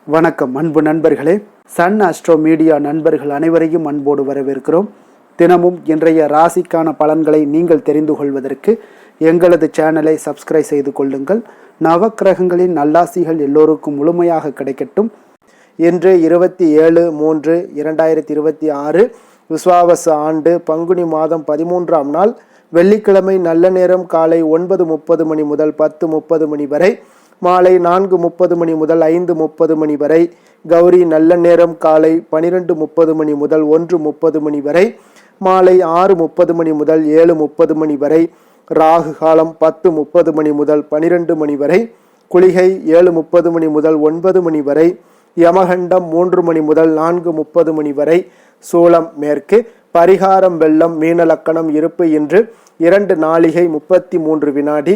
வணக்கம் அன்பு நண்பர்களே. சன் அஸ்ட்ரோ மீடியா நண்பர்கள் அனைவரையும் அன்போடு வரவேற்கிறோம். தினமும் இன்றைய ராசிக்கான பலன்களை நீங்கள் தெரிந்து கொள்வதற்கு எங்களது சேனலை சப்ஸ்கிரைப் செய்து கொள்ளுங்கள். நவக்கிரகங்களின் நல்லாசிகள் எல்லோருக்கும் முழுமையாக கிடைக்கட்டும். இன்று 27/3/2026 விஸ்வாவச ஆண்டு பங்குனி மாதம் 13ஆம் நாள் வெள்ளிக்கிழமை. நல்ல நேரம் காலை 9:30 மணி முதல் 10:30 மணி வரை, மாலை 4:30 மணி முதல் 5:30 மணி வரை. கௌரி நல்ல நேரம் காலை 12:30 மணி முதல் 1:30 மணி வரை, மாலை 6:30 மணி முதல் 7:30 மணி வரை. ராகு காலம் 10:30 மணி முதல் 12 மணி வரை. குளிகை 7:30 மணி முதல் 9 மணி வரை. யமகண்டம் 3 மணி முதல் 4:30 மணி வரை. சூலம் மேற்கு. பரிகாரம் வெள்ளம். மீன லக்கணம். இருப்பு இன்று 2 நாழிகை 33 வினாடி.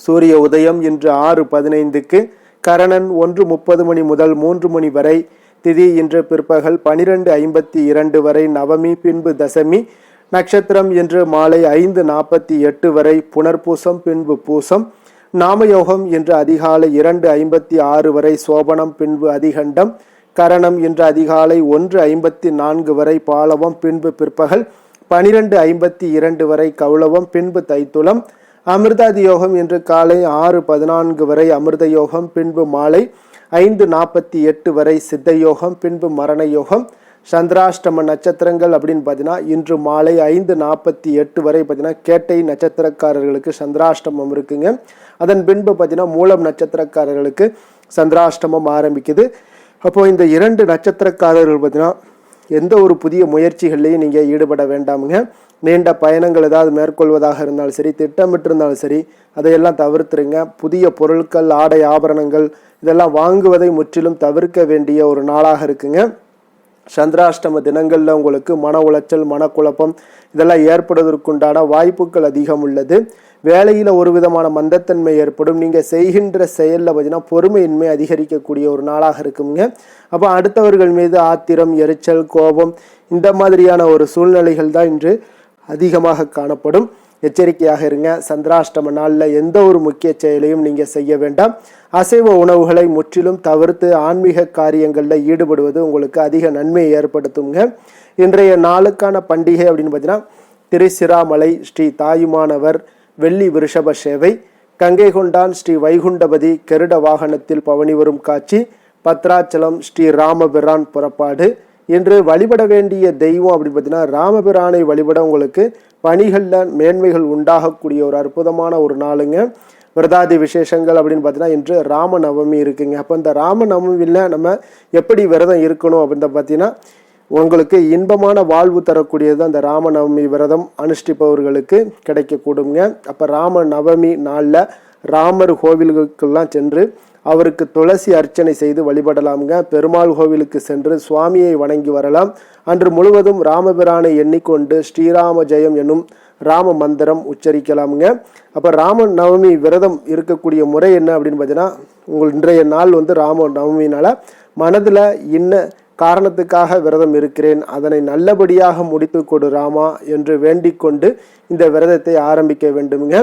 சூரிய உதயம் இன்று 6:15க்கு. கரணன் 1:30 மணி முதல் 3 மணி வரை. திதி இன்று பிற்பகல் 12:52 வரை. நவமி பின்பு தசமி. நட்சத்திரம் இன்று மாலை 5:48 வரை. புனர்பூசம் பின்பு பூசம். நாமயோகம் இன்று அதிகாலை 2:56 வரை. சோபனம் பின்பு அதிகண்டம். கரணம் இன்று அதிகாலை 1:54 வரை. பாலவம் பின்பு பிற்பகல் 12:52 வரை. கௌளவம் பின்பு தைத்துளம். அமிர்தாதி யோகம் இன்று காலை 6:14 வரை. அமிர்த யோகம் பின்பு மாலை 5:48 வரை. சித்த யோகம் பின்பு மரண யோகம். சந்திராஷ்டம நட்சத்திரங்கள் அப்படின்னு பார்த்தீங்கன்னா இன்று மாலை 5:48 வரை பார்த்தீங்கன்னா கேட்டை நட்சத்திரக்காரர்களுக்கு சந்திராஷ்டமம் இருக்குங்க. அதன் பின்பு பார்த்தீங்கன்னா மூலம் நட்சத்திரக்காரர்களுக்கு சந்திராஷ்டமம் ஆரம்பிக்குது. அப்போ இந்த 2 நட்சத்திரக்காரர்கள் பார்த்தீங்கன்னா எந்த ஒரு புதிய முயற்சிகள்லையும் நீங்கள் ஈடுபட வேண்டாமுங்க. நீண்ட பயணங்கள் ஏதாவது மேற்கொள்வதாக இருந்தாலும் சரி, திட்டமிட்டிருந்தாலும் சரி, அதையெல்லாம் தவிர்த்துருங்க. புதிய பொருட்கள், ஆடை, ஆபரணங்கள் இதெல்லாம் வாங்குவதை முற்றிலும் தவிர்க்க வேண்டிய ஒரு நாளாக இருக்குங்க. சந்திராஷ்டம தினங்களில் உங்களுக்கு மன உளைச்சல், மனக்குழப்பம் இதெல்லாம் ஏற்படுவதற்குண்டான வாய்ப்புகள் அதிகம் உள்ளது. வேலையில் ஒரு விதமான மந்தத்தன்மை ஏற்படும். நீங்கள் செய்கின்ற செயலில் பார்த்தீங்கன்னா பொறுமையின்மை அதிகரிக்கக்கூடிய ஒரு நாளாக இருக்குங்க. அப்போ அடுத்தவர்கள் மீது ஆத்திரம், எரிச்சல், கோபம் இந்த மாதிரியான ஒரு சூழ்நிலைகள் தான் இன்று அதிகமாக காணப்படும். எச்சரிக்கையாக இருங்க. சந்திராஷ்டம நாளில் எந்த ஒரு முக்கிய செயலையும் நீங்கள் செய்ய வேண்டாம். அசைவ உணவுகளை முற்றிலும் தவிர்த்து ஆன்மீக காரியங்களில் ஈடுபடுவது உங்களுக்கு அதிக நன்மையை ஏற்படுத்துங்க. இன்றைய நாளுக்கான பண்டிகை அப்படின்னு பார்த்தீங்கன்னா திருச்சிராமலை ஸ்ரீ தாயுமானவர் வெள்ளி விருஷப சேவை. கங்கை கொண்டான் ஸ்ரீ வைகுண்டபதி கருட வாகனத்தில் பவனி வரும் காட்சி. பத்ராச்சலம் ஸ்ரீ ராமபிரான் புறப்பாடு. இன்று வழிபட வேண்டிய தெய்வம் அப்படின்னு பார்த்தீங்கன்னா ராமபிரானை வழிபட உங்களுக்கு பணிகளில் மேன்மைகள் உண்டாகக்கூடிய ஒரு அற்புதமான ஒரு நாளுங்க. விரதாதி விசேஷங்கள் அப்படின்னு பார்த்தீங்கன்னா இன்று ராம நவமி இருக்குங்க. அப்போ இந்த ராம நவமியில் நம்ம எப்படி விரதம் இருக்கணும் அப்படின்னு பார்த்தீங்கன்னா உங்களுக்கு இன்பமான வாழ்வு தரக்கூடியது அந்த ராம நவமி விரதம் அனுஷ்டிப்பவர்களுக்கு கிடைக்கக்கூடுங்க. அப்போ ராம நவமி நாளில் ராமர் கோவில்களுக்கெல்லாம் சென்று அவருக்கு துளசி அர்ச்சனை செய்து வழிபடலாமுங்க. பெருமாள் கோவிலுக்கு சென்று சுவாமியை வணங்கி வரலாம். அன்று முழுவதும் ராமபிரானை எண்ணிக்கொண்டு ஸ்ரீராம ஜெயம் என்னும் ராம மந்திரம் உச்சரிக்கலாமுங்க. அப்போ ராம நவமி விரதம் இருக்கக்கூடிய முறை என்ன அப்படின்னு பார்த்தீங்கன்னா உங்கள் இன்றைய நாள் ராம நவமினால மனதில் இன்ன காரணத்துக்காக விரதம் இருக்கிறேன், அதனை நல்லபடியாக முடித்து கொடு ராமா என்று வேண்டிக் கொண்டு இந்த விரதத்தை ஆரம்பிக்க வேண்டுமுங்க.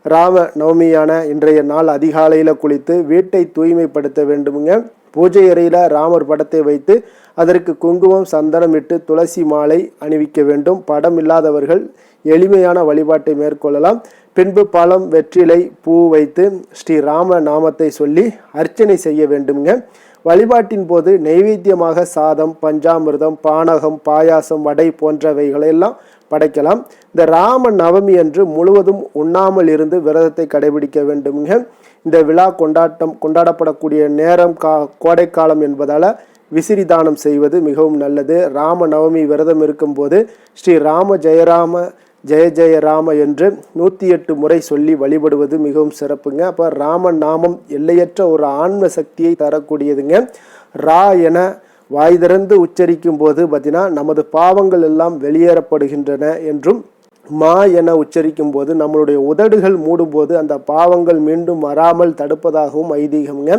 ராம நவமியான இன்றைய நாள் அதிகாலையில் குளித்து வீட்டை தூய்மைப்படுத்த வேண்டுமுங்க. பூஜை அறையில் ராமர் படத்தை வைத்து அதற்கு குங்குமம், சந்தனம் இட்டு துளசி மாலை அணிவிக்க வேண்டும். படம் இல்லாதவர்கள் எளிமையான வழிபாட்டை மேற்கொள்ளலாம். பின்பு பழம், வெற்றிலை, பூ வைத்து ஸ்ரீ ராம நாமத்தை சொல்லி அர்ச்சனை செய்ய வேண்டுமுங்க. வழிபாட்டின் போது நைவேத்தியமாக சாதம், பஞ்சாமிர்தம், பானகம், பாயாசம், வடை போன்றவைகளெல்லாம் படைக்கலாம். இந்த ராம நவமி அன்று முழுவதும் உண்ணாமல் இருந்து விரதத்தை கடைபிடிக்க வேண்டுமுங்க. இந்த விழா கொண்டாடப்படக்கூடிய நேரம் கோடைக்காலம் என்பதால் விசிறி தானம் செய்வது மிகவும் நல்லது. ராம நவமி விரதம் இருக்கும்போது ஸ்ரீ ராம ஜெயராம ஜெய ஜெய ராம என்று 108 முறை சொல்லி வழிபடுவது மிகவும் சிறப்புங்க. அப்போ ராம நாமம் எல்லையற்ற ஒரு ஆன்ம சக்தியை தரக்கூடியதுங்க. ரா என வாய் திறந்து உச்சரிக்கும் போது பார்த்தீங்கன்னா நமது பாவங்கள் எல்லாம் வெளியேறப்படுகின்றன என்றும், மா என உச்சரிக்கும் போது நம்மளுடைய உதடுகள் மூடும்போது அந்த பாவங்கள் மீண்டும் வராமல் தடுப்பதாகவும் ஐதீகம்ங்க.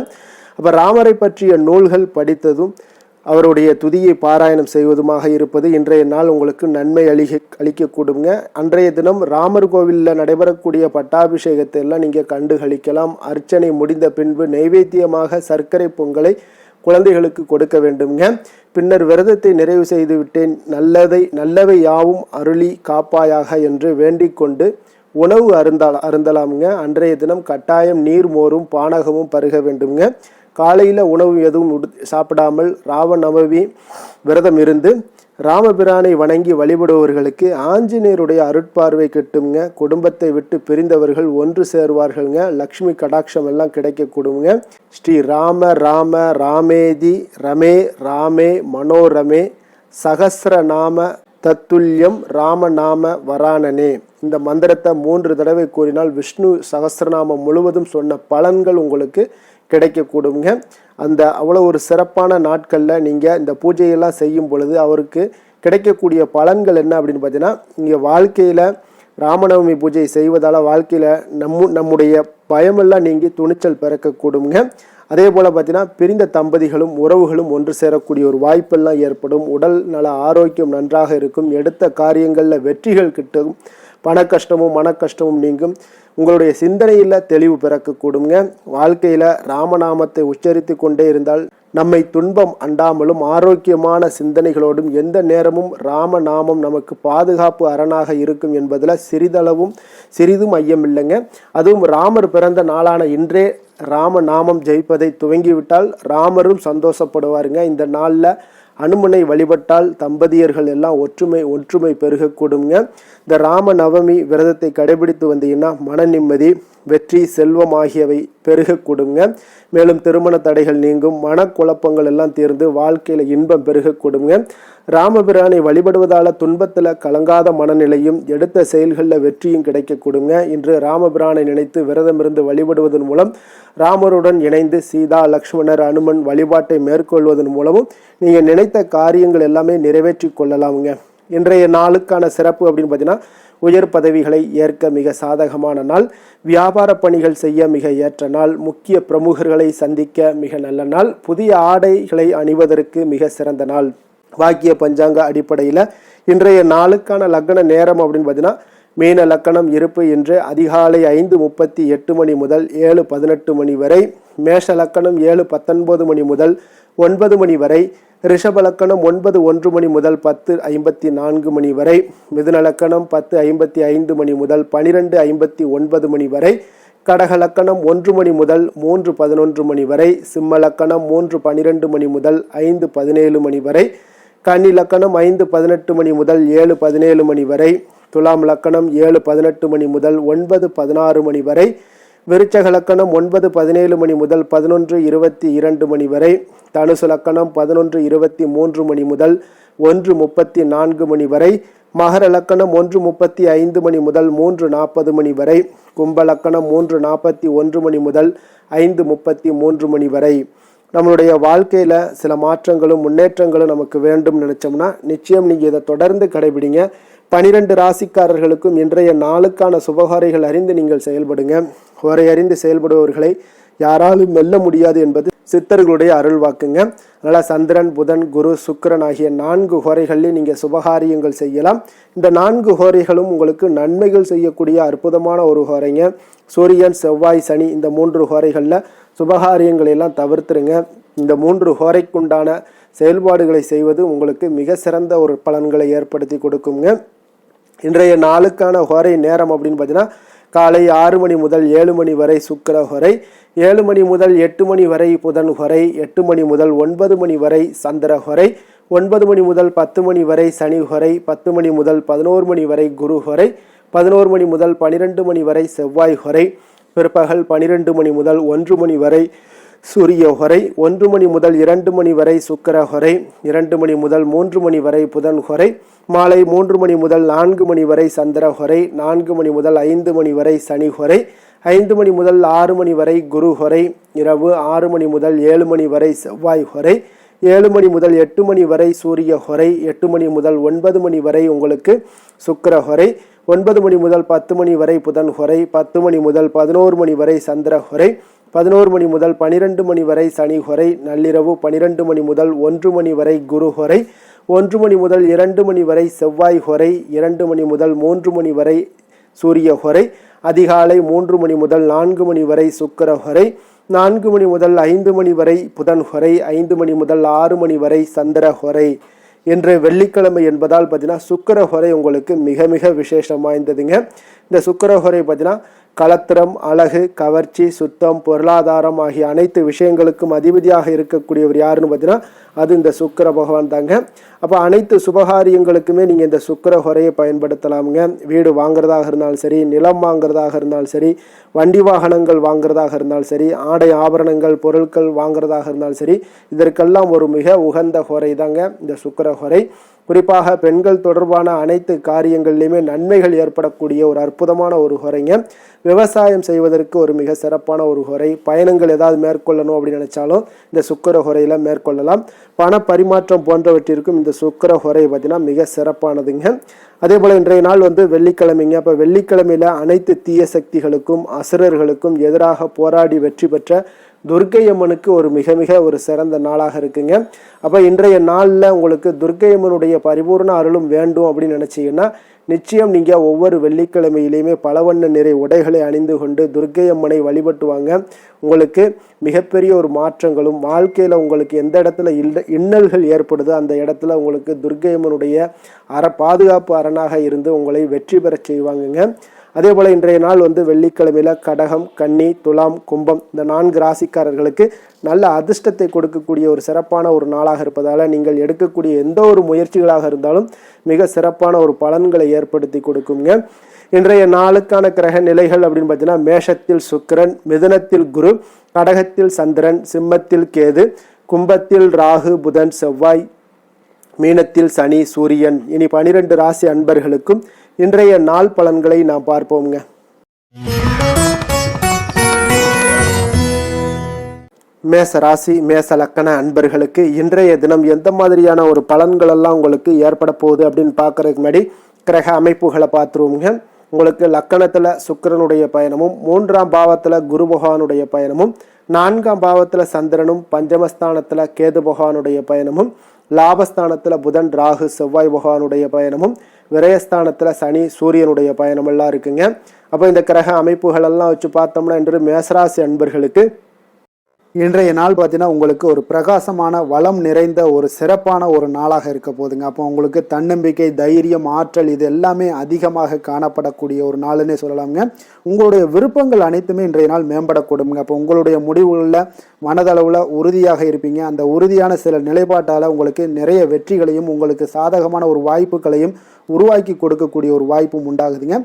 அப்போ ராமரை பற்றிய நூல்கள் படித்ததும் அவருடைய துதியை பாராயணம் செய்வதுமாக இருப்பது இன்றைய நாள் உங்களுக்கு நன்மை அளிக்கக்கூடுங்க. அன்றைய தினம் ராமர் கோவிலில் நடைபெறக்கூடிய பட்டாபிஷேகத்தை எல்லாம் நீங்கள் கண்டு களிக்கலாம். அர்ச்சனை முடிந்த பின்பு நைவேத்தியமாக சர்க்கரை பொங்கலை குழந்தைகளுக்கு கொடுக்க வேண்டுங்க. பின்னர் விரதத்தை நிறைவு செய்து விட்டேன், நல்லவை யாவும் அருளி காப்பாயாக என்று வேண்டிக் கொண்டு உணவு அருந்தலாமுங்க. அன்றைய தினம் கட்டாயம் நீர் மோரும் பானகமும் பருக வேண்டுங்க. காலையில் உணவு எதுவும் சாப்பிடாமல் ராமநவமி விரதம் இருந்து ராமபிரானை வணங்கி வழிபடுபவர்களுக்கு ஆஞ்சநேயருடைய அருட்பார்வை கிட்டுங்க. குடும்பத்தை விட்டு பிரிந்தவர்கள் ஒன்று சேருவார்கள்ங்க. லக்ஷ்மி கடாட்சம் எல்லாம் கிடைக்கக்கூடுங்க. ஸ்ரீ ராம ராம ராமேதி ரமே ராமே மனோரமே சகசிரநாம தத்துல்யம் ராமநாம வரானனே. இந்த மந்திரத்தை 3 தடவை கூறினால் விஷ்ணு சகசிரநாமம் முழுவதும் சொன்ன பலன்கள் உங்களுக்கு கிடைக்கக்கூடுங்க. அவ்வளோ ஒரு சிறப்பான நாட்களில் நீங்கள் இந்த பூஜையெல்லாம் செய்யும் பொழுது அவருக்கு கிடைக்கக்கூடிய பலன்கள் என்ன அப்படின்னு பார்த்தீங்கன்னா, இங்கே வாழ்க்கையில் ராமநவமி பூஜை செய்வதால் வாழ்க்கையில் நம்முடைய பயமெல்லாம் நீங்கி துணிச்சல் பிறக்கக்கூடுங்க. அதே போல் பார்த்தீங்கன்னா, பிரிந்த தம்பதிகளும் உறவுகளும் ஒன்று சேரக்கூடிய ஒரு வாய்ப்பெல்லாம் ஏற்படும். உடல் நல ஆரோக்கியம் நன்றாக இருக்கும். எடுத்த காரியங்களில் வெற்றிகள் கிட்டும். பண கஷ்டமும் மன கஷ்டமும் நீங்கும். உங்களுடைய சிந்தனையில் தெளிவு பிறக்கக்கூடுங்க. வாழ்க்கையில் ராமநாமத்தை உச்சரித்து கொண்டே இருந்தால் நம்மை துன்பம் அண்டாமலும் ஆரோக்கியமான சிந்தனைகளோடும் எந்த நேரமும் ராமநாமம் நமக்கு பாதுகாப்பு அரணாக இருக்கும் என்பதில் சிறிதும் ஐயம் இல்லைங்க. அதுவும் ராமர் பிறந்த நாளான இன்றே ராமநாமம் ஜெயிப்பதை துவங்கிவிட்டால் ராமரும் சந்தோஷப்படுவாருங்க. இந்த நாளில் அனுமனை வழிபட்டால் தம்பதியர்கள் எல்லாம் ஒற்றுமை பெருகக்கூடுங்க. இந்த ராம நவமி விரதத்தை கடைபிடித்து வந்தீங்கன்னா மன நிம்மதி, வெற்றி, செல்வம் ஆகியவை பெருகக்கூடுங்க. மேலும் திருமண தடைகள் நீங்கும். மனக்குழப்பங்கள் எல்லாம் தீர்ந்து வாழ்க்கையில் இன்பம் பெருகக்கூடுங்க. ராமபிரானை வழிபடுவதால் துன்பத்தில் கலங்காத மனநிலையும் எடுத்த செயல்களில் வெற்றியும் கிடைக்கக்கூடுங்க. இன்று ராமபிரானை நினைத்து விரதமிருந்து வழிபடுவதன் மூலம் ராமருடன் இணைந்து சீதா, லக்ஷ்மணர், அனுமன் வழிபாட்டை மேற்கொள்வதன் மூலமும் நீங்கள் நினைத்த காரியங்கள் எல்லாமே நிறைவேற்றி கொள்ளலாமுங்க. இன்றைய நாளுக்கான சிறப்பு அப்படின்னு பார்த்தீங்கன்னா, உயர் பதவிகளை ஏற்க மிக சாதகமான நாள், வியாபார பணிகள் செய்ய மிக ஏற்ற நாள், முக்கிய பிரமுகர்களை சந்திக்க மிக நல்ல நாள், புதிய ஆடைகளை அணிவதற்கு மிக சிறந்த நாள். வாக்கிய பஞ்சாங்க அடிப்படையில் இன்றைய நாளுக்கான லக்ன நேரம் அப்படின்னு பார்த்தீங்கன்னா, மீன லக்கணம் இருப்பு இன்று அதிகாலை 5:38 மணி முதல் 7:18 மணி வரை, மேஷ லக்கணம் 7:19 மணி முதல் 9 மணி வரை, ரிஷப லக்கணம் 9:01 மணி முதல் 10:54 மணி வரை, மிதுன லக்கணம் 10:55 மணி முதல் 12:59 மணி வரை, கடக லக்கணம் 1 மணி முதல் 3:11 மணி வரை, சிம்ம லக்கணம் 3:12 மணி முதல் 5:17 மணி வரை, கன்னி லக்கணம் 5:18 மணி முதல் 7:17 மணி வரை, துலாம் லக்கணம் 7:18 மணி முதல் 9:16 மணி வரை, விருச்சக லக்கணம் 9:17 மணி முதல் 11:22 மணி வரை, தனுசு லக்கணம் 11:23 மணி முதல் 1:34 மணி வரை, மகர லக்கணம் 1:35 மணி முதல் 3:40 மணி வரை, கும்ப லக்கணம் 3:41 மணி முதல் 5:33 மணி வரை. நம்மளுடைய வாழ்க்கையில் சில மாற்றங்களும் முன்னேற்றங்களும் நமக்கு வேண்டும் நினைச்சோம்னா நிச்சயம் நீங்கள் இதை தொடர்ந்து கடைபிடிங்க. 12 ராசிக்காரர்களுக்கும் இன்றைய நாளுக்கான சுபகாரைகள் அறிந்து நீங்கள் செயல்படுங்க. ஹோரை அறிந்து செயல்படுபவர்களை யாராலும் வெல்ல முடியாது என்பது சித்தர்களுடைய அருள் வாக்குங்க. அதனால் சந்திரன், புதன், குரு, சுக்கிரன் ஆகிய 4 ஹோரைகளில் நீங்கள் சுபகாரியங்கள் செய்யலாம். இந்த 4 ஹோரைகளும் உங்களுக்கு நன்மைகள் செய்யக்கூடிய அற்புதமான ஒரு ஹோரைங்க. சூரியன், செவ்வாய், சனி இந்த 3 ஹோரைகளில் சுபகாரியங்களை எல்லாம் தவிர்த்துருங்க. இந்த 3 ஹோரைக்குண்டான செயல்பாடுகளை செய்வது உங்களுக்கு மிக சிறந்த ஒரு பலன்களை ஏற்படுத்தி கொடுக்குங்க. இன்றைய நாளுக்கான ஹோரை நேரம் அப்படின்னு பார்த்தீங்கன்னா, காலை 6 மணி முதல் 7 மணி வரை சுக்கிர ஹோரை, 7 மணி முதல் 8 மணி வரை புதன் ஹோரை, 8 மணி முதல் 9 மணி வரை சந்திர ஹோரை, 9 மணி முதல் 10 மணி வரை சனி ஹோரை, 10 மணி முதல் 11 மணி வரை குரு ஹோரை, 11 மணி முதல் 12 மணி வரை செவ்வாய் ஹோரை, பிற்பகல் 12 மணி முதல் 1 மணி வரை சூரிய ஹோரை, 1 மணி முதல் 2 மணி வரை சுக்கிர ஹோரை, 2 மணி முதல் 3 மணி வரை புதன் ஹோரை, மாலை 3 மணி முதல் 4 மணி வரை சந்திர ஹோரை, 4 மணி முதல் 5 மணி வரை சனி ஹோரை, 5 மணி முதல் 6 மணி வரை குரு ஹோரை, இரவு 6 மணி முதல் 7 மணி வரை செவ்வாய் ஹோரை, 7 மணி முதல் 8 மணி வரை சூரிய ஹோரை, 8 மணி முதல் 9 மணி வரை உங்களுக்கு சுக்கிர ஹோரை, 9 மணி முதல் 10 மணி வரை புதன் ஹோரை, 10 மணி முதல் 11 மணி வரை சந்திர ஹோரை, 11 மணி முதல் 12 மணி வரை சனி ஹோரை, நள்ளிரவு 12 மணி முதல் 1 மணி வரை குரு ஹோரை, 1 மணி முதல் 2 மணி வரை செவ்வாய் ஹோரை, 2 மணி முதல் 3 மணி வரை சூரிய ஹோரை, அதிகாலை 3 மணி முதல் 4 மணி வரை சுக்கிர ஹோரை, 4 மணி முதல் 5 மணி வரை புதன் ஹொரை, 5 மணி முதல் 6 மணி வரை சந்திர ஹொரை. இன்று வெள்ளிக்கிழமை என்பதால் பார்த்தீங்கன்னா சுக்கிர ஹொரை உங்களுக்கு மிக மிக விசேஷம் வாய்ந்ததுங்க. இந்த சுக்கிர ஹொரை பார்த்தீங்கன்னா களத்திரம், அழகு, கவர்ச்சி, சுத்தம், பொருளாதாரம் ஆகிய அனைத்து விஷயங்களுக்கும் அதிபதியாக இருக்கக்கூடியவர் யாருன்னு பார்த்தீங்கன்னா அது இந்த சுக்கிர பகவான் தாங்க. அப்போ அனைத்து சுபகாரியங்களுக்குமே நீங்கள் இந்த சுக்கிர ஹொரையை பயன்படுத்தலாமுங்க. வீடு வாங்குறதாக இருந்தாலும் சரி, நிலம் வாங்குறதாக இருந்தாலும் சரி, வண்டி வாகனங்கள் வாங்குறதாக இருந்தாலும் சரி, ஆடை ஆபரணங்கள் பொருட்கள் வாங்குறதாக இருந்தாலும் சரி, இதற்கெல்லாம் ஒரு மிக உகந்த ஹொரை தாங்க இந்த சுக்கிர ஹொரை. குறிப்பாக பெண்கள் தொடர்பான அனைத்து காரியங்கள்லையுமே நன்மைகள் ஏற்படக்கூடிய ஒரு அற்புதமான ஒரு ஹொரைங்க. விவசாயம் செய்வதற்கு ஒரு மிக சிறப்பான ஒரு ஹொரை. பயணங்கள் ஏதாவது மேற்கொள்ளணும் அப்படின்னு நினைச்சாலும் இந்த சுக்கிர ஹொரையில மேற்கொள்ளலாம். பண பரிமாற்றம் போன்றவற்றிற்கும் இந்த சுக்கிர ஹொரை பார்த்தீங்கன்னா மிக சிறப்பானதுங்க. அதே போல் இன்றைய நாள் வெள்ளிக்கிழமைங்க. அப்போ வெள்ளிக்கிழமையில அனைத்து தீய சக்திகளுக்கும் அசுரர்களுக்கும் எதிராக போராடி வெற்றி பெற்ற துர்க்கை அம்மனுக்கு ஒரு மிக மிக ஒரு சிறந்த நாளாக இருக்குங்க. அப்போ இன்றைய நாளில் உங்களுக்கு துர்க்கை அம்மனுடைய பரிபூர்ண அருளும் வேண்டும் அப்படின்னு நினச்சிங்கன்னா நிச்சயம் நீங்கள் ஒவ்வொரு வெள்ளிக்கிழமையிலையுமே பலவண்ண நிறை உடைகளை அணிந்து கொண்டு துர்க்கை அம்மனை வழிபட்டு வாங்க. உங்களுக்கு மிகப்பெரிய ஒரு மாற்றங்களும் வாழ்க்கையில் உங்களுக்கு எந்த இடத்துல இன்னல்கள் ஏற்படுதோ அந்த இடத்துல உங்களுக்கு துர்க்கை அம்மனுடைய பாதுகாப்பு அரணாக இருந்து உங்களை வெற்றி பெற செய்வாங்கங்க. அதே போல் இன்றைய நாள் வெள்ளிக்கிழமையில கடகம், கன்னி, துலாம், கும்பம் இந்த 4 ராசிக்காரர்களுக்கு நல்ல அதிர்ஷ்டத்தை கொடுக்கக்கூடிய ஒரு சிறப்பான ஒரு நாளாக இருப்பதால் நீங்கள் எடுக்கக்கூடிய எந்த ஒரு முயற்சிகளாக இருந்தாலும் மிக சிறப்பான ஒரு பலன்களை ஏற்படுத்தி கொடுக்குங்க. இன்றைய நாளுக்கான கிரக நிலைகள் அப்படின்னு பார்த்தீங்கன்னா மேஷத்தில் சுக்கிரன், மிதுனத்தில் குரு, கடகத்தில் சந்திரன், சிம்மத்தில் கேது, கும்பத்தில் ராகு, புதன், செவ்வாய், மீனத்தில் சனி, சூரியன். இனி 12 ராசி அன்பர்களுக்கும் இன்றைய நாள் பலன்களை நாம் பார்ப்போம்ங்க. மேச ராசி மேச லக்கண அன்பர்களுக்கு இன்றைய தினம் எந்த மாதிரியான ஒரு பலன்கள் எல்லாம் உங்களுக்கு ஏற்பட போகுது அப்படின்னு பார்க்கறதுக்கு முன்னாடி கிரக அமைப்புகளை பார்த்துருவோங்க. உங்களுக்கு லக்கணத்துல சுக்கிரனுடைய பயணமும், 3ஆம் பாவத்துல குரு பகவானுடைய பயணமும், 4ஆம் பாவத்துல சந்திரனும், பஞ்சமஸ்தானத்துல கேது பகவானுடைய பயணமும், லாபஸ்தானத்துல புதன், ராகு, செவ்வாய் பகவானுடைய பயணமும், விரயஸ்தானத்துல சனி, சூரியனுடைய பயணம் எல்லாம் இருக்குங்க. அப்போ இந்த கிரக அமைப்புகள் எல்லாம் வச்சு பார்த்தோம்னா இன்று மேசராசி அன்பர்களுக்கு இன்றைய நாள் பார்த்தீங்கன்னா உங்களுக்கு ஒரு பிரகாசமான வளம் நிறைந்த ஒரு சிறப்பான ஒரு நாளாக இருக்க போகுதுங்க. அப்போ உங்களுக்கு தன்னம்பிக்கை, தைரியம், ஆற்றல் இது எல்லாமே அதிகமாக காணப்படக்கூடிய ஒரு நாளுன்னே சொல்லலாமுங்க. உங்களுடைய விருப்பங்கள் அனைத்துமே இன்றைய நாள் மேம்படக்கூடுங்க. அப்போ உங்களுடைய முடிவுகளில் மனதளவில் உறுதியாக இருப்பீங்க. அந்த உறுதியான சில நிலைப்பாட்டால் உங்களுக்கு நிறைய வெற்றிகளையும் உங்களுக்கு சாதகமான ஒரு வாய்ப்புகளையும் உருவாக்கி கொடுக்கக்கூடிய ஒரு வாய்ப்பும் உண்டாகுதுங்க.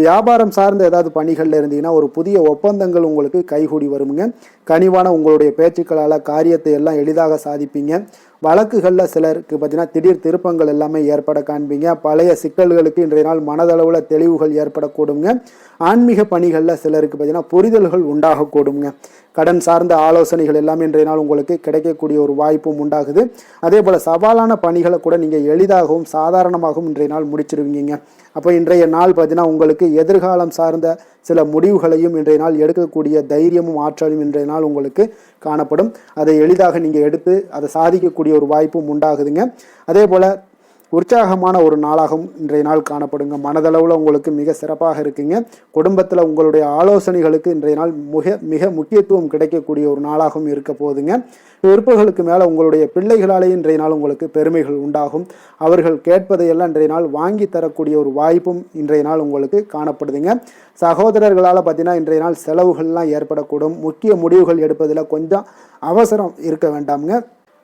வியாபாரம் சார்ந்த ஏதாவது பணிகளில் இருந்தீங்கன்னா ஒரு புதிய ஒப்பந்தங்கள் உங்களுக்கு கைகூடி வருமுங்க. கனிவான உங்களுடைய பேச்சுக்களால் காரியத்தை எல்லாம் எளிதாக சாதிப்பீங்க. வழக்குகளில் சிலருக்கு பார்த்தீங்கன்னா திடீர் திருப்பங்கள் எல்லாமே ஏற்பட காண்பீங்க. பழைய சிக்கல்களுக்கு இன்றைய நாள் மனதளவில் தெளிவுகள் ஏற்படக்கூடுங்க. ஆன்மீக பணிகளில் சிலருக்கு பார்த்தீங்கன்னா புரிதல்கள் உண்டாகக்கூடுங்க. கடன் சார்ந்த ஆலோசனைகள் எல்லாமே இன்றைய நாள் உங்களுக்கு கிடைக்கக்கூடிய ஒரு வாய்ப்பும் உண்டாகுது. அதே போல் சவாலான பணிகளை கூட நீங்கள் எளிதாகவும் சாதாரணமாகவும் இன்றைய நாள் முடிச்சிருவீங்க. அப்போ இன்றைய நாள் பார்த்தீங்கன்னா உங்களுக்கு எதிர்காலம் சார்ந்த சில முடிவுகளையும் இன்றைய நாள் எடுக்கக்கூடிய தைரியமும் ஆற்றலும் இன்றைய நாள் உங்களுக்கு காணப்படும். அதை எளிதாக நீங்கள் எடுத்து அதை சாதிக்கக்கூடிய ஒரு வாய்ப்பும் உண்டாகுதுங்க. அதே போல் உற்சாகமான ஒரு நாளாகவும் இன்றைய நாள் காணப்படுங்க. மனதளவில் உங்களுக்கு மிக சிறப்பாக இருக்குங்க. குடும்பத்தில் உங்களுடைய ஆலோசனைகளுக்கு இன்றைய நாள் மிக முக்கியத்துவம் கிடைக்கக்கூடிய ஒரு நாளாகவும் இருக்க போகுதுங்க. விருப்பங்களுக்கு மேலே உங்களுடைய பிள்ளைகளாலே இன்றைய நாள் உங்களுக்கு பெருமைகள் உண்டாகும். அவர்கள் கேட்பதையெல்லாம் இன்றைய நாள் வாங்கி தரக்கூடிய ஒரு வாய்ப்பும் இன்றைய நாள் உங்களுக்கு காணப்படுதுங்க. சகோதரர்களால் பார்த்தீங்கன்னா இன்றைய நாள் செலவுகள்லாம் ஏற்படக்கூடும். முக்கிய முடிவுகள் எடுப்பதில் கொஞ்சம் அவசரம் இருக்க வேண்டாமுங்க.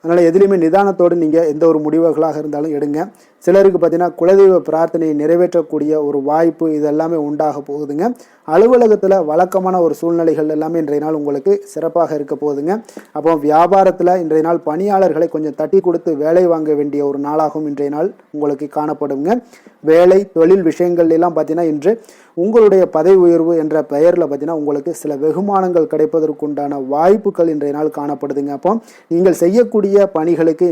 அதனால் எதுலேயுமே நிதானத்தோடு நீங்கள் எந்த ஒரு முடிவுகளாக இருந்தாலும் எடுங்க. சிலருக்கு பார்த்தீங்கன்னா குலதெய்வ பிரார்த்தனையை நிறைவேற்றக்கூடிய ஒரு வாய்ப்பு இதெல்லாமே உண்டாக போகுதுங்க. அலுவலகத்தில் வழக்கமான ஒரு சூழ்நிலைகள் எல்லாமே இன்றைய நாள் உங்களுக்கு சிறப்பாக இருக்க போகுதுங்க. அப்போ வியாபாரத்தில் இன்றைய நாள் பணியாளர்களை கொஞ்சம் தட்டி கொடுத்து வேலை வாங்க வேண்டிய ஒரு நாளாகவும் இன்றைய நாள் உங்களுக்கு காணப்படுங்க. வேலை தொழில் விஷயங்கள் எல்லாம் பார்த்தீங்கன்னா இன்று உங்களுடைய பதவி உயர்வு என்ற பெயரில் பார்த்தீங்கன்னா உங்களுக்கு சில வெகுமானங்கள் கிடைப்பதற்குண்டான வாய்ப்புகள் இன்றைய நாள் காணப்படுதுங்க. அப்போ நீங்கள் செய்யக்கூடிய பணிகளுக்கு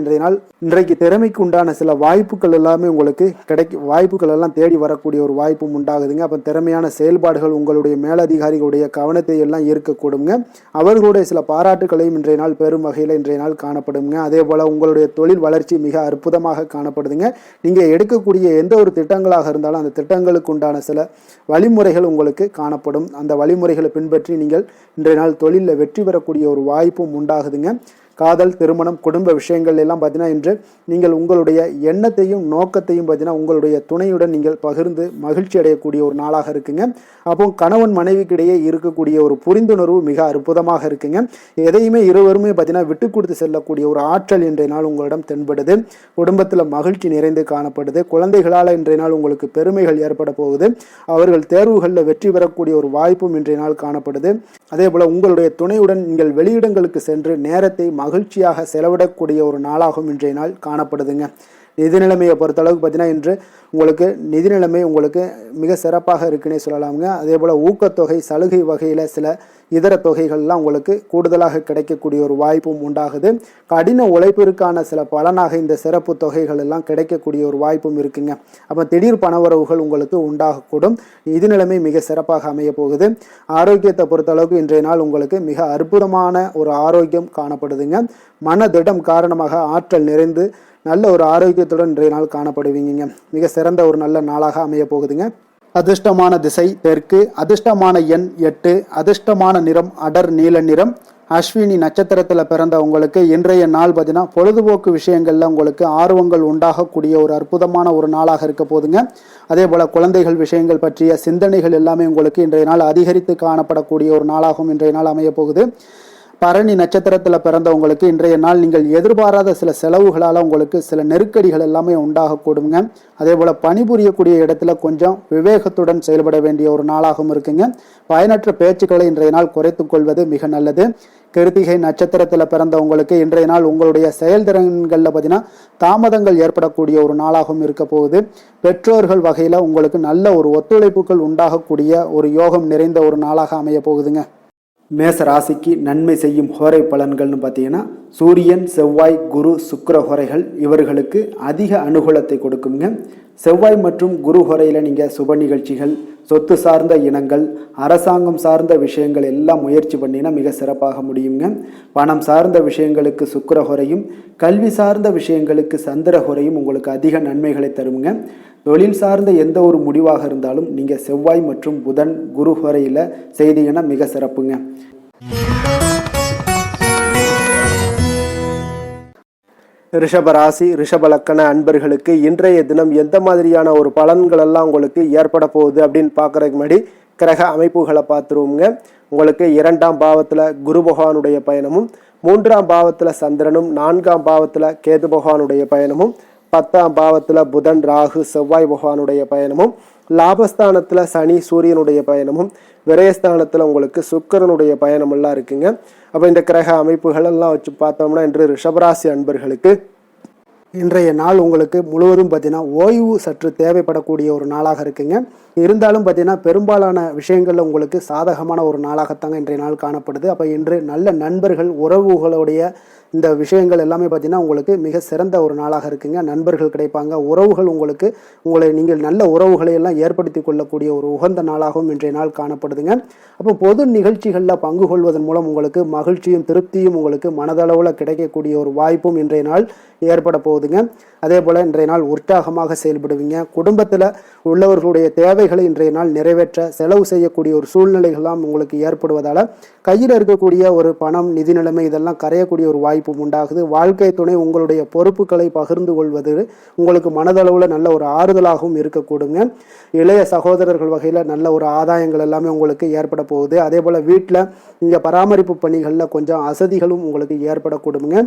இன்றைக்கு திறமைக்கு உண்டான சில வாய்ப்புகள் எல்லாமே உங்களுக்கு வாய்ப்புகள் எல்லாம் தேடி வரக்கூடிய ஒரு வாய்ப்பும் உண்டாகுதுங்க. அப்போ திறமையான செயல்பாடுகள் உங்களுடைய மேலதிகாரிகளுடைய கவனத்தை எல்லாம் ஈர்க்கக்கூடுங்க. அவர்களுடைய சில பாராட்டுகளையும் இன்றைய நாள் பெரும் வகையில் இன்றைய நாள் காணப்படுங்க. அதே போல் உங்களுடைய தொழில் வளர்ச்சி மிக அற்புதமாக காணப்படுதுங்க. நீங்கள் எடுக்கக்கூடிய எந்த ஒரு திட்டங்களாக இருந்தாலும் அந்த திட்டங்களுக்கு உண்டான சில வழிமுறைகள் உங்களுக்கு காணப்படும். அந்த வழிமுறைகளை பின்பற்றி நீங்கள் இன்றைய நாள் தொழிலில் வெற்றி பெறக்கூடிய ஒரு வாய்ப்பும் உண்டாகுதுங்க. காதல், திருமணம், குடும்ப விஷயங்கள் எல்லாம் பார்த்தீங்கன்னா இன்று நீங்கள் உங்களுடைய எண்ணத்தையும் நோக்கத்தையும் பார்த்தீங்கன்னா உங்களுடைய துணையுடன் நீங்கள் பகிர்ந்து மகிழ்ச்சி அடையக்கூடிய ஒரு நாளாக இருக்குங்க. அப்போ கணவன் மனைவிக்கிடையே இருக்கக்கூடிய ஒரு புரிந்துணர்வு மிக அற்புதமாக இருக்குங்க. எதையுமே இருவருமே பார்த்தீங்கன்னா விட்டு கொடுத்து செல்லக்கூடிய ஒரு ஆற்றல் இன்றைய நாள் உங்களிடம் தென்படுது. குடும்பத்தில் மகிழ்ச்சி நிறைந்து காணப்படுது. குழந்தைகளால் இன்றைய நாள் உங்களுக்கு பெருமைகள் ஏற்பட போகுது. அவர்கள் தேர்வுகளில் வெற்றி பெறக்கூடிய ஒரு வாய்ப்பும் இன்றைய நாள் காணப்படுது. அதே போல் உங்களுடைய துணையுடன் நீங்கள் வெளியிடங்களுக்கு சென்று நேரத்தை மகிழ்ச்சியாக செலவிடக்கூடிய ஒரு நாளாகவும் இன்றைய நாள் காணப்படுதுங்க. நிதி நிலைமையை பொறுத்தளவுக்கு பார்த்தீங்கன்னா இன்று உங்களுக்கு நிதி நிலைமை உங்களுக்கு மிக சிறப்பாக இருக்குன்னே சொல்லலாமுங்க. அதே போல் ஊக்கத்தொகை, சலுகை வகையில் சில இதர தொகைகள்லாம் உங்களுக்கு கூடுதலாக கிடைக்கக்கூடிய ஒரு வாய்ப்பும் உண்டாகுது. கடின உழைப்பிற்கான சில பலனாக இந்த சிறப்பு தொகைகள் எல்லாம் கிடைக்கக்கூடிய ஒரு வாய்ப்பும் இருக்குங்க. அப்போ திடீர் பணவரவுகள் உங்களுக்கு உண்டாகக்கூடும். நிதி நிலைமை மிக சிறப்பாக அமைய போகுது. ஆரோக்கியத்தை பொறுத்தளவுக்கு இன்றைய நாள் உங்களுக்கு மிக அற்புதமான ஒரு ஆரோக்கியம் காணப்படுதுங்க. மனதிடம் காரணமாக ஆற்றல் நிறைந்து நல்ல ஒரு ஆரோக்கியத்துடன் இன்றைய நாள் காணப்படுவீங்க. மிக சிறந்த ஒரு நல்ல நாளாக அமைய போகுதுங்க. அதிர்ஷ்டமான திசை தெற்கு, அதிர்ஷ்டமான எண் 8, அதிர்ஷ்டமான நிறம் அடர் நீல நிறம். அஸ்வினி நட்சத்திரத்தில் பிறந்த உங்களுக்கு இன்றைய நாள் பார்த்தீங்கன்னா பொழுதுபோக்கு விஷயங்கள்ல உங்களுக்கு ஆர்வங்கள் உண்டாகக்கூடிய ஒரு அற்புதமான ஒரு நாளாக இருக்க போதுங்க. அதே போல் குழந்தைகள் விஷயங்கள் பற்றிய சிந்தனைகள் எல்லாமே உங்களுக்கு இன்றைய நாள் அதிகரித்து காணப்படக்கூடிய ஒரு நாளாகவும் இன்றைய நாள் அமைய போகுது. பரணி நட்சத்திரத்தில் பிறந்தவங்களுக்கு இன்றைய நாள் நீங்கள் எதிர்பாராத சில செலவுகளால் உங்களுக்கு சில நெருக்கடிகள் எல்லாமே உண்டாகக்கூடுங்க. அதே போல் பணிபுரியக்கூடிய இடத்துல கொஞ்சம் விவேகத்துடன் செயல்பட வேண்டிய ஒரு நாளாகவும் இருக்குங்க. பயனற்ற பேச்சுக்களை இன்றைய நாள் குறைத்து கொள்வது மிக நல்லது. கிருத்திகை நட்சத்திரத்தில் பிறந்தவங்களுக்கு இன்றைய நாள் உங்களுடைய செயல்திறன்களில் பார்த்தீங்கன்னா தாமதங்கள் ஏற்படக்கூடிய ஒரு நாளாகவும் இருக்க போகுது. பெற்றோர்கள் வகையில் உங்களுக்கு நல்ல ஒரு ஒத்துழைப்புகள் உண்டாகக்கூடிய ஒரு யோகம் நிறைந்த ஒரு நாளாக அமைய போகுதுங்க. மேச ராசிக்கு நன்மை செய்யும் ஹோரை பலன்கள்னு பார்த்தீங்கன்னா சூரியன், செவ்வாய், குரு, சுக்கிர ஹோரைகள் இவர்களுக்கு அதிக அனுகூலத்தை கொடுக்குங்க. செவ்வாய் மற்றும் குரு ஹோரையில் நீங்கள் சுப நிகழ்ச்சிகள், சொத்து சார்ந்த இனங்கள், அரசாங்கம் சார்ந்த விஷயங்கள் எல்லாம் முயற்சி பண்ணினா மிக சிறப்பாக முடியுங்க. பணம் சார்ந்த விஷயங்களுக்கு சுக்கிர ஹோரையும், கல்வி சார்ந்த விஷயங்களுக்கு சந்திர ஹோரையும் உங்களுக்கு அதிக நன்மைகளை தருங்க. தொழில் சார்ந்த எந்த ஒரு முடிவாக இருந்தாலும் நீங்கள் செவ்வாய் மற்றும் புதன், குரு ஹோரையில் செய்தீங்கன்னா மிக சிறப்புங்க. ரிஷபராசி, ரிஷபலக்கண அன்பர்களுக்கு இன்றைய தினம் எந்த மாதிரியான ஒரு பலன்கள் எல்லாம் உங்களுக்கு ஏற்பட போகுது அப்படின்னு பார்க்குறதுக்கு முன்னாடி கிரக அமைப்புகளை பார்த்துருவோங்க. உங்களுக்கு 2ஆம் பாவத்தில் குரு பகவானுடைய பயணமும், 3ஆம் பாவத்தில் சந்திரனும், 4ஆம் பாவத்தில் கேது பகவானுடைய பயணமும், 10ஆம் பாவத்தில் புதன், ராகு, செவ்வாய் பகவானுடைய பயணமும், லாபஸ்தானத்தில் சனி, சூரியனுடைய பயணமும், விரயஸ்தானத்தில் உங்களுக்கு சுக்கிரனுடைய பயணம் எல்லாம் இருக்குங்க. அப்போ இந்த கிரக அமைப்புகள் எல்லாம் வச்சு பார்த்தோம்னா இன்று ரிஷபராசி அன்பர்களுக்கு இன்றைய நாள் உங்களுக்கு முழுவதும் பார்த்தீங்கன்னா ஓய்வு சற்று தேவைப்படக்கூடிய ஒரு நாளாக இருக்குங்க. இருந்தாலும் பார்த்தீங்கன்னா பெரும்பாலான விஷயங்களில் உங்களுக்கு சாதகமான ஒரு நாளாகத்தாங்க இன்றைய நாள் காணப்படுது. அப்போ இன்று நல்ல நண்பர்கள், உறவுகளுடைய இந்த விஷயங்கள் எல்லாமே பார்த்தீங்கன்னா உங்களுக்கு மிக சிறந்த ஒரு நாளாக இருக்குங்க. நண்பர்கள் கிடைப்பாங்க, உறவுகள் நீங்கள் நல்ல உறவுகளை எல்லாம் ஏற்படுத்தி கொள்ளக்கூடிய ஒரு உகந்த நாளாகவும் இன்றைய நாள் காணப்படுதுங்க. அப்போ பொது நிகழ்ச்சிகளில் பங்கு கொள்வதன் மூலம் உங்களுக்கு மகிழ்ச்சியும் திருப்தியும் உங்களுக்கு மனதளவில் கிடைக்கக்கூடிய ஒரு வாய்ப்பும் இன்றைய நாள் ஏற்பட போகுதுங்க. அதே போல் இன்றைய நாள் உற்சாகமாக செயல்படுவீங்க. குடும்பத்தில் உள்ளவர்களுடைய தேவைகளை இன்றைய நாள் நிறைவேற்ற செலவு செய்யக்கூடிய ஒரு சூழ்நிலைகள்லாம் உங்களுக்கு ஏற்படுவதால் கையில் இருக்கக்கூடிய ஒரு பணம், நிதி நிலைமை இதெல்லாம் கரையக்கூடிய ஒரு வாய்ப்பும் உண்டாகுது. வாழ்க்கை துணை உங்களுடைய பொறுப்புகளை பகிர்ந்து கொள்வது உங்களுக்கு மனதளவில் நல்ல ஒரு ஆறுதலாகவும் இருக்கக்கூடுங்க. இளைய சகோதரர்கள் வகையில் நல்ல ஒரு ஆதாயங்கள் எல்லாமே உங்களுக்கு ஏற்பட போகுது. அதே போல் வீட்டில் இங்கே பராமரிப்பு பணிகளில் கொஞ்சம் அசதிகளும் உங்களுக்கு ஏற்படக்கூடுங்க.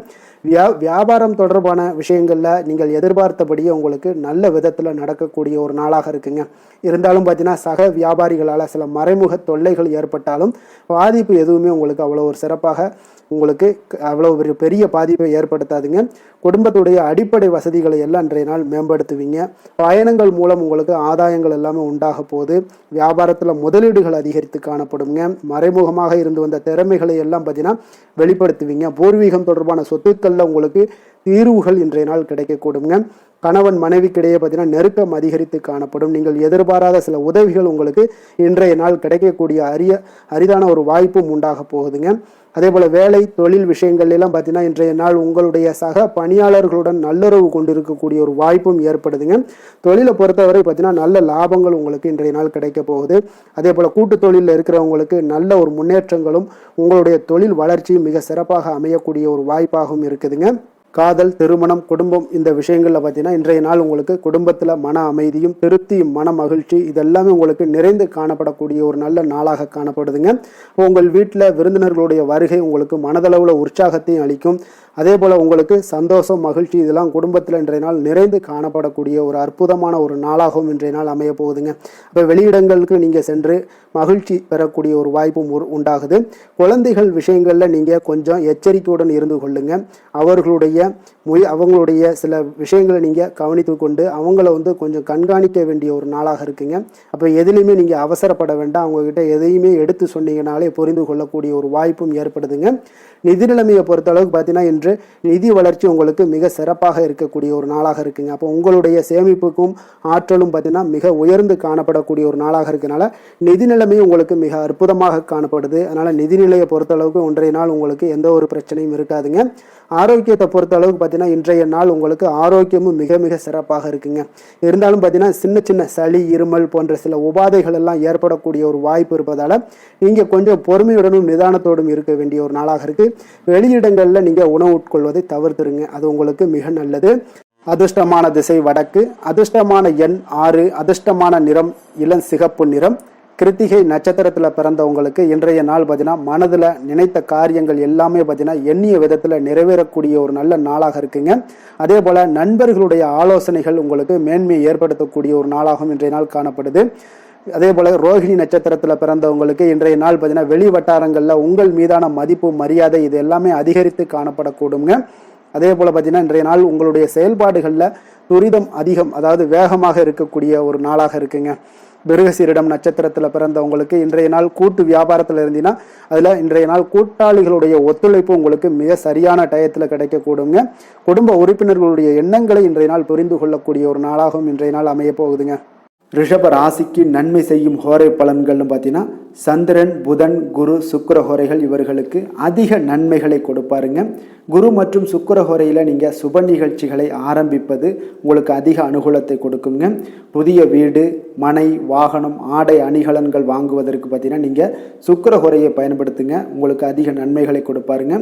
வியாபாரம் தொடர்பான விஷயங்கள் விஷயங்களில் நீங்கள் எதிர்பார்த்தபடியே உங்களுக்கு நல்ல விதத்தில் நடக்கக்கூடிய ஒரு நாளாக இருக்குங்க. இருந்தாலும் பார்த்தீங்கன்னா சக வியாபாரிகளால் சில மறைமுக தொல்லைகள் ஏற்பட்டாலும் பாதிப்பு எதுவுமே உங்களுக்கு அவ்வளோ ஒரு சிறப்பாக உங்களுக்கு அவ்வளோ ஒரு பெரிய பாதிப்பை ஏற்படுத்தாதுங்க. குடும்பத்துடைய அடிப்படை வசதிகளை எல்லாம் இன்றைய நாள் மேம்படுத்துவீங்க. பயணங்கள் மூலம் உங்களுக்கு ஆதாயங்கள் எல்லாமே உண்டாக போகுது. வியாபாரத்தில் முதலீடுகள் அதிகரித்து காணப்படுங்க. மறைமுகமாக இருந்து வந்த திறமைகளை எல்லாம் பார்த்தீங்கன்னா வெளிப்படுத்துவீங்க. பூர்வீகம் தொடர்பான சொத்துக்களில் உங்களுக்கு தீர்வுகள் இன்றைய நாள் கிடைக்கக்கூடுங்க. கணவன் மனைவிக்கிடையே பார்த்தீங்கன்னா நெருக்கம் அதிகரித்து காணப்படும். நீங்கள் எதிர்பாராத சில உதவிகள் உங்களுக்கு இன்றைய நாள் கிடைக்கக்கூடிய அரிதான ஒரு வாய்ப்பும் உண்டாக போகுதுங்க. அதே போல் வேலை தொழில் விஷயங்கள் எல்லாம் பார்த்தீங்கன்னா இன்றைய நாள் உங்களுடைய சக பணியாளர்களுடன் நல்லுறவு கொண்டிருக்கக்கூடிய ஒரு வாய்ப்பும் ஏற்படுதுங்க. தொழிலை பொறுத்தவரை பார்த்தீங்கன்னா நல்ல லாபங்கள் உங்களுக்கு இன்றைய நாள் கிடைக்க போகுது. அதே போல் கூட்டு தொழிலில் இருக்கிறவங்களுக்கு நல்ல ஒரு முன்னேற்றங்களும் உங்களுடைய தொழில் வளர்ச்சியும் மிக சிறப்பாக அமையக்கூடிய ஒரு வாய்ப்பாகவும் இருக்குதுங்க. காதல், திருமணம், குடும்பம் இந்த விஷயங்களில் பார்த்தீங்கன்னா இன்றைய நாள் உங்களுக்கு குடும்பத்தில் மன அமைதியும் திருப்தியும் மன மகிழ்ச்சி இதெல்லாமே உங்களுக்கு நிறைந்து காணப்படக்கூடிய ஒரு நல்ல நாளாக காணப்படுதுங்க. உங்கள் வீட்டில் விருந்தினர்களுடைய வருகை உங்களுக்கு மனதளவில் உற்சாகத்தையும் அளிக்கும். அதே போல் உங்களுக்கு சந்தோஷம் மகிழ்ச்சி இதெல்லாம் குடும்பத்தில் இன்றைய நாள் நிறைந்து காணப்படக்கூடிய ஒரு அற்புதமான ஒரு நாளாகவும் இன்றைய நாள் அமைய போகுதுங்க. அப்போ வெளியிடங்களுக்கு நீங்கள் சென்று மகிழ்ச்சி பெறக்கூடிய ஒரு வாய்ப்பும் உண்டாகுது. குழந்தைகள் விஷயங்களில் நீங்கள் கொஞ்சம் எச்சரிக்கையுடன் இருந்து கொள்ளுங்க. அவங்களுடைய சில விஷயங்களை நீங்கள் கவனித்து கொண்டு அவங்கள கொஞ்சம் கண்காணிக்க வேண்டிய ஒரு நாளாக இருக்குங்க. அப்போ எதுலையுமே நீங்கள் அவசரப்பட வேண்டாம். அவங்கக்கிட்ட எதையுமே எடுத்து சொன்னீங்கனாலே புரிந்து கொள்ளக்கூடிய ஒரு வாய்ப்பும் ஏற்படுதுங்க. நிதி நிலைமையை பொறுத்த அளவுக்கு பார்த்தீங்கன்னா இன்று நிதி வளர்ச்சி உங்களுக்கு மிக சிறப்பாக இருக்கக்கூடிய ஒரு நாளாக இருக்குங்க. அப்போ உங்களுடைய சேமிப்புக்கும் ஆற்றலும் பார்த்தீங்கன்னா மிக உயர்ந்து காணப்படக்கூடிய ஒரு நாளாக இருக்கனால நிதி நிலைமையும் உங்களுக்கு மிக அற்புதமாக காணப்படுது. அதனால் நிதி நிலையை பொறுத்த அளவுக்கு ஒன்றைய நாள் உங்களுக்கு எந்த ஒரு பிரச்சனையும் இருக்காதுங்க. ஆரோக்கியத்தை பொறுத்த அளவுக்கு பார்த்தீங்கன்னா இன்றைய நாள் உங்களுக்கு ஆரோக்கியமும் மிக மிக சிறப்பாக இருக்குங்க. இருந்தாலும் பார்த்தீங்கன்னா சின்ன சின்ன சளி, இருமல் போன்ற சில உபாதைகள் எல்லாம் ஏற்படக்கூடிய ஒரு வாய்ப்பு இருப்பதால் நீங்கள் கொஞ்சம் பொறுமையுடனும் நிதானத்தோடும் இருக்க வேண்டிய ஒரு நாளாக இருக்குது. வெளியிடங்களில் நீங்கள் உணவு உட்கொள்வதை தவிர்த்துருங்க. அது உங்களுக்கு மிக நல்லது. அதிர்ஷ்டமான திசை வடக்கு, அதிர்ஷ்டமான எண் 6, அதிர்ஷ்டமான நிறம் இளம் சிகப்பு நிறம். கிருத்திகை நட்சத்திரத்தில் பிறந்தவங்களுக்கு இன்றைய நாள் பார்த்தீங்கன்னா மனதில் நினைத்த காரியங்கள் எல்லாமே பார்த்தீங்கன்னா எண்ணிய விதத்தில் நிறைவேறக்கூடிய ஒரு நல்ல நாளாக இருக்குங்க. அதே போல் நண்பர்களுடைய ஆலோசனைகள் உங்களுக்கு மேன்மையை ஏற்படுத்தக்கூடிய ஒரு நாளாகவும் இன்றைய நாள் காணப்படுது. அதே போல் ரோஹிணி நட்சத்திரத்தில் பிறந்தவங்களுக்கு இன்றைய நாள் பார்த்தீங்கன்னா வெளி வட்டாரங்களில் உங்கள் மீதான மதிப்பு, மரியாதை இது எல்லாமே அதிகரித்து காணப்படக்கூடுங்க. அதே போல் பார்த்தீங்கன்னா இன்றைய நாள் உங்களுடைய செயல்பாடுகளில் துரிதம் அதிகம், அதாவது வேகமாக இருக்கக்கூடிய ஒரு நாளாக இருக்குங்க. மிருகசீரிடம் நட்சத்திரத்தில் பிறந்தவங்களுக்கு இன்றைய நாள் கூட்டு வியாபாரத்தில் இருந்தீங்கன்னா அதில் இன்றைய நாள் கூட்டாளிகளுடைய ஒத்துழைப்பு உங்களுக்கு மிக சரியான டயத்தில் கிடைக்கக்கூடுங்க. குடும்ப உறுப்பினர்களுடைய எண்ணங்களை இன்றைய நாள் புரிந்து கொள்ளக்கூடிய ஒரு நாளாகவும் இன்றைய நாள் அமைய போகுதுங்க. ரிஷப ராசிக்கு நன்மை செய்யும் ஹோரை பலன்கள்னு பார்த்தீங்கன்னா சந்திரன், புதன், குரு, சுக்கிர ஹோரைகள் இவர்களுக்கு அதிக நன்மைகளை கொடுப்பாருங்க. குரு மற்றும் சுக்கிர ஹோரையில் நீங்கள் சுப நிகழ்ச்சிகளை ஆரம்பிப்பது உங்களுக்கு அதிக அனுகூலத்தை கொடுக்குங்க. புதிய வீடு, மனை, வாகனம், ஆடை அணிகலன்கள் வாங்குவதற்கு பார்த்தீங்கன்னா நீங்கள் சுக்கிர ஹோரையை பயன்படுத்துங்க. உங்களுக்கு அதிக நன்மைகளை கொடுப்பாருங்க.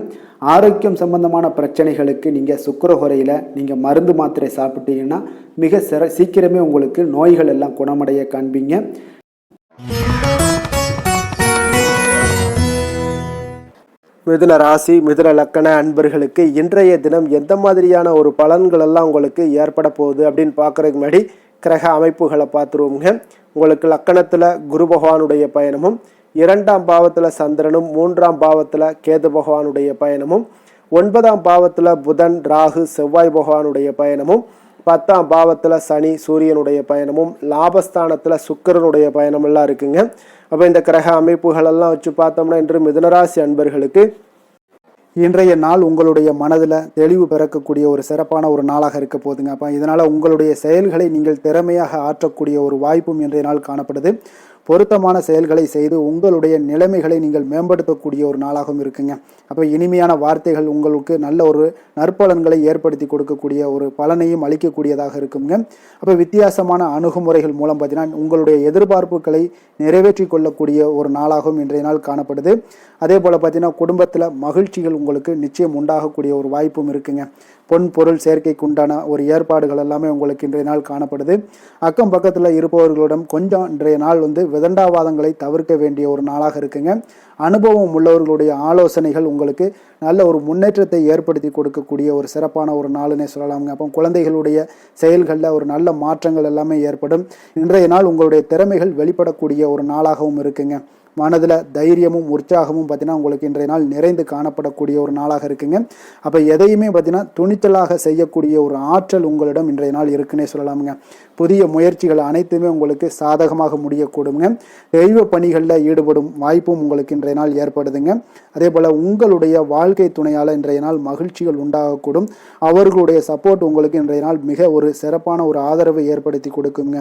ஆரோக்கியம் சம்பந்தமான பிரச்சனைகளுக்கு நீங்கள் சுக்கிர ஹோரையில் நீங்கள் மருந்து மாத்திரை சாப்பிட்டீங்கன்னா மிக சீக்கிரமே உங்களுக்கு நோய்கள் எல்லாம் குணமடைய காண்பீங்க. மிதுன ராசி, மிதுன லக்கண அன்பர்களுக்கு இன்றைய தினம் எந்த மாதிரியான ஒரு பலன்கள் எல்லாம் உங்களுக்கு ஏற்பட போகுது அப்படின்னு பார்க்குறதுக்கு முன்னாடி கிரக அமைப்புகளை பார்த்துருவோங்க. உங்களுக்கு லக்கணத்தில் குரு பகவானுடைய பயணமும், 2ஆம் பாவத்தில் சந்திரனும், 3ஆம் பாவத்தில் கேது பகவானுடைய பயணமும், 9ஆம் பாவத்தில் புதன், ராகு, செவ்வாய் பகவானுடைய பயணமும், 10ஆம் பாவத்தில் சனி, சூரியனுடைய பயணமும், லாபஸ்தானத்தில் சுக்கிரனுடைய பயணமெல்லாம் இருக்குங்க. அப்போ இந்த கிரக அமைப்புகளெல்லாம் வச்சு பார்த்தோம்னா இன்று மிதுனராசி அன்பர்களுக்கு இன்றைய நாள் உங்களுடைய மனதில் தெளிவு பிறக்கக்கூடிய ஒரு சிறப்பான ஒரு நாளாக இருக்க போகுதுங்க. அப்போ இதனால் உங்களுடைய செயல்களை நீங்கள் திறமையாக ஆற்றக்கூடிய ஒரு வாய்ப்பும் இன்றைய நாள் காணப்படுது. பொருத்தமான செயல்களை செய்து உங்களுடைய நிலைமைகளை நீங்கள் மேம்படுத்தக்கூடிய ஒரு நாளாகவும் இருக்குங்க. அப்போ இனிமையான வார்த்தைகள் உங்களுக்கு நல்ல ஒரு நற்பலன்களை ஏற்படுத்தி கொடுக்கக்கூடிய ஒரு பலனையும் அளிக்கக்கூடியதாக இருக்குங்க. அப்போ வித்தியாசமான அணுகுமுறைகள் மூலம் பார்த்தீங்கன்னா உங்களுடைய எதிர்பார்ப்புகளை நிறைவேற்றி கொள்ளக்கூடிய ஒரு நாளாகவும் இன்றைய நாள் காணப்படுது. அதே போல் பார்த்தீங்கன்னா குடும்பத்தில் மகிழ்ச்சிகள் உங்களுக்கு நிச்சயம் உண்டாகக்கூடிய ஒரு வாய்ப்பும் இருக்குங்க. பொன் பொருள் சேர்க்கைக்கு உண்டான ஒரு ஏற்பாடுகள் எல்லாமே உங்களுக்கு இன்றைய நாள் காணப்படுது. அக்கம் பக்கத்தில் இருப்பவர்களிடம் கொஞ்சம் இன்றைய நாள் விதண்டாவாதங்களை தவிர்க்க வேண்டிய ஒரு நாளாக இருக்குங்க. அனுபவம் உள்ளவர்களுடைய ஆலோசனைகள் உங்களுக்கு நல்ல ஒரு முன்னேற்றத்தை ஏற்படுத்தி கொடுக்கக்கூடிய ஒரு சிறப்பான ஒரு நாளுன்னே சொல்லலாமுங்க. அப்போ குழந்தைகளுடைய செயல்களில் ஒரு நல்ல மாற்றங்கள் எல்லாமே ஏற்படும். இன்றைய நாள் உங்களுடைய திறமைகள் வெளிப்படக்கூடிய ஒரு நாளாகவும் இருக்குங்க. மனதில் தைரியமும் உற்சாகமும் பார்த்தீங்கன்னா உங்களுக்கு இன்றைய நாள் நிறைந்து காணப்படக்கூடிய ஒரு நாளாக இருக்குங்க. அப்போ எதையுமே பார்த்தீங்கன்னா துணிச்சலாக செய்யக்கூடிய ஒரு ஆற்றல் உங்களிடம் இன்றைய நாள் இருக்குன்னே சொல்லலாமுங்க. புதிய முயற்சிகள் அனைத்துமே உங்களுக்கு சாதகமாக முடியக்கூடுங்க. தெய்வ பணிகளில் ஈடுபடும் வாய்ப்பும் உங்களுக்கு இன்றைய நாள் ஏற்படுதுங்க. அதே போல் உங்களுடைய வாழ்க்கை துணையால் இன்றைய நாள் மகிழ்ச்சிகள் உண்டாகக்கூடும். அவர்களுடைய சப்போர்ட் உங்களுக்கு இன்றைய நாள் மிக ஒரு சிறப்பான ஒரு ஆதரவை ஏற்படுத்தி கொடுக்குங்க.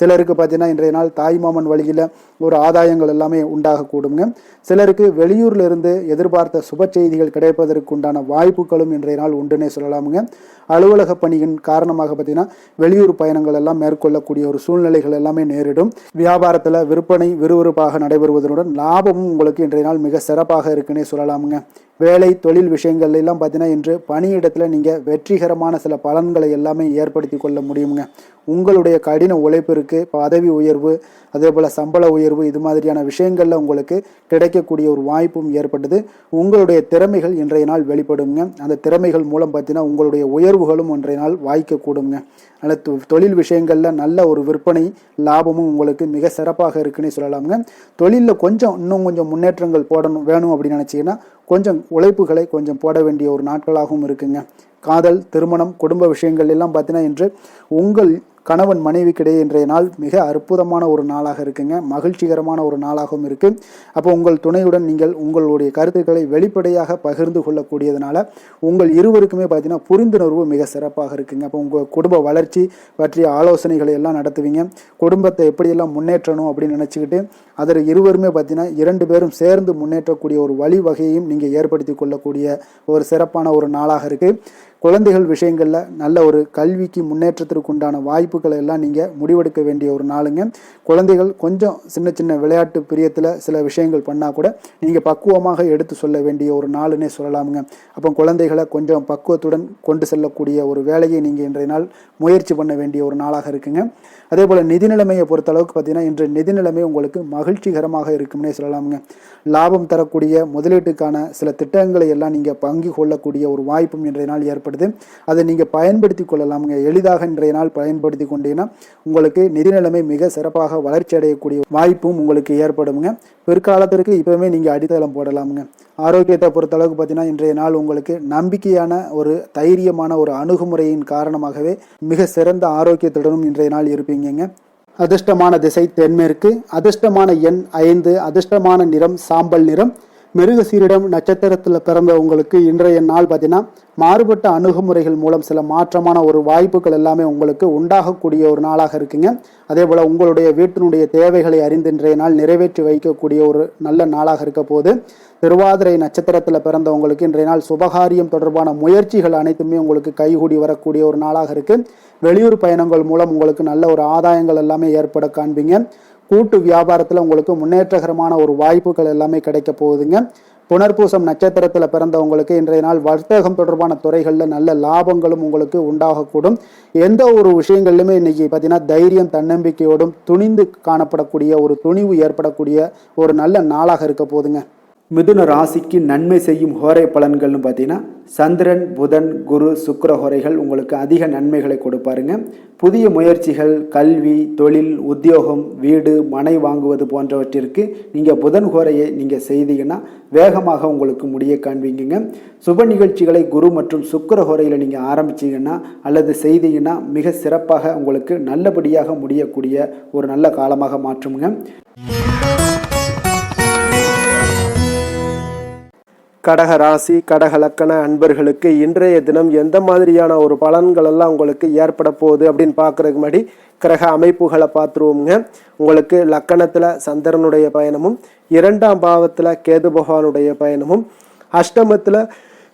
சிலருக்கு பார்த்தீங்கன்னா இன்றைய நாள் தாய்மாமன் வழியில் ஒரு ஆதாயங்கள் எல்லாமே உண்டாகக்கூடுங்க. சிலருக்கு வெளியூர்ல இருந்து எதிர்பார்த்த சுப செய்திகள் கிடைப்பதற்கு உண்டான வாய்ப்புகளும் இன்றைய நாள் உண்டுன்னே சொல்லலாமுங்க. அலுவலக பணியின் காரணமாக பார்த்தீங்கன்னா வெளியூர் பயணங்கள் எல்லாம் மேற்கொள்ளக்கூடிய ஒரு சூழ்நிலைகள் எல்லாமே நேரிடும். வியாபாரத்தில் விற்பனை விறுவிறுப்பாக நடைபெறுவதனுடன் லாபமும் உங்களுக்கு இன்றைய நாள் மிக சிறப்பாக இருக்குன்னே சொல்லலாமுங்க. வேலை தொழில் விஷயங்கள்ல எல்லாம் பார்த்தீங்கன்னா இன்று பணியிடத்தில் நீங்கள் வெற்றிகரமான சில பலன்களை எல்லாமே ஏற்படுத்தி கொள்ள முடியுங்க. உங்களுடைய கடின உழைப்பிற்கு பதவி உயர்வு, அதே போல் சம்பள உயர்வு, இது மாதிரியான விஷயங்களில் உங்களுக்கு கிடைக்கக்கூடிய ஒரு வாய்ப்பும் ஏற்பட்டது. உங்களுடைய திறமைகள் இன்றைய நாள் வெளிப்படுங்க. அந்த திறமைகள் மூலம் பார்த்தீங்கன்னா உங்களுடைய உயர்வுகளும் இன்றைய நாள் வாய்க்கக்கூடுங்க. அதனால் தொழில் விஷயங்களில் நல்ல ஒரு விற்பனை லாபமும் உங்களுக்கு மிக சிறப்பாக இருக்குன்னு சொல்லலாமுங்க. தொழிலில் இன்னும் கொஞ்சம் முன்னேற்றங்கள் வேணும் அப்படின்னு நினச்சிங்கன்னா கொஞ்சம் உழைப்புகளை கொஞ்சம் போட வேண்டிய ஒரு நாட்களாகவும் இருக்குங்க. காதல், திருமணம், குடும்ப விஷயங்கள் எல்லாம் பார்த்தீங்கன்னா இன்று உங்கள் கணவன் மனைவிக்கிடையே இன்றைய நாள் மிக அற்புதமான ஒரு நாளாக இருக்குங்க. மகிழ்ச்சிகரமான ஒரு நாளாகவும் இருக்கு. அப்போ உங்கள் துணையுடன் நீங்கள் உங்களுடைய கருத்துக்களை வெளிப்படையாக பகிர்ந்து கொள்ளக்கூடியதுனால உங்கள் இருவருக்குமே பார்த்தீங்கன்னா புரிந்துணர்வு மிக சிறப்பாக இருக்குங்க. அப்போ உங்கள் குடும்ப வளர்ச்சி பற்றிய ஆலோசனைகளை எல்லாம் நடத்துவீங்க. குடும்பத்தை எப்படியெல்லாம் முன்னேற்றணும் அப்படின்னு நினச்சிக்கிட்டு அதில் இருவருமே பார்த்தீங்கன்னா 2 பேரும் சேர்ந்து முன்னேற்றக்கூடிய ஒரு வழிவகையையும் நீங்கள் ஏற்படுத்தி கொள்ளக்கூடிய ஒரு சிறப்பான ஒரு நாளாக இருக்கு. குழந்தைகள் விஷயங்களில் நல்ல ஒரு கல்விக்கு முன்னேற்றத்திற்கு உண்டான வாய்ப்புகளை எல்லாம் நீங்கள் முடிவெடுக்க வேண்டிய ஒரு நாளுங்க. குழந்தைகள் கொஞ்சம் சின்ன சின்ன விளையாட்டு பிரியத்தில் சில விஷயங்கள் பண்ணால் கூட நீங்கள் பக்குவமாக எடுத்து சொல்ல வேண்டிய ஒரு நாளுன்னே சொல்லலாமுங்க. அப்போ குழந்தைகளை கொஞ்சம் பக்குவத்துடன் கொண்டு செல்லக்கூடிய ஒரு வேலையை நீங்கள் இன்றைய நாள் முயற்சி பண்ண வேண்டிய ஒரு நாளாக இருக்குங்க. அதே போல் நிதி நிலைமையை பொறுத்த அளவுக்கு பார்த்தீங்கன்னா இன்று நிதி நிலைமை உங்களுக்கு மகிழ்ச்சிகரமாக இருக்கும்னே சொல்லலாமுங்க. லாபம் தரக்கூடிய முதலீட்டுக்கான சில திட்டங்களை எல்லாம் நீங்கள் பங்கு கொள்ளக்கூடிய ஒரு வாய்ப்பும் இன்றைய நாள் ஏற்படுது. அதை நீங்கள் பயன்படுத்தி கொள்ளலாமுங்க. எளிதாக இன்றைய நாள் பயன்படுத்தி கொண்டீங்கன்னா உங்களுக்கு நிதி நிலைமை மிக சிறப்பாக வளர்ச்சி அடையக்கூடிய வாய்ப்பும் உங்களுக்கு ஏற்படுங்க. பிற்காலத்திற்கு இப்பவுமே நீங்கள் அடித்தளம் போடலாமுங்க. ஆரோக்கியத்தை பொறுத்த அளவுக்கு பார்த்தீங்கன்னா இன்றைய நாள் உங்களுக்கு நம்பிக்கையான ஒரு தைரியமான ஒரு அணுகுமுறையின் காரணமாகவே மிக சிறந்த ஆரோக்கியத்துடனும் இன்றைய நாள் இருப்பீங்க. அதிர்ஷ்டமான திசை தென்மேற்கு, அதிர்ஷ்டமான எண் 5, அதிர்ஷ்டமான நிறம் சாம்பல் நிறம். மிருகசீரிடம் நட்சத்திரத்தில் பிறந்த உங்களுக்கு இன்றைய நாள் பார்த்தீங்கன்னா மாறுபட்ட அணுகுமுறைகள் மூலம் சில மாற்றமான ஒரு வாய்ப்புகள் எல்லாமே உங்களுக்கு உண்டாகக்கூடிய ஒரு நாளாக இருக்குங்க. அதே போல் உங்களுடைய வீட்டினுடைய தேவைகளை அறிந்து இன்றைய நாள் நிறைவேற்றி வைக்கக்கூடிய ஒரு நல்ல நாளாக இருக்க போது. திருவாதிரை நட்சத்திரத்தில் பிறந்தவங்களுக்கு இன்றைய நாள் சுபகாரியம் தொடர்பான முயற்சிகள் அனைத்துமே உங்களுக்கு கைகூடி வரக்கூடிய ஒரு நாளாக இருக்கு. வெளியூர் பயணங்கள் மூலம் உங்களுக்கு நல்ல ஒரு ஆதாயங்கள் எல்லாமே ஏற்பட காண்பீங்க. கூட்டு வியாபாரத்தில் உங்களுக்கு முன்னேற்றகரமான ஒரு வாய்ப்புகள் எல்லாமே கிடைக்க போகுதுங்க. புனர்பூசம் நட்சத்திரத்தில் பிறந்தவங்களுக்கு இன்றைய நாள் வர்த்தகம் தொடர்பான துறைகளில் நல்ல லாபங்களும் உங்களுக்கு உண்டாகக்கூடும். எந்த ஒரு விஷயங்கள்லையுமே இன்னைக்கு பார்த்தீங்கன்னா தைரியம் தன்னம்பிக்கையோடும் துணிந்து காணப்படக்கூடிய ஒரு துணிவு ஏற்படக்கூடிய ஒரு நல்ல நாளாக இருக்க போகுதுங்க. மிதுன ராசிக்கு நன்மை செய்யும் ஹோரை பலன்கள்னு பார்த்தீங்கன்னா சந்திரன், புதன், குரு, சுக்கிர ஹோரைகள் உங்களுக்கு அதிக நன்மைகளை கொடுப்பாருங்க. புதிய முயற்சிகள், கல்வி, தொழில், உத்தியோகம், வீடு, மனை வாங்குவது போன்றவற்றிற்கு நீங்கள் புதன் ஹோரையை நீங்கள் செய்தீங்கன்னா வேகமாக உங்களுக்கு முடிய காண்பீங்க. சுப நிகழ்ச்சிகளை குரு மற்றும் சுக்கிர ஹோரையில் நீங்கள் ஆரம்பிச்சிங்கன்னா அல்லது செய்தீங்கன்னா மிக சிறப்பாக உங்களுக்கு நல்லபடியாக முடியக்கூடிய ஒரு நல்ல காலமாக மாற்றுங்க. கடக ராசி கடக லக்கண அன்பர்களுக்கு இன்றைய தினம் எந்த மாதிரியான ஒரு பலன்கள் எல்லாம் உங்களுக்கு ஏற்பட போகுது அப்படின்னு பார்க்கறதுக்கு முன்னாடி கிரக அமைப்புகளை பார்த்துருவோங்க. உங்களுக்கு லக்கணத்தில் சந்திரனுடைய பயணமும், 2ஆம் பாவத்தில் கேது பகவானுடைய பயணமும், அஷ்டமத்தில்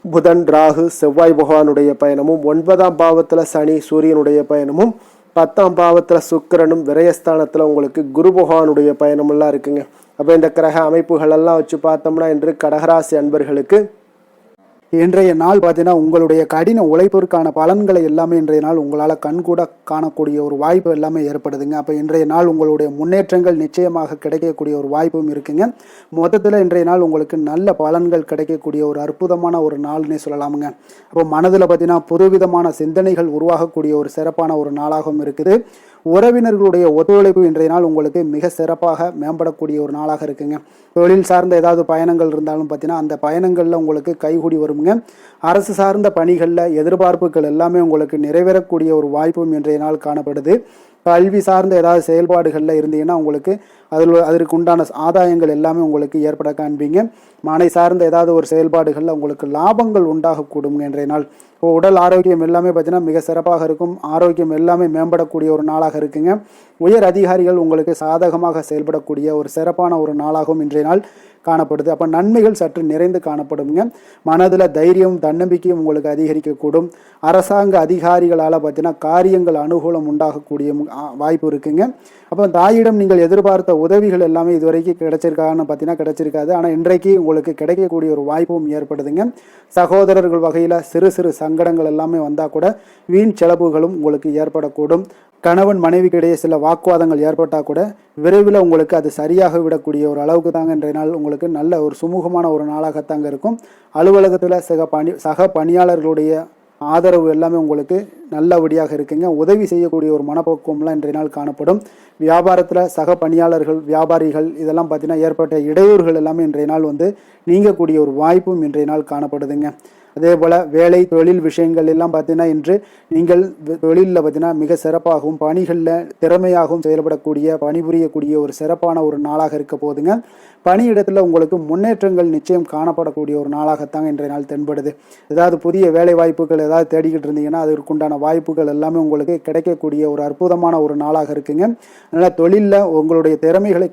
புதன், ராகு, செவ்வாய் பகவானுடைய பயணமும், 9ஆம் பாவத்தில் சனி, சூரியனுடைய பயணமும், 10ஆம் பாவத்தில் சுக்கிரனும், விரயஸ்தானத்தில் உங்களுக்கு குரு பகவானுடைய பயணமெல்லாம் இருக்குங்க. அப்போ இந்த கிரக அமைப்புகள் எல்லாம் வச்சு பார்த்தோம்னா இன்று கடகராசி அன்பர்களுக்கு இன்றைய நாள் பார்த்தீங்கன்னா உங்களுடைய கடின உழைப்பிற்கான பலன்களை எல்லாமே இன்றைய நாள் உங்களால் கண்கூட காணக்கூடிய ஒரு வாய்ப்பு எல்லாமே ஏற்படுதுங்க. அப்போ இன்றைய நாள் உங்களுடைய முன்னேற்றங்கள் நிச்சயமாக கிடைக்கக்கூடிய ஒரு வாய்ப்பும் இருக்குங்க. மொத்தத்தில் இன்றைய நாள் உங்களுக்கு நல்ல பலன்கள் கிடைக்கக்கூடிய ஒரு அற்புதமான ஒரு நாள்னே சொல்லலாமுங்க. அப்போ மனதில் பார்த்தீங்கன்னா புதுவிதமான சிந்தனைகள் உருவாகக்கூடிய ஒரு சிறப்பான ஒரு நாளாகவும் இருக்குது. உறவினர்களுடைய ஒத்துழைப்பு இன்றைய நாள் உங்களுக்கு மிக சிறப்பாக மேம்படக்கூடிய ஒரு நாளாக இருக்குங்க. தொழில் சார்ந்த ஏதாவது பயணங்கள் இருந்தாலும் பார்த்தீங்கன்னா அந்த பயணங்களில் உங்களுக்கு கைகூடி வருங்க. அரசு சார்ந்த பணிகளில் எதிர்பார்ப்புகள் எல்லாமே உங்களுக்கு நிறைவேறக்கூடிய ஒரு வாய்ப்பும் இன்றைய நாள் காணப்படுது. கல்வி சார்ந்த ஏதாவது செயல்பாடுகளில் இருந்தீங்கன்னா உங்களுக்கு அதற்கு உண்டான ஆதாயங்கள் எல்லாமே உங்களுக்கு ஏற்பட காண்பீங்க. மனை சார்ந்த ஏதாவது ஒரு செயல்பாடுகளில் உங்களுக்கு லாபங்கள் உண்டாகக்கூடும் இன்றைய நாள். உடல் ஆரோக்கியம் எல்லாமே பார்த்தீங்கன்னா மிக சிறப்பாக இருக்கும். ஆரோக்கியம் எல்லாமே மேம்படக்கூடிய ஒரு நாளாக இருக்குங்க. உயர் அதிகாரிகள் உங்களுக்கு சாதகமாக செயல்படக்கூடிய ஒரு சிறப்பான ஒரு நாளாகவும் இன்றைய நாள் காணப்படுது. அப்போ நன்மைகள் சற்று நிறைந்து காணப்படுங்க. மனதில் தைரியம் தன்னம்பிக்கையும் உங்களுக்கு அதிகரிக்கக்கூடும். அரசாங்க அதிகாரிகளால் பார்த்தீங்கன்னா காரியங்கள் அனுகூலம் உண்டாகக்கூடிய வாய்ப்பு இருக்குங்க. அப்போ தாயிடம் நீங்கள் எதிர்பார்த்த உதவிகள் எல்லாமே இதுவரைக்கும் கிடைச்சிருக்கான்னு பார்த்தீங்கன்னா கிடைச்சிருக்காது. ஆனால் இன்றைக்கு உங்களுக்கு கிடைக்கக்கூடிய ஒரு வாய்ப்பும் ஏற்படுதுங்க. சகோதரர்கள் வகையில் சிறு சிறு சங்கடங்கள் எல்லாமே வந்தால் கூட வீண் செலவுகளும் உங்களுக்கு ஏற்படக்கூடும். கணவன் மனைவிக்கு இடையே சில வாக்குவாதங்கள் ஏற்பட்டால் கூட விரைவில் உங்களுக்கு அது சரியாக விடக்கூடிய ஒரு அளவுக்கு தாங்க இன்றைய நாள் உங்களுக்கு நல்ல ஒரு சுமூகமான ஒரு நாளாகத்தாங்க இருக்கும். அலுவலகத்தில் சக பணியாளர்களுடைய ஆதரவு எல்லாமே உங்களுக்கு நல்லபடியாக இருக்குங்க. உதவி செய்யக்கூடிய ஒரு மனப்பக்குவம்லாம் இன்றைய நாள் காணப்படும். வியாபாரத்தில் சக பணியாளர்கள் வியாபாரிகள் இதெல்லாம் பார்த்தீங்கன்னா ஏற்பட்ட இடையூறுகள் எல்லாமே இன்றைய நாள் நீங்கக்கூடிய ஒரு வாய்ப்பும் இன்றைய நாள் காணப்படுதுங்க. அதே போல் வேலை தொழில் விஷயங்கள் எல்லாம் பார்த்தீங்கன்னா இன்று நீங்கள் தொழிலில் பார்த்தீங்கன்னா மிக சிறப்பாகவும் பணிகளில் திறமையாகவும் செயல்படக்கூடிய பணிபுரியக்கூடிய ஒரு சிறப்பான ஒரு நாளாக இருக்க போதுங்க. பணியிடத்தில் உங்களுக்கு முன்னேற்றங்கள் நிச்சயம் காணப்படக்கூடிய ஒரு நாளாகத்தாங்க இன்றைய நாள் தென்படுது. ஏதாவது புதிய வேலை வாய்ப்புகள் ஏதாவது தேடிக்கிட்டு இருந்தீங்கன்னா அதற்குண்டான வாய்ப்புகள் எல்லாமே உங்களுக்கு கிடைக்கக்கூடிய ஒரு அற்புதமான ஒரு நாளாக இருக்குங்க. அதனால் தொழிலில் உங்களுடைய திறமைகளை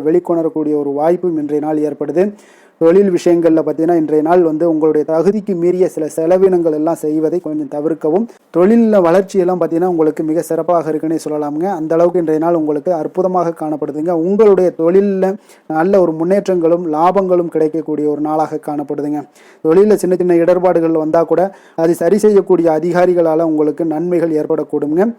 வெளிக்கொணரக்கூடிய ஒரு வாய்ப்பும் இன்றைய நாள் ஏற்படுது. தொழில் விஷயங்களில் பார்த்தீங்கன்னா இன்றைய நாள் உங்களுடைய தகுதிக்கு மீறிய சில செலவினங்கள் எல்லாம் செய்வதை கொஞ்சம் தவிர்க்கவும். தொழிலில் வளர்ச்சியெல்லாம் பார்த்தீங்கன்னா உங்களுக்கு மிக சிறப்பாக இருக்குன்னே சொல்லலாமுங்க. அந்த அளவுக்கு இன்றைய நாள் உங்களுக்கு அற்புதமாக காணப்படுதுங்க. உங்களுடைய தொழிலில் நல்ல ஒரு முன்னேற்றங்களும் லாபங்களும் கிடைக்கக்கூடிய ஒரு நாளாக காணப்படுதுங்க. தொழிலில் சின்ன சின்ன இடர்பாடுகள் வந்தால் கூட அது சரி செய்யக்கூடிய அதிகாரிகளால் உங்களுக்கு நன்மைகள் ஏற்படக்கூடுங்க.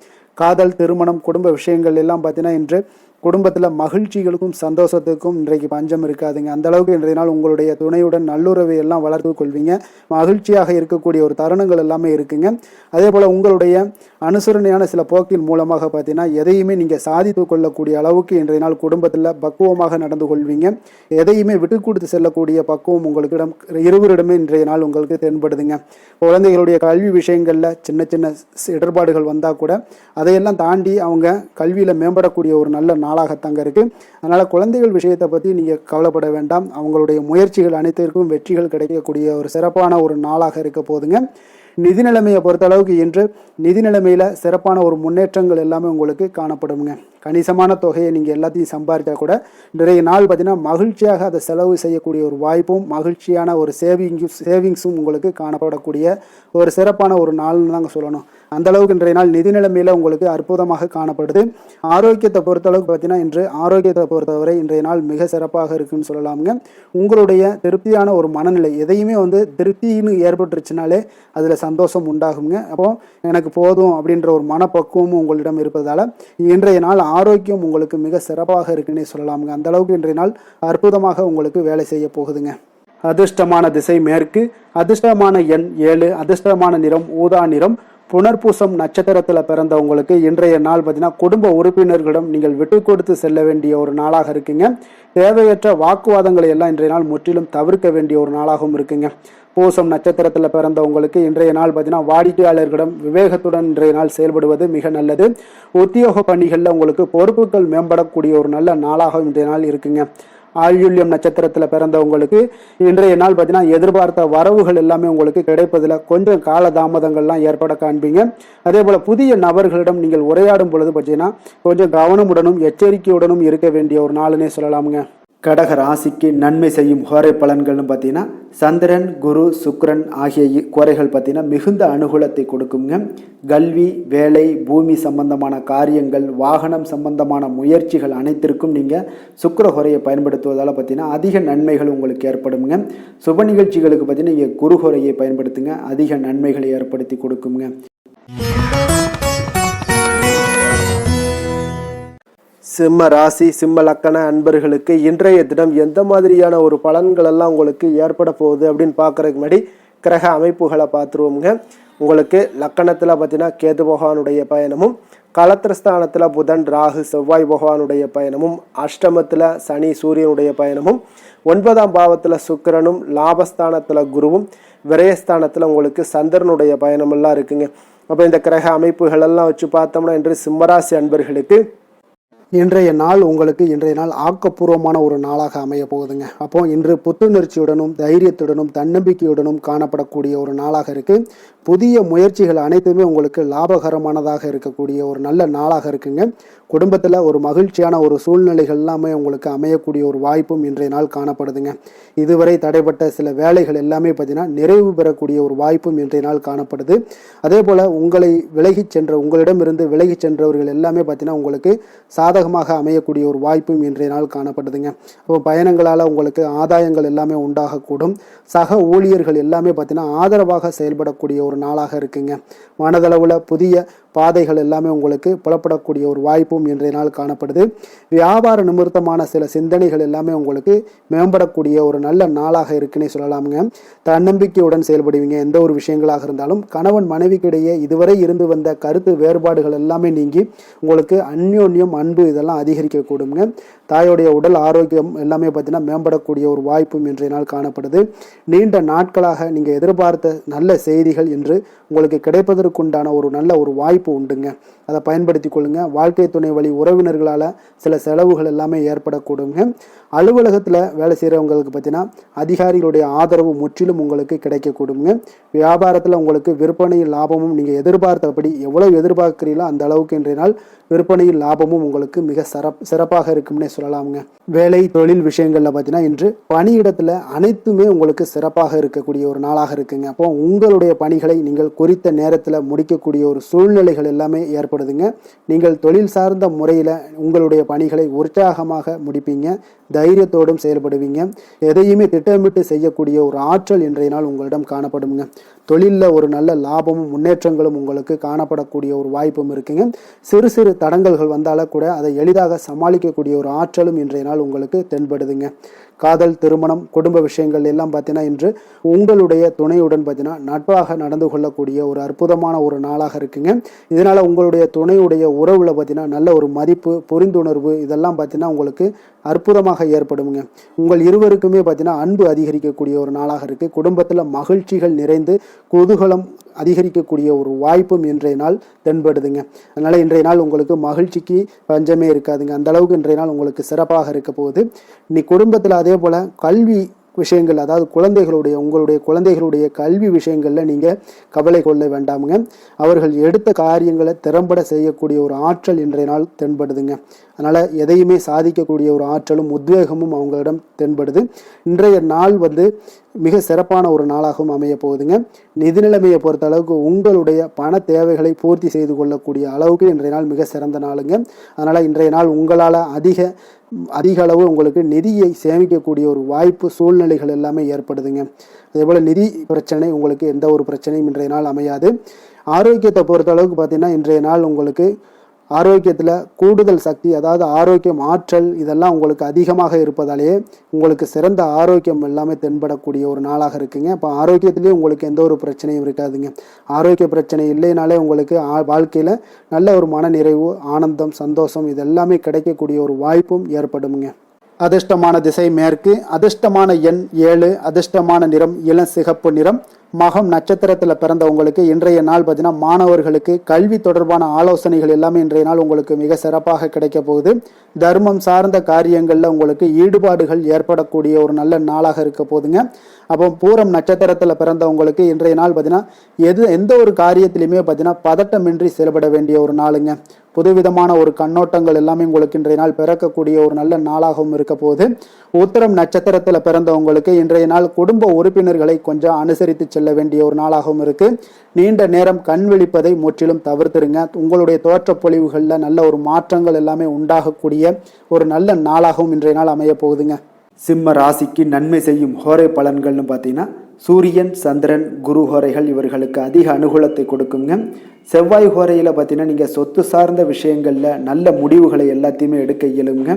காதல் திருமணம் குடும்ப விஷயங்கள் எல்லாம் பார்த்தீங்கன்னா இன்று குடும்பத்தில் மகிழ்ச்சிகளுக்கும் சந்தோஷத்துக்கும் இன்றைக்கு பஞ்சம் இருக்காதுங்க. அந்த அளவுக்கு இன்றைய நாள் உங்களுடைய துணையுடன் நல்லுறவை எல்லாம் வளர்த்து கொள்வீங்க. மகிழ்ச்சியாக இருக்கக்கூடிய ஒரு தருணங்கள் எல்லாமே இருக்குங்க. அதே போல் உங்களுடைய அனுசரணையான சில போக்கின் மூலமாக பார்த்தீங்கன்னா எதையுமே நீங்கள் சாதித்து கொள்ளக்கூடிய அளவுக்கு இன்றைய நாள் குடும்பத்தில் பக்குவமாக நடந்து கொள்வீங்க. எதையுமே விட்டு கொடுத்து செல்லக்கூடிய பக்குவம் உங்களுக்கிடம் இருவரிடமே இன்றைய நாள் உங்களுக்கு தென்படுதுங்க. குழந்தைகளுடைய கல்வி விஷயங்களில் சின்ன சின்ன இடர்பாடுகள் வந்தால் கூட அதையெல்லாம் தாண்டி அவங்க கல்வியில் மேம்படக்கூடிய ஒரு நல்ல நாளாகத்தாங்க இருக்குது. அதனால் குழந்தைகள் விஷயத்தை பற்றி நீங்கள் கவலைப்பட வேண்டாம். அவங்களுடைய முயற்சிகள் அனைத்திற்கும் வெற்றிகள் கிடைக்கக்கூடிய ஒரு சிறப்பான ஒரு நாளாக இருக்க போதுங்க. நிதி நிலைமையை பொறுத்த அளவுக்கு இன்று நிதி நிலைமையில் சிறப்பான ஒரு முன்னேற்றங்கள் எல்லாமே உங்களுக்கு காணப்படுங்க. கணிசமான தொகையை நீங்கள் எல்லாத்தையும் சம்பாதிச்சா கூட நிறைய நாள் பார்த்தீங்கன்னா மகிழ்ச்சியாக அதை செலவு செய்யக்கூடிய ஒரு வாய்ப்பும் மகிழ்ச்சியான ஒரு சேவிங்ஸும் உங்களுக்கு காணப்படக்கூடிய ஒரு சிறப்பான ஒரு நாள்னு தாங்க சொல்லணும். அந்த அளவுக்கு இன்றைய நாள் நிதி நிலைமையில் உங்களுக்கு அற்புதமாக காணப்படுது. ஆரோக்கியத்தை பொறுத்தளவுக்கு பார்த்தீங்கன்னா இன்று ஆரோக்கியத்தை பொறுத்தவரை இன்றைய நாள் மிக சிறப்பாக இருக்குன்னு சொல்லலாமுங்க. உங்களுடைய திருப்தியான ஒரு மனநிலை எதையுமே திருப்தின்னு ஏற்பட்டுருச்சுனாலே அதில் சந்தோஷம் உண்டாகுங்க. அப்போ எனக்கு போதும் அப்படின்ற ஒரு மனப்பக்குவமும் உங்களிடம் இருப்பதால் இன்றைய நாள் ஆரோக்கியம் உங்களுக்கு மிக சிறப்பாக இருக்குன்னே சொல்லலாமுங்க. அந்த அளவுக்கு இன்றைய நாள் அற்புதமாக உங்களுக்கு வேலை செய்ய போகுதுங்க. அதிர்ஷ்டமான திசை மேற்கு, அதிர்ஷ்டமான எண் 7, அதிர்ஷ்டமான நிறம் ஊதா நிறம். புனர்பூசம் நட்சத்திரத்தில் பிறந்தவங்களுக்கு இன்றைய நாள் பார்த்தீங்கன்னா குடும்ப உறுப்பினர்களிடம் நீங்கள் விட்டு கொடுத்து செல்ல வேண்டிய ஒரு நாளாக இருக்குங்க. தேவையற்ற வாக்குவாதங்களை எல்லாம் இன்றைய நாள் முற்றிலும் தவிர்க்க வேண்டிய ஒரு நாளாகவும் இருக்குங்க. பூசம் நட்சத்திரத்தில் பிறந்தவங்களுக்கு இன்றைய நாள் பார்த்தீங்கன்னா வாடிக்கையாளர்களிடம் விவேகத்துடன் இன்றைய நாள் செயல்படுவது மிக நல்லது. உத்தியோக பணிகளில் உங்களுக்கு பொறுப்புகள் மேம்படக்கூடிய ஒரு நல்ல நாளாக இன்றைய நாள் இருக்குங்க. ஆயுள்யம் நட்சத்திரத்தில் பிறந்தவங்களுக்கு இன்றைய நாள் பார்த்தீங்கன்னா எதிர்பார்த்த வரவுகள் எல்லாமே உங்களுக்கு கிடைப்பதில் கொஞ்சம் காலதாமதங்கள்லாம் ஏற்பட காண்பீங்க. அதே போல் புதிய நபர்களிடம் நீங்கள் உரையாடும் பொழுது பார்த்தீங்கன்னா கொஞ்சம் கவனமுடனும் எச்சரிக்கையுடனும் இருக்க வேண்டிய ஒரு நாளுன்னே சொல்லலாமுங்க. கடக ராசிக்கு நன்மை செய்யும் ஹோரை பலன்கள்னு பார்த்தீங்கன்னா சந்திரன், குரு, சுக்கிரன் ஆகிய கோரைகள் பார்த்தீங்கன்னா மிகுந்த அனுகூலத்தை கொடுக்குங்க. கல்வி, வேலை, பூமி சம்பந்தமான காரியங்கள், வாகனம் சம்பந்தமான முயற்சிகள் அனைத்திற்கும் நீங்கள் சுக்கிர ஹோரையை பயன்படுத்துவதால் பார்த்தீங்கன்னா அதிக நன்மைகள் உங்களுக்கு ஏற்படுங்க. சுப நிகழ்ச்சிகளுக்கு பார்த்தீங்கன்னா நீங்கள் குரு ஹோரையை பயன்படுத்துங்க, அதிக நன்மைகளை ஏற்படுத்தி கொடுக்குங்க. சிம்ம ராசி சிம்ம லக்கண அன்பர்களுக்கு இன்றைய தினம் எந்த மாதிரியான ஒரு பலன்கள் எல்லாம் உங்களுக்கு ஏற்பட போகுது அப்படின்னு பார்க்கறதுக்கு முன்னாடி கிரக அமைப்புகளை பார்த்துருவோங்க. உங்களுக்கு லக்கணத்தில் பார்த்தீங்கன்னா கேது பகவானுடைய பயணமும், களத்திரஸ்தானத்தில் புதன், ராகு, செவ்வாய் பகவானுடைய பயணமும், அஷ்டமத்தில் சனி சூரியனுடைய பயணமும், 9ஆம் பாவத்தில் சுக்கிரனும், லாபஸ்தானத்தில் குருவும், விரயஸ்தானத்தில் உங்களுக்கு சந்திரனுடைய பயணமெல்லாம் இருக்குங்க. அப்போ இந்த கிரக அமைப்புகள் எல்லாம் வச்சு பார்த்தோம்னா இன்று சிம்மராசி அன்பர்களுக்கு இன்றைய நாள் உங்களுக்கு ஆக்கப்பூர்வமான ஒரு நாளாக அமைய போகுதுங்க. அப்போ இன்று புத்துணர்ச்சியுடனும் தைரியத்துடனும் தன்னம்பிக்கையுடனும் காணப்படக்கூடிய ஒரு நாளாக இருக்கு. புதிய முயற்சிகள் அனைத்துமே உங்களுக்கு லாபகரமானதாக இருக்கக்கூடிய ஒரு நல்ல நாளாக இருக்குங்க. குடும்பத்தில் ஒரு மகிழ்ச்சியான ஒரு சூழ்நிலைகள் எல்லாமே உங்களுக்கு அமையக்கூடிய ஒரு வாய்ப்பும் இன்றைய நாள் காணப்படுதுங்க. இதுவரை தடைப்பட்ட சில வேலைகள் எல்லாமே பார்த்தீங்கன்னா நிறைவு பெறக்கூடிய ஒரு வாய்ப்பும் இன்றைய நாள் காணப்படுது. அதே போல் உங்களிடமிருந்து விலகிச் சென்றவர்கள் எல்லாமே பார்த்தீங்கன்னா உங்களுக்கு சாதகமாக அமையக்கூடிய ஒரு வாய்ப்பும் இன்றைய நாள் காணப்படுதுங்க. அப்போ பயணங்களால் உங்களுக்கு ஆதாயங்கள் எல்லாமே உண்டாகக்கூடும். சக ஊழியர்கள் எல்லாமே பார்த்தீங்கன்னா ஆதரவாக செயல்படக்கூடிய ஒரு நாளாக இருக்குங்க. மனதளவில் புதிய பாதைகள் எல்லாமே உங்களுக்கு புலப்படக்கூடிய ஒரு வாய்ப்பும் இன்றைய நாள் காணப்படுது. வியாபார நிமித்தமான சில சிந்தனைகள் எல்லாமே உங்களுக்கு மேம்படக்கூடிய ஒரு நல்ல நாளாக இருக்குன்னே சொல்லலாமுங்க. தன்னம்பிக்கையுடன் செயல்படுவீங்க. எந்த ஒரு விஷயங்களாக இருந்தாலும் கணவன் மனைவிக்கிடையே இதுவரை இருந்து வந்த கருத்து வேறுபாடுகள் எல்லாமே நீங்கி உங்களுக்கு அந்யோன்யம், அன்பு இதெல்லாம் அதிகரிக்கக்கூடுங்க. தாயோடைய உடல் ஆரோக்கியம் எல்லாமே பார்த்தீங்கன்னா மேம்படக்கூடிய ஒரு வாய்ப்பும் இன்றைய நாள் காணப்படுது. நீண்ட நாட்களாக நீங்கள் எதிர்பார்த்த நல்ல செய்திகள் இன்று உங்களுக்கு கிடைப்பதற்குண்டான ஒரு நல்ல ஒரு வாய்ப்பு உண்டுங்க. அதை பயன்படுத்தி கொள்ளுங்க. வாழ்க்கை துணை வழி உறவினர்களால் சில செலவுகள் எல்லாமே ஏற்படக்கூடுங்க. அலுவலகத்தில் வேலை செய்கிறவங்களுக்கு பார்த்தீங்கன்னா அதிகாரிகளுடைய ஆதரவு முற்றிலும் உங்களுக்கு கிடைக்கக்கூடுங்க. வியாபாரத்தில் உங்களுக்கு விற்பனையில் லாபமும் நீங்கள் எதிர்பார்த்தபடி எவ்வளவு எதிர்பார்க்கிறீங்களோ அந்த அளவுக்கு இன்றைய நாள் விற்பனையில் லாபமும் உங்களுக்கு மிக சிறப்பாக இருக்கும்னே சொல்லலாமுங்க. வேலை தொழில் விஷயங்கள்ல பார்த்தீங்கன்னா இன்று பணியிடத்தில் அனைத்துமே உங்களுக்கு சிறப்பாக இருக்கக்கூடிய ஒரு நாளாக இருக்குங்க. அப்போ உங்களுடைய பணிகளை நீங்கள் குறித்த நேரத்தில் முடிக்கக்கூடிய ஒரு சூழ்நிலைகள் எல்லாமே ஏற்படுதுங்க. நீங்கள் தொழில் சார்ந்த முறையில் உங்களுடைய பணிகளை உற்சாகமாக முடிப்பீங்க. தைரியத்தோடும் செயல்படுவீங்க. எதையுமே திட்டமிட்டு செய்யக்கூடிய ஒரு ஆற்றல் இன்றைய நாள் உங்களிடம் காணப்படுங்க. தொழிலில் ஒரு நல்ல லாபமும் முன்னேற்றங்களும் உங்களுக்கு காணப்படக்கூடிய ஒரு வாய்ப்பும் இருக்குங்க. சிறு சிறு தடங்கல்கள் வந்தாலும் கூட அதை எளிதாக சமாளிக்கக்கூடிய ஒரு ஆற்றலும் இன்றைய நாள் உங்களுக்கு தென்படுதுங்க. காதல், திருமணம், குடும்ப விஷயங்கள் எல்லாம் பார்த்தீங்கன்னா இன்று உங்களுடைய துணையுடன் பார்த்தீங்கன்னா நட்பாக நடந்து கொள்ளக்கூடிய ஒரு அற்புதமான ஒரு நாளாக இருக்குங்க. இதனால உங்களுடைய துணையுடைய உறவுல பார்த்தீங்கன்னா நல்ல ஒரு மதிப்பு, புரிந்துணர்வு இதெல்லாம் பார்த்தீங்கன்னா உங்களுக்கு அற்புதமாக ஏற்படுங்க. உங்கள் இருவருக்குமே பார்த்தீங்கன்னா அன்பு அதிகரிக்கக்கூடிய ஒரு நாளாக இருக்கு. குடும்பத்தில் மகிழ்ச்சிகள் நிறைந்து குதூகலம் அதிகரிக்கக்கூடிய ஒரு வாய்ப்பும் இன்றைய நாள் தென்படுதுங்க. அதனால இன்றைய நாள் உங்களுக்கு மகிழ்ச்சிக்கு பஞ்சமே இருக்காதுங்க. அந்த அளவுக்கு இன்றைய நாள் உங்களுக்கு சிறப்பாக இருக்க போகுது. நீ குடும்பத்தில் அதே போல கல்வி விஷயங்கள், அதாவது உங்களுடைய குழந்தைகளுடைய கல்வி விஷயங்களில் நீங்கள் கவலை கொள்ள வேண்டாமுங்க. அவர்கள் எடுத்த காரியங்களை திறம்பட செய்யக்கூடிய ஒரு ஆற்றல் இன்றைய நாள் தென்படுதுங்க. அதனால் எதையுமே சாதிக்கக்கூடிய ஒரு ஆற்றலும் உத்வேகமும் அவங்களிடம் தென்படுது. இன்றைய நாள் மிக சிறப்பான ஒரு நாளாகவும் அமைய போகுதுங்க. நிதி நிலைமையை பொறுத்த அளவுக்கு உங்களுடைய பண தேவைகளை பூர்த்தி செய்து கொள்ளக்கூடிய அளவுக்கு இன்றைய நாள் மிக சிறந்த நாளுங்க. அதனால் இன்றைய நாள் உங்களால் அதிக அளவு உங்களுக்கு நிதியை சேமிக்கக்கூடிய ஒரு வாய்ப்பு, சூழ்நிலைகள் எல்லாமே ஏற்படுதுங்க. அதே போல் நிதி பிரச்சனை உங்களுக்கு எந்த ஒரு பிரச்சனையும் இன்றைய நாள் அமையாது. ஆரோக்கியத்தை பொறுத்த அளவுக்கு பார்த்தீங்கன்னா இன்றைய நாள் உங்களுக்கு ஆரோக்கியத்தில் கூடுதல் சக்தி, அதாவது ஆரோக்கியம், ஆற்றல் இதெல்லாம் உங்களுக்கு அதிகமாக இருப்பதாலேயே உங்களுக்கு சிறந்த ஆரோக்கியம் எல்லாமே தென்படக்கூடிய ஒரு நாளாக இருக்குங்க. இப்போ ஆரோக்கியத்திலேயே உங்களுக்கு எந்த ஒரு பிரச்சனையும் இருக்காதுங்க. ஆரோக்கிய பிரச்சனை இல்லைனாலே உங்களுக்கு வாழ்க்கையில் நல்ல ஒரு மன நிறைவு, ஆனந்தம், சந்தோஷம் இதெல்லாமே கிடைக்கக்கூடிய ஒரு வாய்ப்பும் ஏற்படுங்க. அதிர்ஷ்டமான திசை மேற்கு, அதிர்ஷ்டமான எண் 7, அதிர்ஷ்டமான நிறம் இளம் சிகப்பு நிறம், மகம் நட்சத்திரத்தில் பிறந்தவங்களுக்கு இன்றைய நாள் பார்த்தீங்கன்னா மாணவர்களுக்கு கல்வி தொடர்பான ஆலோசனைகள் எல்லாமே இன்றைய நாள் உங்களுக்கு மிக சிறப்பாக கிடைக்க போகுது. தர்மம் சார்ந்த காரியங்களில் உங்களுக்கு ஈடுபாடுகள் ஏற்படக்கூடிய ஒரு நல்ல நாளாக இருக்க போகுதுங்க. அப்போ பூரம் நட்சத்திரத்தில் பிறந்தவங்களுக்கு இன்றைய நாள் பார்த்தீங்கன்னா எந்த ஒரு காரியத்திலையுமே பார்த்தீங்கன்னா பதட்டமின்றி செயல்பட வேண்டிய ஒரு நாளுங்க. புதுவிதமான ஒரு கண்ணோட்டங்கள் எல்லாமே உங்களுக்கு இன்றைய நாள் பிறக்கக்கூடிய ஒரு நல்ல நாளாகவும் இருக்க போகுது. உத்திரம் நட்சத்திரத்தில் பிறந்தவங்களுக்கு இன்றைய நாள் குடும்ப உறுப்பினர்களை கொஞ்சம் அனுசரித்து செல்ல வேண்டிய ஒரு நாளாகவும் இருக்கு. நீண்ட நேரம் கண் விழிப்பதை முற்றிலும் தவிர்த்துருங்க. உங்களுடைய தோற்ற பொழிவுகளில் நல்ல ஒரு மாற்றங்கள் எல்லாமே உண்டாகக்கூடிய ஒரு நல்ல நாளாகவும் இன்றைய நாள் அமைய போகுதுங்க. சிம்ம ராசிக்கு நன்மை செய்யும் ஹோரை பலன்கள்னு பார்த்தீங்கன்னா சூரியன், சந்திரன், குரு ஹோரைகள் இவர்களுக்கு அதிக அனுகூலத்தை கொடுக்குங்க. செவ்வாய் ஹோரையில் பார்த்தீங்கன்னா நீங்கள் சொத்து சார்ந்த விஷயங்களில் நல்ல முடிவுகளை எல்லாத்தையுமே எடுக்க இயலுங்க.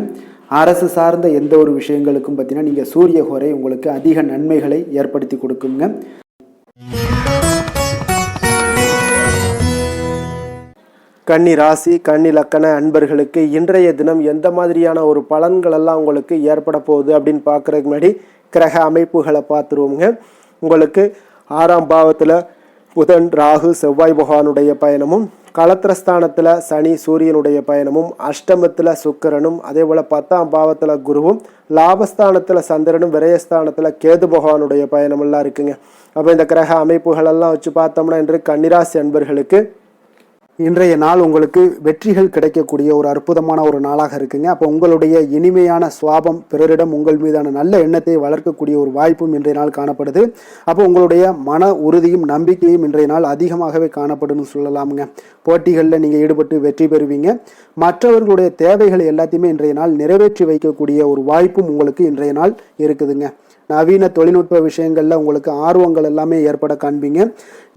அரசு சார்ந்த எந்த ஒரு விஷயங்களுக்கும் பார்த்தீங்கன்னா நீங்கள் சூரிய ஹோரை உங்களுக்கு அதிக நன்மைகளை ஏற்படுத்தி கொடுக்குங்க. கன்னி ராசி, கன்னி லக்கண அன்பர்களுக்கு இன்றைய தினம் எந்த மாதிரியான ஒரு பலன்கள் எல்லாம் உங்களுக்கு ஏற்பட போகுது அப்படின்னு பார்க்குறதுக்கு முன்னாடி கிரக அமைப்புகளை பார்த்துருவோங்க. உங்களுக்கு 6ஆம் பாவத்தில் புதன், ராகு, செவ்வாய் பகவானுடைய பயணமும், களத்திரஸ்தானத்தில் சனி, சூரியனுடைய பயணமும், அஷ்டமத்தில் சுக்கிரனும், அதே போல் 10ஆம் பாவத்தில் குருவும், லாபஸ்தானத்தில் சந்திரனும், விரயஸ்தானத்தில் கேது பகவானுடைய பயணமெல்லாம் இருக்குங்க. அப்போ இந்த கிரக அமைப்புகளெல்லாம் வச்சு பார்த்தோம்னா இன்று கன்னிராசி அன்பர்களுக்கு இன்றைய நாள் உங்களுக்கு வெற்றிகள் கிடைக்கக்கூடிய ஒரு அற்புதமான ஒரு நாளாக இருக்குங்க. அப்போ உங்களுடைய இனிமையான சுவாபம், பிறரிடம் உங்கள் மீதான நல்ல எண்ணத்தை வளர்க்கக்கூடிய ஒரு வாய்ப்பும் இன்றைய நாள் காணப்படுது. அப்போ உங்களுடைய மன உறுதியும் நம்பிக்கையும் இன்றைய நாள் அதிகமாகவே காணப்படும்னு சொல்லலாமுங்க. போட்டிகளில் நீங்கள் ஈடுபட்டு வெற்றி பெறுவீங்க. மற்றவர்களுடைய தேவைகளை எல்லாத்தையுமே இன்றைய நாள் நிறைவேற்றி வைக்கக்கூடிய ஒரு வாய்ப்பும் உங்களுக்கு இன்றைய நாள் இருக்குதுங்க. நவீன தொழில்நுட்ப விஷயங்களில் உங்களுக்கு ஆர்வங்கள் எல்லாமே ஏற்பட காண்பீங்க.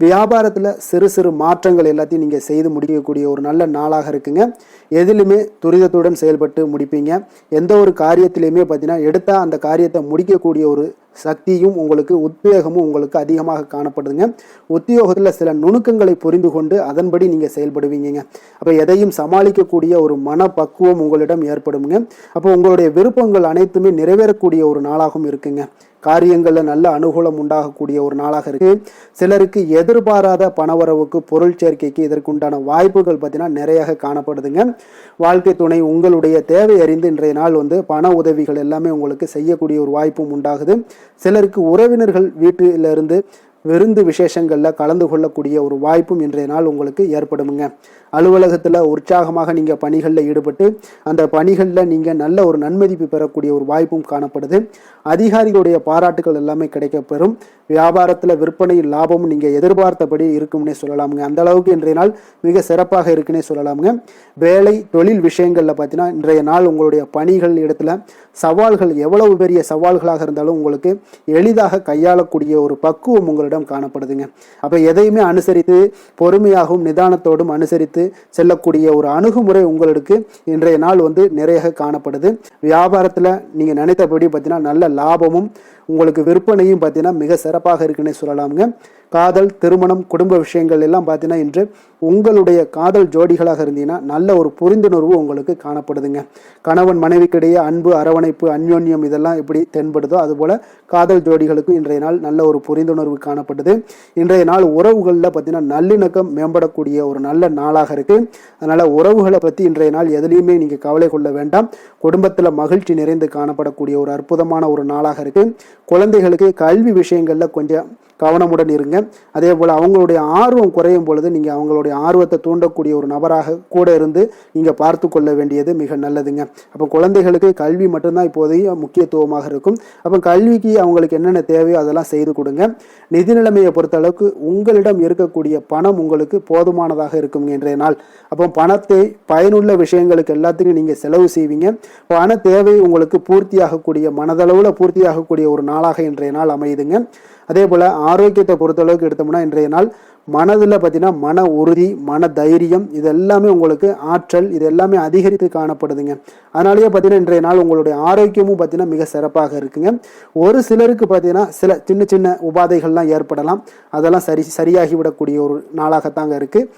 வியாபாரத்தில் சிறு சிறு மாற்றங்கள் எல்லாத்தையும் நீங்கள் செய்து முடிக்கக்கூடிய ஒரு நல்ல நாளாக இருக்குங்க. எதிலுமே துரிதத்துடன் செயல்பட்டு முடிப்பீங்க. எந்த ஒரு காரியத்திலையுமே பார்த்தீங்கன்னா எடுத்தால் அந்த காரியத்தை முடிக்கக்கூடிய ஒரு சக்தியும் உங்களுக்கு, உத்வேகமும் உங்களுக்கு அதிகமாக காணப்படுதுங்க. உத்தியோகத்தில் சில நுணுக்கங்களை புரிந்து கொண்டு அதன்படி நீங்கள் செயல்படுவீங்க. அப்போ எதையும் சமாளிக்கக்கூடிய ஒரு மனப்பக்குவம் உங்களிடம் ஏற்படுங்க. அப்போ உங்களுடைய விருப்பங்கள் அனைத்துமே நிறைவேறக்கூடிய ஒரு நாளாகவும் இருக்குங்க. காரியங்களில் நல்ல அனுகூலம் உண்டாகக்கூடிய ஒரு நாளாக இருக்கு. சிலருக்கு எதிர்பாராத பணவரவுக்கு, பொருள் சேர்க்கைக்கு இதற்குண்டான வாய்ப்புகள் பார்த்தீங்கன்னா நிறைய காணப்படுதுங்க. வாழ்க்கை துணை உங்களுடைய தேவை அறிந்து இன்றைய நாள் பண உதவிகள் எல்லாமே உங்களுக்கு செய்யக்கூடிய ஒரு வாய்ப்பும் உண்டாகுது. சிலருக்கு உறவினர்கள் வீட்டிலிருந்து விருந்து விசேஷங்களில் கலந்து கொள்ளக்கூடிய ஒரு வாய்ப்பும் இன்றைய நாள் உங்களுக்கு ஏற்படுமுங்க. அலுவலகத்தில் உற்சாகமாக நீங்கள் பணிகளில் ஈடுபட்டு அந்த பணிகளில் நீங்கள் நல்ல ஒரு நன்மதிப்பு பெறக்கூடிய ஒரு வாய்ப்பும் காணப்படுது. அதிகாரிகளுடைய பாராட்டுகள் எல்லாமே கிடைக்கப்பெறும். வியாபாரத்தில் விற்பனை லாபமும் நீங்கள் எதிர்பார்த்தபடி இருக்கும்னே சொல்லலாமுங்க. அந்த அளவுக்கு இன்றைய நாள் மிக சிறப்பாக இருக்குன்னே சொல்லலாமுங்க. வேலை தொழில் விஷயங்களில் பார்த்தீங்கன்னா இன்றைய நாள் உங்களுடைய பணிகள் இடத்துல சவால்கள் எவ்வளவு பெரிய சவால்களாக இருந்தாலும் உங்களுக்கு எளிதாக கையாளக்கூடிய ஒரு பக்குவம் உங்களிடம் காணப்படுதுங்க. அப்போ எதையுமே அனுசரித்து பொறுமையாகவும் நிதானத்தோடும் அனுசரித்து செல்லக்கூடிய ஒரு அணுகுமுறை உங்களுக்கு இன்றைய நாள் நிறைய காணப்படுது. வியாபாரத்தில் நீங்கள் நினைத்தபடி பார்த்தீங்கன்னா நல்ல லாபமும் உங்களுக்கு விற்பனையும் பார்த்தீங்கன்னா மிக சிறப்பாக இருக்குன்னே சொல்லலாமுங்க. காதல், திருமணம், குடும்ப விஷயங்கள் எல்லாம் பார்த்தீங்கன்னா இன்று உங்களுடைய காதல் ஜோடிகளாக இருந்தீங்கன்னா நல்ல ஒரு புரிந்துணர்வு உங்களுக்கு காணப்படுதுங்க. கணவன் மனைவிக்கிடையே அன்பு, அரவணைப்பு, அந்யோன்யம் இதெல்லாம் எப்படி தென்படுதோ அதுபோல் காதல் ஜோடிகளுக்கு இன்றைய நாள் நல்ல ஒரு புரிந்துணர்வு காணப்படுது. இன்றைய நாள் உறவுகளில் பார்த்தீங்கன்னா நல்லிணக்கம் மேம்படக்கூடிய ஒரு நல்ல நாளாக இருக்குது. அதனால் உறவுகளை பற்றி இன்றைய நாள் எதுலேயுமே நீங்கள் கவலை கொள்ள வேண்டாம். குடும்பத்தில் மகிழ்ச்சி நிறைந்து காணப்படக்கூடிய ஒரு அற்புதமான ஒரு நாளாக இருக்குது. குழந்தைகளுக்கு கல்வி விஷயங்களில் கொஞ்சம் கவனமுடன் இருங்க. அதே போல் அவங்களுடைய ஆர்வம் குறையும் பொழுது நீங்கள் அவங்களுடைய ஆர்வத்தை தூண்டக்கூடிய ஒரு நபராக கூட இருந்து நீங்கள் பார்த்து கொள்ள வேண்டியது மிக நல்லதுங்க. அப்போ குழந்தைகளுக்கு கல்வி மட்டும்தான் இப்போதைய முக்கியத்துவமாக இருக்கும். அப்போ கல்விக்கு அவங்களுக்கு என்னென்ன தேவையோ அதெல்லாம் செய்து கொடுங்க. நிதி நிலைமையை பொறுத்த அளவுக்கு உங்களிடம் இருக்கக்கூடிய பணம் உங்களுக்கு போதுமானதாக இருக்குங்க இன்றைய நாள். அப்போ பணத்தை பயனுள்ள விஷயங்களுக்கு எல்லாத்துக்கும் நீங்கள் செலவு செய்வீங்க. பண தேவை உங்களுக்கு பூர்த்தியாகக்கூடிய, மனதளவில் பூர்த்தியாகக்கூடிய ஒரு நாளாக இன்றைய நாள் அமையுதுங்க. அதே போல் ஆரோக்கியத்தை பொறுத்தளவுக்கு எடுத்தோம்னா இன்றைய நாள் மனதில் பார்த்தீங்கன்னா மன உறுதி, மன தைரியம் இது எல்லாமே உங்களுக்கு ஆற்றல் இது எல்லாமே அதிகரித்து காணப்படுதுங்க. அதனாலேயே பார்த்தீங்கன்னா இன்றைய நாள் உங்களுடைய ஆரோக்கியமும் பார்த்தீங்கன்னா மிக சிறப்பாக இருக்குங்க. ஒரு சிலருக்கு பார்த்தீங்கன்னா சில சின்ன சின்ன உபாதைகள்லாம் ஏற்படலாம். அதெல்லாம் சரியாகிவிடக்கூடிய ஒரு நாளாகத்தாங்க இருக்குது.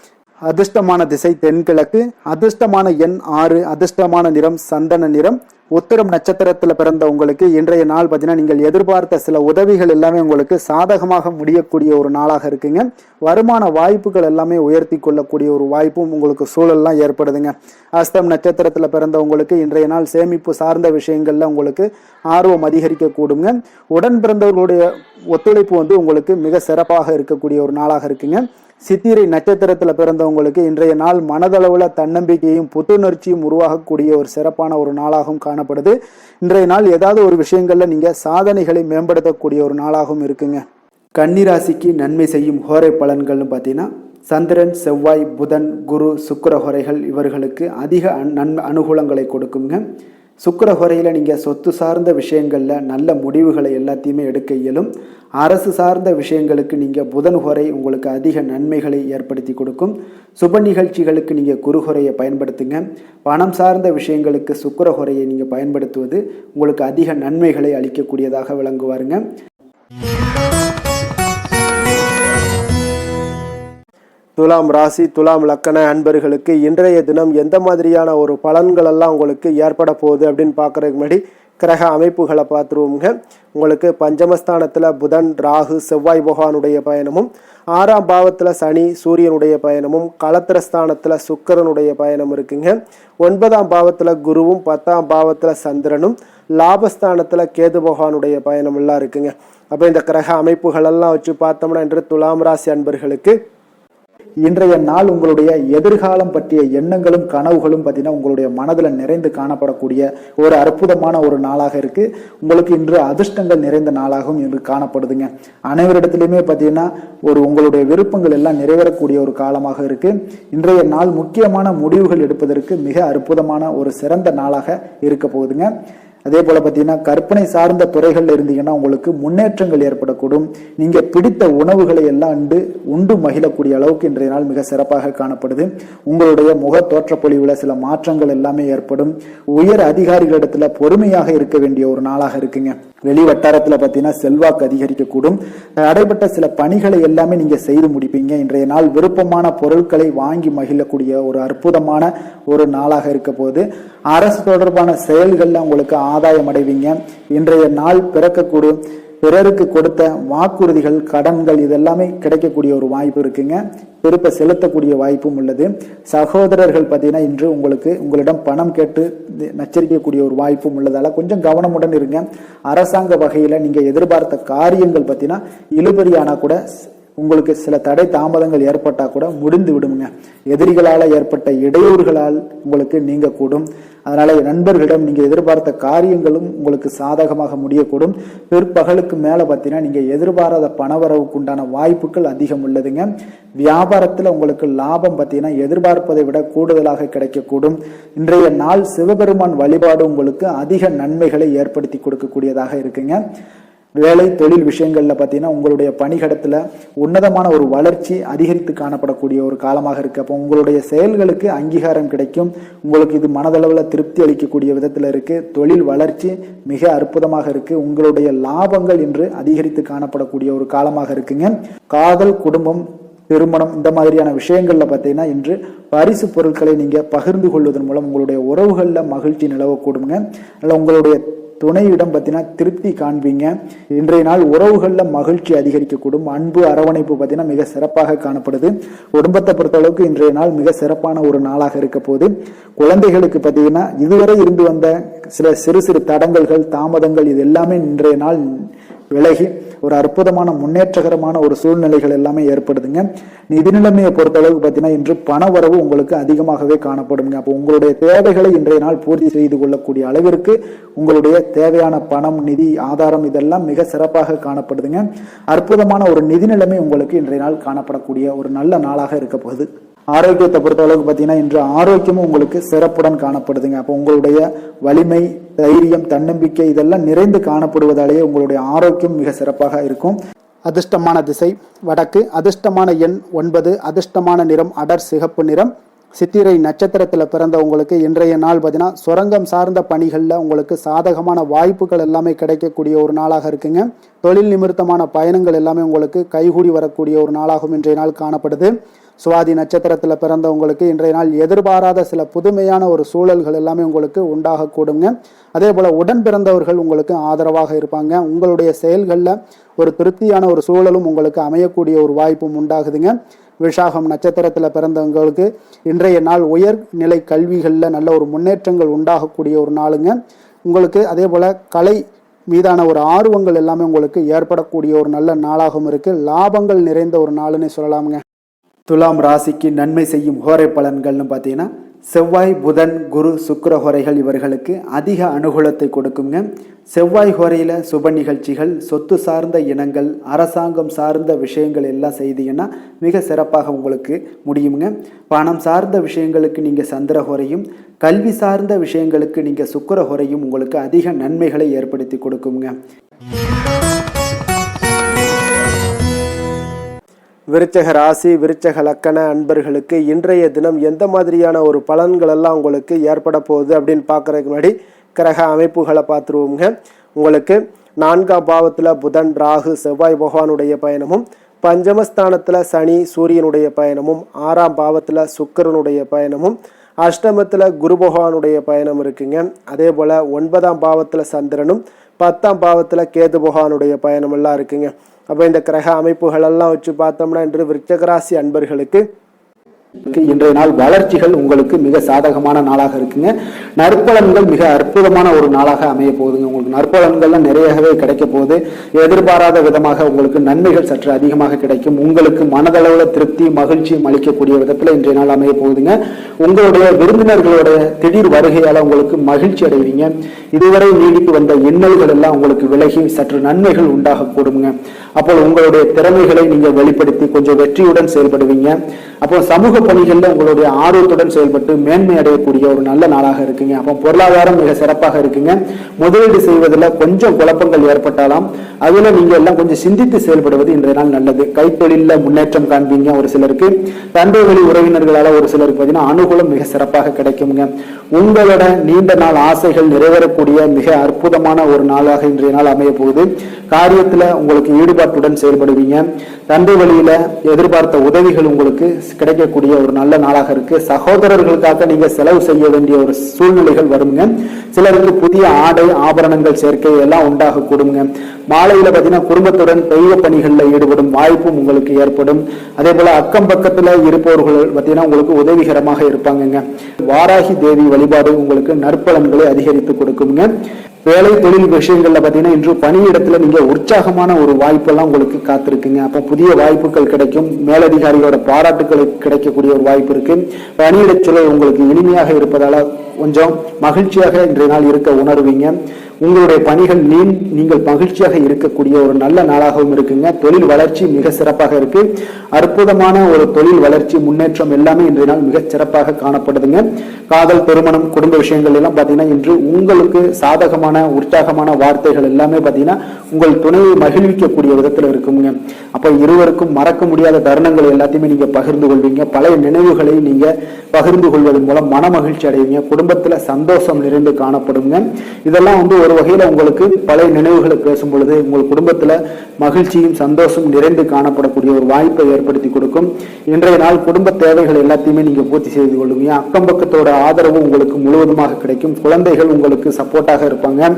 அதிர்ஷ்டமான திசை தென்கிழக்கு, அதிர்ஷ்டமான எண் 6, அதிர்ஷ்டமான நிறம் சந்தன நிறம், உத்திரம் நட்சத்திரத்தில் பிறந்த உங்களுக்கு இன்றைய நாள் பார்த்தீங்கன்னா நீங்கள் எதிர்பார்த்த சில உதவிகள் எல்லாமே உங்களுக்கு சாதகமாக முடியக்கூடிய ஒரு நாளாக இருக்குங்க. வருமான வாய்ப்புகள் எல்லாமே உயர்த்தி கொள்ளக்கூடிய ஒரு வாய்ப்பும் உங்களுக்கு சூழல்லாம் ஏற்படுதுங்க. அஸ்தம் நட்சத்திரத்தில் பிறந்த உங்களுக்கு இன்றைய நாள் சேமிப்பு சார்ந்த விஷயங்கள்ல உங்களுக்கு ஆர்வம் அதிகரிக்க கூடுங்க. உடன் பிறந்தவர்களுடைய ஒத்துழைப்பு உங்களுக்கு மிக சிறப்பாக இருக்கக்கூடிய ஒரு நாளாக இருக்குங்க. சித்திரை நட்சத்திரத்தில் பிறந்தவங்களுக்கு இன்றைய நாள் மனதளவுல தன்னம்பிக்கையும் புத்துணர்ச்சியும் உருவாகக்கூடிய ஒரு சிறப்பான ஒரு நாளாகவும் காணப்படுது. இன்றைய நாள் ஏதாவது ஒரு விஷயங்கள்ல நீங்க சாதனைகளை மேம்படுத்தக்கூடிய ஒரு நாளாகவும் இருக்குங்க. கன்னிராசிக்கு நன்மை செய்யும் ஹோரை பலன்கள்னு பார்த்தீங்கன்னா சந்திரன், செவ்வாய், புதன், குரு, சுக்கிர ஹோரைகள் இவர்களுக்கு அதிக அனுகூலங்களை கொடுக்குங்க. சுக்கிர ஹோரையில் நீங்கள் சொத்து சார்ந்த விஷயங்களில் நல்ல முடிவுகளை எல்லாத்தையுமே எடுக்க இயலும். அரசு சார்ந்த விஷயங்களுக்கு நீங்கள் புதன் ஹோரை உங்களுக்கு அதிக நன்மைகளை ஏற்படுத்தி கொடுக்கும். சுப நிகழ்ச்சிகளுக்கு நீங்கள் குரு ஹோரையை பயன்படுத்துங்க. பணம் சார்ந்த விஷயங்களுக்கு சுக்கிர ஹோரையை நீங்கள் பயன்படுத்துவது உங்களுக்கு அதிக நன்மைகளை அளிக்கக்கூடியதாக விளங்குவாருங்க. துலாம் ராசி, துலாம் லக்கண அன்பர்களுக்கு இன்றைய தினம் எந்த மாதிரியான ஒரு பலன்கள் எல்லாம் உங்களுக்கு ஏற்பட போகுது அப்படின்னு பார்க்கறதுக்கு முன்னாடி கிரக அமைப்புகளை பார்த்துருவோங்க. உங்களுக்கு பஞ்சமஸ்தானத்தில் புதன், ராகு, செவ்வாய் பகவானுடைய பயணமும், 6ஆம் பாவத்தில் சனி, சூரியனுடைய பயணமும், களத்திரஸ்தானத்தில் சுக்கிரனுடைய பயணம் இருக்குங்க. 9ஆம் பாவத்தில் குருவும், 10ஆம் பாவத்தில் சந்திரனும், லாபஸ்தானத்தில் கேது பகவானுடைய பயணம் எல்லாம் இருக்குங்க. அப்போ இந்த கிரக அமைப்புகளெல்லாம் வச்சு பார்த்தோம்னா இன்று துலாம் ராசி அன்பர்களுக்கு இன்றைய நாள் உங்களுடைய எதிர்காலம் பற்றிய எண்ணங்களும் கனவுகளும் பார்த்தீங்கன்னா உங்களுடைய மனதில் நிறைந்து காணப்படக்கூடிய ஒரு அற்புதமான ஒரு நாளாக இருக்கு. உங்களுக்கு இன்று அதிர்ஷ்டங்கள் நிறைந்த நாளாகவும் இன்று காணப்படுதுங்க. அனைவரிடத்திலுமே பார்த்தீங்கன்னா உங்களுடைய விருப்பங்கள் எல்லாம் நிறைவேறக்கூடிய ஒரு காலமாக இருக்கு. இன்றைய நாள் முக்கியமான முடிவுகள் எடுப்பதற்கு மிக அற்புதமான ஒரு சிறந்த நாளாக இருக்க போகுதுங்க. அதே போல பார்த்தீங்கன்னா கற்பனை சார்ந்த துறைகள்ல இருந்தீங்கன்னா உங்களுக்கு முன்னேற்றங்கள் ஏற்படக்கூடும். நீங்க பிடித்த உணவுகளை எல்லாம் உண்டு மகிழக்கூடிய அளவுக்கு இன்றைய நாள் மிக சிறப்பாக காணப்படுது. உங்களுடைய முக தோற்றப்பொழிவுல சில மாற்றங்கள் எல்லாமே ஏற்படும். உயர் அதிகாரிகளிடத்துல பொறுமையாக இருக்க வேண்டிய ஒரு நாளாக இருக்குங்க. வெளி வட்டாரத்துல பார்த்தீங்கன்னா செல்வாக்கு அதிகரிக்கக்கூடும். அடைபட்ட சில பணிகளை எல்லாமே நீங்க செய்து முடிப்பீங்க. இன்றைய நாள் விருப்பமான பொருட்களை வாங்கி மகிழக்கூடிய ஒரு அற்புதமான ஒரு நாளாக இருக்க போது. அரசு தொடர்பான செயல்கள்ல உங்களுக்கு ஆதாயம் அடைவீங்க. இன்றைய நாள் பிறக்கக்கூடும். பிறருக்கு கொடுத்த வாக்குறுதிகள், கடன்கள் இதெல்லாமே கிடைக்கக்கூடிய ஒரு வாய்ப்பு இருக்குங்க. திருப்ப செலுத்தக்கூடிய வாய்ப்பும் உள்ளது. சகோதரர்கள் பார்த்தீங்கன்னா இன்று உங்களிடம் பணம் கேட்டு நச்சரிக்கக்கூடிய ஒரு வாய்ப்பும் உள்ளதால கொஞ்சம் கவனமுடன் இருங்க. அரசாங்க வகையில நீங்க எதிர்பார்த்த காரியங்கள் பார்த்தீங்கன்னா இழுபறியானா கூட உங்களுக்கு சில தடை தாமதங்கள் ஏற்பட்டா கூட முடிந்து விடுங்க. எதிரிகளால் ஏற்பட்ட இடையூறுகளால் உங்களுக்கு நீங்க கூடும். அதனால நண்பர்களிடம் நீங்க எதிர்பார்த்த காரியங்களும் உங்களுக்கு சாதகமாக முடியக்கூடும். பிற்பகலுக்கு மேல பார்த்தீங்கன்னா நீங்க எதிர்பாராத பணவரவுக்கு உண்டான வாய்ப்புகள் அதிகம் உள்ளதுங்க. வியாபாரத்துல உங்களுக்கு லாபம் பார்த்தீங்கன்னா எதிர்பார்ப்பதை விட கூடுதலாக கிடைக்கக்கூடும். இன்றைய நாள் சிவபெருமான் வழிபாடு உங்களுக்கு அதிக நன்மைகளை ஏற்படுத்தி கொடுக்கக்கூடியதாக இருக்குங்க. வேலை தொழில் விஷயங்கள்ல பார்த்தீங்கன்னா உங்களுடைய பணிகடத்துல உன்னதமான ஒரு வளர்ச்சி அதிகரித்து காணப்படக்கூடிய ஒரு காலமாக இருக்கு. அப்போ உங்களுடைய செயல்களுக்கு அங்கீகாரம் கிடைக்கும். உங்களுக்கு இது மனதளவில் திருப்தி அளிக்கக்கூடிய விதத்துல இருக்கு. தொழில் வளர்ச்சி மிக அற்புதமாக இருக்கு. உங்களுடைய லாபங்கள் இன்று அதிகரித்து காணப்படக்கூடிய ஒரு காலமாக இருக்குங்க. காதல், குடும்பம், திருமணம் இந்த மாதிரியான விஷயங்கள்ல பார்த்தீங்கன்னா இன்று பரிசு பொருட்களை நீங்க பகிர்ந்து கொள்வதன் மூலம் உங்களுடைய உறவுகள்ல மகிழ்ச்சி நிலவக்கூடுங்க. அதனால உங்களுடைய துணையிடம் பார்த்தீங்கன்னா திருப்தி காண்பீங்க. இன்றைய நாள் உறவுகள்ல மகிழ்ச்சி அதிகரிக்கக்கூடும். அன்பு, அரவணைப்பு பார்த்தீங்கன்னா மிக சிறப்பாக காணப்படுது. குடும்பத்தை பொறுத்தளவுக்கு இன்றைய நாள் மிக சிறப்பான ஒரு நாளாக இருக்க போது. குழந்தைகளுக்கு பார்த்தீங்கன்னா இதுவரை இருந்து வந்த சில சிறு சிறு தடங்கல்கள், தாமதங்கள் இது எல்லாமே இன்றைய நாள் விலகி ஒரு அற்புதமான முன்னேற்றகரமான ஒரு சூழ்நிலைகள் எல்லாமே ஏற்படுதுங்க. நிதி நிலைமையை பொறுத்தளவுக்கு பார்த்தீங்கன்னா இன்று பண வரவு உங்களுக்கு அதிகமாகவே காணப்படுங்க. அப்போ உங்களுடைய தேவைகளை இன்றைய நாள் பூர்த்தி செய்து கொள்ளக்கூடிய அளவிற்கு உங்களுடைய தேவையான பணம், நிதி ஆதாரம் இதெல்லாம் மிக சிறப்பாக காணப்படுதுங்க. அற்புதமான ஒரு நிதி நிலைமை உங்களுக்கு இன்றைய நாள் காணப்படக்கூடிய ஒரு நல்ல நாளாக இருக்க போகுது. ஆரோக்கியத்தை பொறுத்தளவுக்கு பார்த்தீங்கன்னா இன்று ஆரோக்கியமும் உங்களுக்கு சிறப்புடன் காணப்படுதுங்க. அப்போ உங்களுடைய வலிமை, தைரியம், தன்னம்பிக்கை இதெல்லாம் நிறைந்து காணப்படுவதாலேயே உங்களுடைய ஆரோக்கியம் மிக சிறப்பாக இருக்கும். அதிர்ஷ்டமான திசை வடக்கு, அதிர்ஷ்டமான எண் 9, அதிர்ஷ்டமான நிறம் அடர் சிகப்பு நிறம். சித்திரை நட்சத்திரத்தில் பிறந்த உங்களுக்கு இன்றைய நாள் பார்த்தீங்கன்னா சுரங்கம் சார்ந்த பணிகளில் உங்களுக்கு சாதகமான வாய்ப்புகள் எல்லாமே கிடைக்கக்கூடிய ஒரு நாளாக இருக்குங்க. தொழில் நிமித்தமான பயணங்கள் எல்லாமே உங்களுக்கு கைகூடி வரக்கூடிய ஒரு நாளாகவும் இன்றைய நாள் காணப்படுது. சுவாதி நட்சத்திரத்தில் பிறந்தவங்களுக்கு இன்றைய நாள் எதிர்பாராத சில புதுமையான ஒரு சூழல்கள் எல்லாமே உங்களுக்கு உண்டாகக்கூடுங்க. அதே போல் உடன் பிறந்தவர்கள் உங்களுக்கு ஆதரவாக இருப்பாங்க. உங்களுடைய செயல்களில் ஒரு திருப்தியான ஒரு சூழலும் உங்களுக்கு அமையக்கூடிய ஒரு வாய்ப்பும் உண்டாகுதுங்க. விசாகம் நட்சத்திரத்தில் பிறந்தவங்களுக்கு இன்றைய நாள் உயர்நிலை கல்விகளில் நல்ல ஒரு முன்னேற்றங்கள் உண்டாகக்கூடிய ஒரு நாளுங்க. உங்களுக்கு அதே போல் கலை மீதான ஒரு ஆர்வங்கள் எல்லாமே உங்களுக்கு ஏற்படக்கூடிய ஒரு நல்ல நாளாகவும் இருக்குது. லாபங்கள் நிறைந்த ஒரு நாளுன்னு சொல்லலாமுங்க. துலாம் ராசிக்கு நன்மை செய்யும் ஹோரை பலன்கள்னு பார்த்தீங்கன்னா செவ்வாய், புதன், குரு, சுக்கிர ஹோரைகள் இவர்களுக்கு அதிக அனுகூலத்தை கொடுக்குங்க. செவ்வாய் ஹோரையில் சுப நிகழ்ச்சிகள், சொத்து சார்ந்த இனங்கள், அரசாங்கம் சார்ந்த விஷயங்கள் எல்லாம் செய்தீங்கன்னா மிக சிறப்பாக உங்களுக்கு முடியுங்க. பணம் சார்ந்த விஷயங்களுக்கு நீங்கள் சந்திர ஹோரையும், கல்வி சார்ந்த விஷயங்களுக்கு நீங்கள் சுக்கிர ஹோரையும் உங்களுக்கு அதிக நன்மைகளை ஏற்படுத்தி கொடுக்குங்க. விருச்சக ராசி, விருச்சக லக்கண அன்பர்களுக்கு இன்றைய தினம் எந்த மாதிரியான ஒரு பலன்கள் எல்லாம் உங்களுக்கு ஏற்பட போகுது அப்படின்னு பார்க்கறதுக்கு முன்னாடி கிரக அமைப்புகளை பார்த்துருவோங்க. உங்களுக்கு 4ஆம் பாவத்தில் புதன், ராகு, செவ்வாய் பகவானுடைய பயணமும், பஞ்சமஸ்தானத்தில் சனி, சூரியனுடைய பயணமும், 6ஆம் பாவத்தில் சுக்கிரனுடைய பயணமும், அஷ்டமத்தில் குரு பகவானுடைய பயணம் இருக்குங்க. அதே போல் 9ஆம் பாவத்தில் சந்திரனும், 10ஆம் பாவத்தில் கேது பகவானுடைய பயணம் எல்லாம் இருக்குங்க. அப்போ இந்த கிரக அமைப்புகள் எல்லாம் வச்சு பார்த்தோம்னா இன்று விருச்சிக ராசி அன்பர்களுக்கு இன்றைய நாள் வளர்ச்சிகள் உங்களுக்கு மிக சாதகமான நாளாக இருக்குங்க. நற்பலன்கள் மிக அற்புதமான ஒரு நாளாக அமைய போகுதுங்க. உங்களுக்கு நற்பலன்கள்லாம் நிறையவே கிடைக்க போகுது. எதிர்பாராத விதமாக உங்களுக்கு நன்மைகள் சற்று அதிகமாக கிடைக்கும். உங்களுக்கு மனதளவில் திருப்தி, மகிழ்ச்சியும் அளிக்கக்கூடிய விதத்தில் இன்றைய நாள் அமைய போகுதுங்க. உங்களுடைய விருந்தினர்களுடைய திடீர் வருகையால் உங்களுக்கு மகிழ்ச்சி அடைவீங்க. இதுவரை நீடித்து வந்த இன்னல்கள் எல்லாம் உங்களுக்கு விலகி சற்று நன்மைகள் உண்டாகக்கூடுங்க. அப்போ உங்களுடைய திறமைகளை நீங்க வெளிப்படுத்தி கொஞ்சம் வெற்றியுடன் செயல்படுவீங்க. அப்போ சமூக பணிகளில் உங்களுடைய ஆர்வத்துடன் செயல்பட்டு மேன்மை அடையக்கூடிய ஒரு நல்ல நாளாக இருக்குங்க. அப்போ பொருளாதாரம் மிக சிறப்பாக இருக்குங்க. முதலீடு செய்வதில் கொஞ்சம் குழப்பங்கள் ஏற்பட்டாலும் அதுல நீங்க எல்லாம் கொஞ்சம் சிந்தித்து செயல்படுவது இன்றைய நாள் நல்லது. கைத்தொழில முன்னேற்றம் காண்பீங்க. ஒரு சிலருக்கு தந்தை வழி உறவினர்களால ஒரு சிலருக்கு பார்த்தீங்கன்னா அனுகூலம் மிக சிறப்பாக கிடைக்குங்க. உங்களோட நீண்ட நாள் ஆசைகள் நிறைவேறக்கூடிய மிக அற்புதமான ஒரு நாளாக இன்றைய நாள் அமைய போகுது. காரியத்துல உங்களுக்கு ஈடுபாட்டுடன் செயல்படுவீங்க. தந்தை வழியில எதிர்பார்த்த உதவிகள் உங்களுக்கு கிடைக்கக்கூடிய ஒரு நல்ல நாளாக இருக்கு. சகோதரர்களுக்காக நீங்க செலவு செய்ய வேண்டிய ஒரு சூழ்நிலைகள் வருங்க. சிலருக்கு புதிய ஆடை ஆபரணங்கள் சேர்க்கை எல்லாம் உண்டாக கூடுங்க. மாலையில பார்த்தீங்கன்னா குடும்பத்துடன் தெய்வ பணிகளில் ஈடுபடும் வாய்ப்பும் உங்களுக்கு ஏற்படும். அதே போல அக்கம் பக்கத்துல இருப்பவர்கள் பார்த்தீங்கன்னா உங்களுக்கு உதவிகரமாக இருப்பாங்க. வாராகி தேவி வழிபாடு உங்களுக்கு நற்பலன்களை அதிகரித்து கொடுக்குங்க. வேலை தொழில் விஷயங்கள்ல பாத்தீங்கன்னா இன்று பணியிடத்துல நீங்க உற்சாகமான ஒரு வாய்ப்பெல்லாம் உங்களுக்கு காத்திருக்குங்க. அப்போ புதிய வாய்ப்புகள் கிடைக்கும். மேலதிகாரிகளோட பாராட்டுக்களை கிடைக்கக்கூடிய ஒரு வாய்ப்பு இருக்கு. பணியிட சூழல் உங்களுக்கு இனிமையாக இருப்பதால கொஞ்சம் மகிழ்ச்சியாக இன்றைய நாள் இருக்க உணர்வீங்க. உங்களுடைய பணிகள் நீங்கள் மகிழ்ச்சியாக இருக்கக்கூடிய ஒரு நல்ல நாளாகவும் இருக்குங்க. தொழில் வளர்ச்சி மிக சிறப்பாக இருக்கு. அற்புதமான ஒரு தொழில் வளர்ச்சி முன்னேற்றம் எல்லாமே இன்றைய நாள் மிக சிறப்பாக காணப்படுதுங்க. காதல், திருமணம், குடும்ப விஷயங்கள் எல்லாம் பாத்தீங்கன்னா இன்று உங்களுக்கு சாதகமான உற்சாகமான வார்த்தைகள் எல்லாமே பாத்தீங்கன்னா உங்கள் துணையை மகிழ்விக்கக்கூடிய விதத்துல இருக்குங்க. அப்ப இருவருக்கும் மறக்க முடியாத தருணங்கள் எல்லாத்தையுமே நீங்க பகிர்ந்து கொள்வீங்க. பழைய நினைவுகளை நீங்க பகிர்ந்து கொள்வதன் மூலம் மன மகிழ்ச்சி அடைவீங்க. குடும்பத்துல சந்தோஷம் நிறைந்து காணப்படுங்க. இதெல்லாம் ஒரு வகையில உங்களுக்கு பழைய நினைவுகளை பேசும் பொழுது உங்கள் குடும்பத்துல மகிழ்ச்சியும் சந்தோஷம் நிறைந்து காணப்படக்கூடிய ஒரு வாய்ப்பை ஏற்படுத்தி கொடுக்கும். இன்றைய நாள் குடும்ப தேவைகள் எல்லாத்தையுமே நீங்க பூர்த்தி செய்து கொள்ளுங்க. அக்கம் பக்கத்தோட ஆதரவு உங்களுக்கு முழுவதுமாக கிடைக்கும். குழந்தைகள் உங்களுக்கு சப்போர்ட்டாக இருப்பாங்க.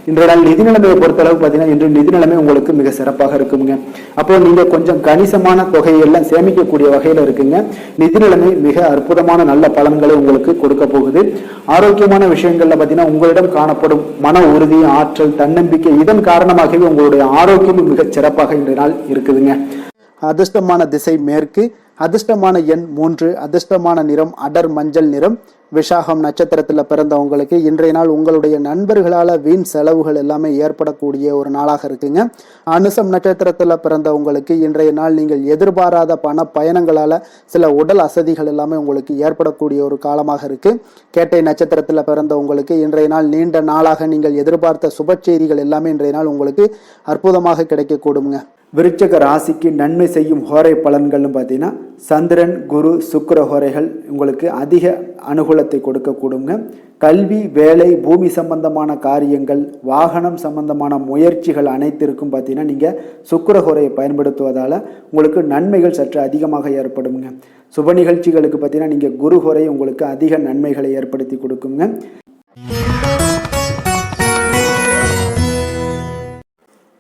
இன்றைய நாள் நிதி நிலைமையை பொறுத்தளவு பார்த்தீங்கன்னா இன்று நிதி நிலைமை உங்களுக்கு மிக சிறப்பாக இருக்குங்க. அப்போ நீங்க கொஞ்சம் கணிசமான தொகையெல்லாம் சேமிக்கக்கூடிய வகையில இருக்குங்க. நிதி நிலைமை மிக அற்புதமான நல்ல பலன்களை உங்களுக்கு கொடுக்க போகுது. ஆரோக்கியமான விஷயங்கள்ல பார்த்தீங்கன்னா உங்களிடம் காணப்படும் மன உறுதி, ஆற்றல், தன்னம்பிக்கை இதன் காரணமாகவே உங்களுடைய ஆரோக்கியமும் மிக சிறப்பாக இன்றைய நாள் இருக்குதுங்க. அதிர்ஷ்டமான திசை மேற்கு, அதிர்ஷ்டமான எண் 3, அதிர்ஷ்டமான நிறம் அடர் மஞ்சள் நிறம். விசாகம் நட்சத்திரத்தில் பிறந்தவங்களுக்கு இன்றைய நாள் உங்களுடைய நண்பர்களால் வீண் செலவுகள் எல்லாமே ஏற்படக்கூடிய ஒரு நாளாக இருக்குங்க. அனுசம் நட்சத்திரத்தில் பிறந்தவங்களுக்கு இன்றைய நாள் நீங்கள் எதிர்பாராத பண பயணங்களால் சில உடல் அசதிகள் எல்லாமே உங்களுக்கு ஏற்படக்கூடிய ஒரு காலமாக இருக்கு. கேட்டை நட்சத்திரத்தில் பிறந்தவங்களுக்கு இன்றைய நாள் நீண்ட நாளாக நீங்கள் எதிர்பார்த்த சுப செய்திகள் எல்லாமே இன்றைய நாள் உங்களுக்கு அற்புதமாக கிடைக்கக்கூடுங்க. விருச்சக ராசிக்கு நன்மை செய்யும் ஹோரை பலன்கள்னு பார்த்தீங்கன்னா சந்திரன் குரு சுக்கிர ஹோரைகள் உங்களுக்கு அதிக அனுகூலத்தை கொடுக்கக்கூடுங்க. கல்வி வேலை பூமி சம்பந்தமான காரியங்கள் வாகனம் சம்பந்தமான முயற்சிகள் அனைத்திற்கும் பார்த்தீங்கன்னா நீங்கள் சுக்கிர ஹோரையை பயன்படுத்துவதால் உங்களுக்கு நன்மைகள் சற்று அதிகமாக ஏற்படுங்க. சுப நிகழ்ச்சிகளுக்கு பார்த்தீங்கன்னா நீங்கள் குரு ஹோரை உங்களுக்கு அதிக நன்மைகளை ஏற்படுத்தி கொடுக்குங்க.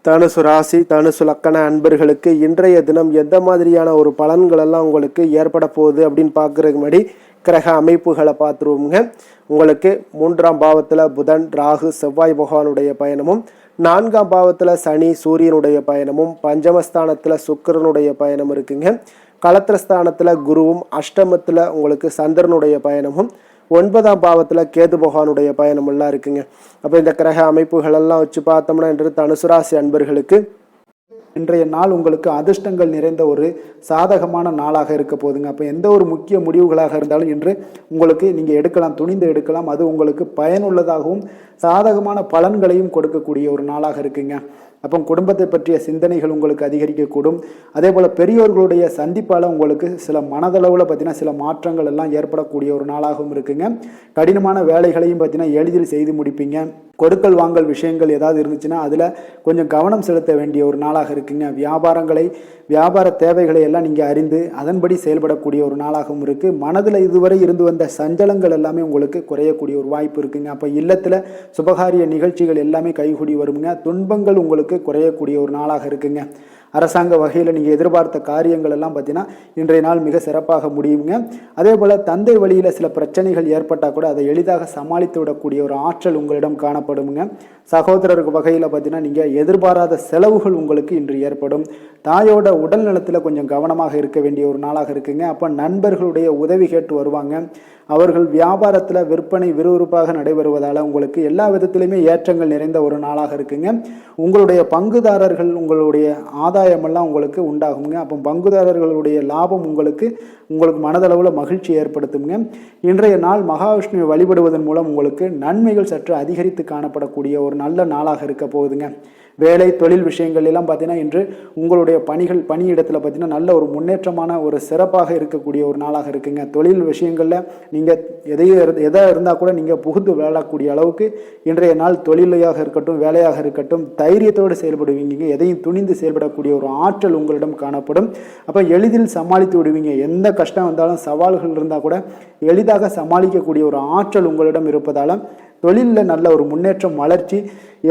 தனுசு ராசி தனுசு லக்கண அன்பர்களுக்கு இன்றைய தினம் எந்த மாதிரியான ஒரு பலன்கள் எல்லாம் உங்களுக்கு ஏற்பட போகுது அப்படின்னு பார்க்கறதுக்கு முன்னாடி கிரக அமைப்புகளை பார்த்துருவோங்க. உங்களுக்கு 3ஆம் பாவத்தில் புதன் ராகு செவ்வாய் பகவானுடைய பயணமும், 4ஆம் பாவத்தில் சனி சூரியனுடைய பயணமும், பஞ்சமஸ்தானத்தில் சுக்கிரனுடைய பயணம் இருக்குங்க. களத்திரஸ்தானத்தில் குருவும், அஷ்டமத்தில் உங்களுக்கு சந்திரனுடைய பயணமும், 9ஆம் பாவத்தில் கேது பகவானுடைய பயணம் எல்லாம் இருக்குங்க. அப்போ இந்த கிரக அமைப்புகள் எல்லாம் வச்சு பார்த்தோம்னா இன்று தனுசு ராசி அன்பர்களுக்கு இன்றைய நாள் உங்களுக்கு அதிர்ஷ்டங்கள் நிறைந்த ஒரு சாதகமான நாளாக இருக்க போகுதுங்க. அப்போ எந்த ஒரு முக்கிய முடிவுகளாக இருந்தாலும் இன்று உங்களுக்கு நீங்கள் எடுக்கலாம், துணிந்து எடுக்கலாம். அது உங்களுக்கு பயனுள்ளதாகவும் சாதகமான பலன்களையும் கொடுக்கக்கூடிய ஒரு நாளாக இருக்குங்க. அப்போ குடும்பத்தை பற்றிய சிந்தனைகள் உங்களுக்கு அதிகரிக்கக்கூடும். அதே போல் பெரியோர்களுடைய சந்திப்பால் உங்களுக்கு சில மனதளவில் பார்த்தீங்கன்னா சில மாற்றங்கள் எல்லாம் ஏற்படக்கூடிய ஒரு நாளாகவும் இருக்குங்க. கடினமான வேலைகளையும் பார்த்தீங்கன்னா எளிதில் செய்து முடிப்பீங்க. கொடுக்கல் வாங்கல் விஷயங்கள் ஏதாவது இருந்துச்சுன்னா அதில் கொஞ்சம் கவனம் செலுத்த வேண்டிய ஒரு நாளாக இருக்குங்க. வியாபார தேவைகளை எல்லாம் நீங்கள் அறிந்து அதன்படி செயல்படக்கூடிய ஒரு நாளாகவும் இருக்குது. மனதில் இதுவரை இருந்து வந்த சஞ்சலங்கள் எல்லாமே உங்களுக்கு குறையக்கூடிய ஒரு வாய்ப்பு இருக்குங்க. அப்போ இல்லத்தில் சுபகாரிய நிகழ்ச்சிகள் எல்லாமே கைகூடி வருங்க. துன்பங்கள் உங்களுக்கு குறையக்கூடிய ஒரு நாளாக இருக்குங்க. அரசாங்க வகையில் நீங்கள் எதிர்பார்த்த காரியங்கள் எல்லாம் பார்த்தீங்கன்னா இன்றைய நாள் மிக சிறப்பாக முடியுங்க. அதே போல் தந்தை வழியில் சில பிரச்சனைகள் ஏற்பட்டால் கூட அதை எளிதாக சமாளித்து விடக்கூடிய ஒரு ஆற்றல் உங்களிடம் காணப்படுங்க. சகோதரருக்கு வகையில் பார்த்தீங்கன்னா நீங்கள் எதிர்பாராத செலவுகள் உங்களுக்கு இன்று ஏற்படும். தாயோட உடல் நலத்தில் கொஞ்சம் கவனமாக இருக்க வேண்டிய ஒரு நாளாக இருக்குங்க. அப்போ நண்பர்களுடைய உதவி கேட்டு வருவாங்க. அவர்கள் வியாபாரத்தில் விற்பனை விறுவிறுப்பாக நடைபெறுவதால் உங்களுக்கு எல்லா விதத்திலையுமே ஏற்றங்கள் நிறைந்த ஒரு நாளாக இருக்குங்க. உங்களுடைய பங்குதாரர்கள் உங்களுடைய ஆதாயமெல்லாம் உங்களுக்கு உண்டாகுங்க. அப்போ பங்குதாரர்களுடைய லாபம் உங்களுக்கு மனதளவில் மகிழ்ச்சி ஏற்படுத்துங்க. இன்றைய நாள் மகாவிஷ்ணுவை வழிபடுவதன் மூலம் உங்களுக்கு நன்மைகள் சற்று அதிகரித்து காணப்படக்கூடிய ஒரு நல்ல நாளாக இருக்க போகுதுங்க. வேலை தொழில் விஷயங்கள் எல்லாம் பார்த்தீங்கன்னா இன்று உங்களுடைய பணியிடத்தில் பார்த்தீங்கன்னா நல்ல ஒரு முன்னேற்றமான ஒரு சிறப்பாக இருக்கக்கூடிய ஒரு நாளாக இருக்குங்க. தொழில் விஷயங்களில் நீங்கள் எதாக இருந்தால் கூட நீங்கள் புகுந்து விளையாடக்கூடிய அளவுக்கு இன்றைய நாள் தொழிலையாக இருக்கட்டும் வேலையாக இருக்கட்டும் தைரியத்தோடு செயல்படுவீங்க. எதையும் துணிந்து செயல்படக்கூடிய ஒரு ஆற்றல் உங்களிடம் காணப்படும். அப்போ எளிதில் சமாளித்து விடுவீங்க. எந்த கஷ்டம் வந்தாலும் சவால்கள் இருந்தால் கூட எளிதாக சமாளிக்கக்கூடிய ஒரு ஆற்றல் உங்களிடம் இருப்பதால் தொழிலில் நல்ல ஒரு முன்னேற்றம் வளர்ச்சி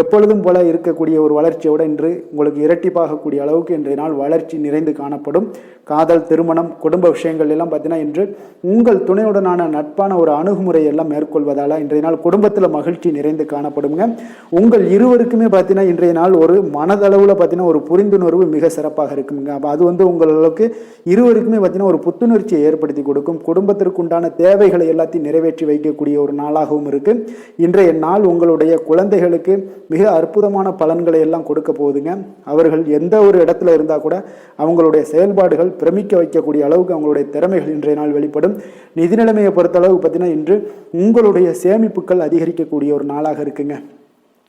எப்பொழுதும் போல இருக்கக்கூடிய ஒரு வளர்ச்சியோடு இன்று உங்களுக்கு இரட்டிப்பாகக்கூடிய அளவுக்கு இன்றைய நாள் வளர்ச்சி நிறைந்து காணப்படும். காதல் திருமணம் குடும்ப விஷயங்கள் எல்லாம் பார்த்தீங்கன்னா இன்று உங்கள் துணையுடனான நட்பான ஒரு அணுகுமுறை எல்லாம் மேற்கொள்வதால் இன்றைய நாள் குடும்பத்தில் மகிழ்ச்சி நிறைந்து காணப்படுங்க. உங்கள் இருவருக்குமே பார்த்தீங்கன்னா இன்றைய நாள் ஒரு மனதளவில் பார்த்தீங்கன்னா ஒரு புரிந்துணர்வு மிக சிறப்பாக இருக்குங்க. அப்போ அது உங்களுக்கு இருவருக்குமே பார்த்தீங்கன்னா ஒரு புத்துணர்ச்சியை ஏற்படுத்தி கொடுக்கும். குடும்பத்திற்கு உண்டான தேவைகளை எல்லாத்தையும் நிறைவேற்றி வைக்கக்கூடிய ஒரு நாளாகவும் இருக்கு. இன்றைய நாள் உங்களுடைய குழந்தைகளுக்கு மிக அற்புதமான பலன்களை எல்லாம் கொடுக்க போகுதுங்க. அவர்கள் எந்த ஒரு இடத்துல இருந்தால் கூட அவங்களுடைய செயல்பாடுகள் பிரமிக்க வைக்கக்கூடிய அளவுக்கு அவங்களுடைய திறமைகள் இன்றைய நாள் வெளிப்படும். நிதி நிலைமையை பொறுத்த அளவுக்கு பார்த்தீங்கன்னா இன்று உங்களுடைய சேமிப்புகள் அதிகரிக்கக்கூடிய ஒரு நாளாக இருக்குங்க.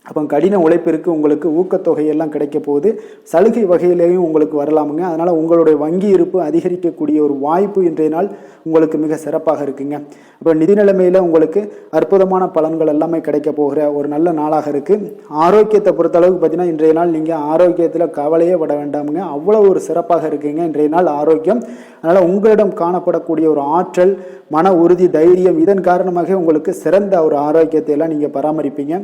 அப்போ கடின உழைப்பிற்கு உங்களுக்கு ஊக்கத்தொகையெல்லாம் கிடைக்க போகுது. சலுகை வகையிலேயும் உங்களுக்கு வரலாமுங்க. அதனால் உங்களுடைய வங்கி இருப்பு அதிகரிக்கக்கூடிய ஒரு வாய்ப்பு இன்றைய நாள் உங்களுக்கு மிக சிறப்பாக இருக்குங்க. அப்போ நிதி நிலைமையில் உங்களுக்கு அற்புதமான பலன்கள் எல்லாமே கிடைக்க போகிற ஒரு நல்ல நாளாக இருக்குது. ஆரோக்கியத்தை பொறுத்தளவுக்கு பார்த்தீங்கன்னா இன்றைய நாள் நீங்கள் ஆரோக்கியத்தில் கவலையே பட வேண்டாமுங்க. அவ்வளோ ஒரு சிறப்பாக இருக்குங்க இன்றைய நாள் ஆரோக்கியம். அதனால் உங்களிடம் காணப்படக்கூடிய ஒரு ஆற்றல் மன உறுதி தைரியம் இதன் காரணமாக உங்களுக்கு சிறந்த ஒரு ஆரோக்கியத்தை எல்லாம் நீங்கள் பராமரிப்பீங்க.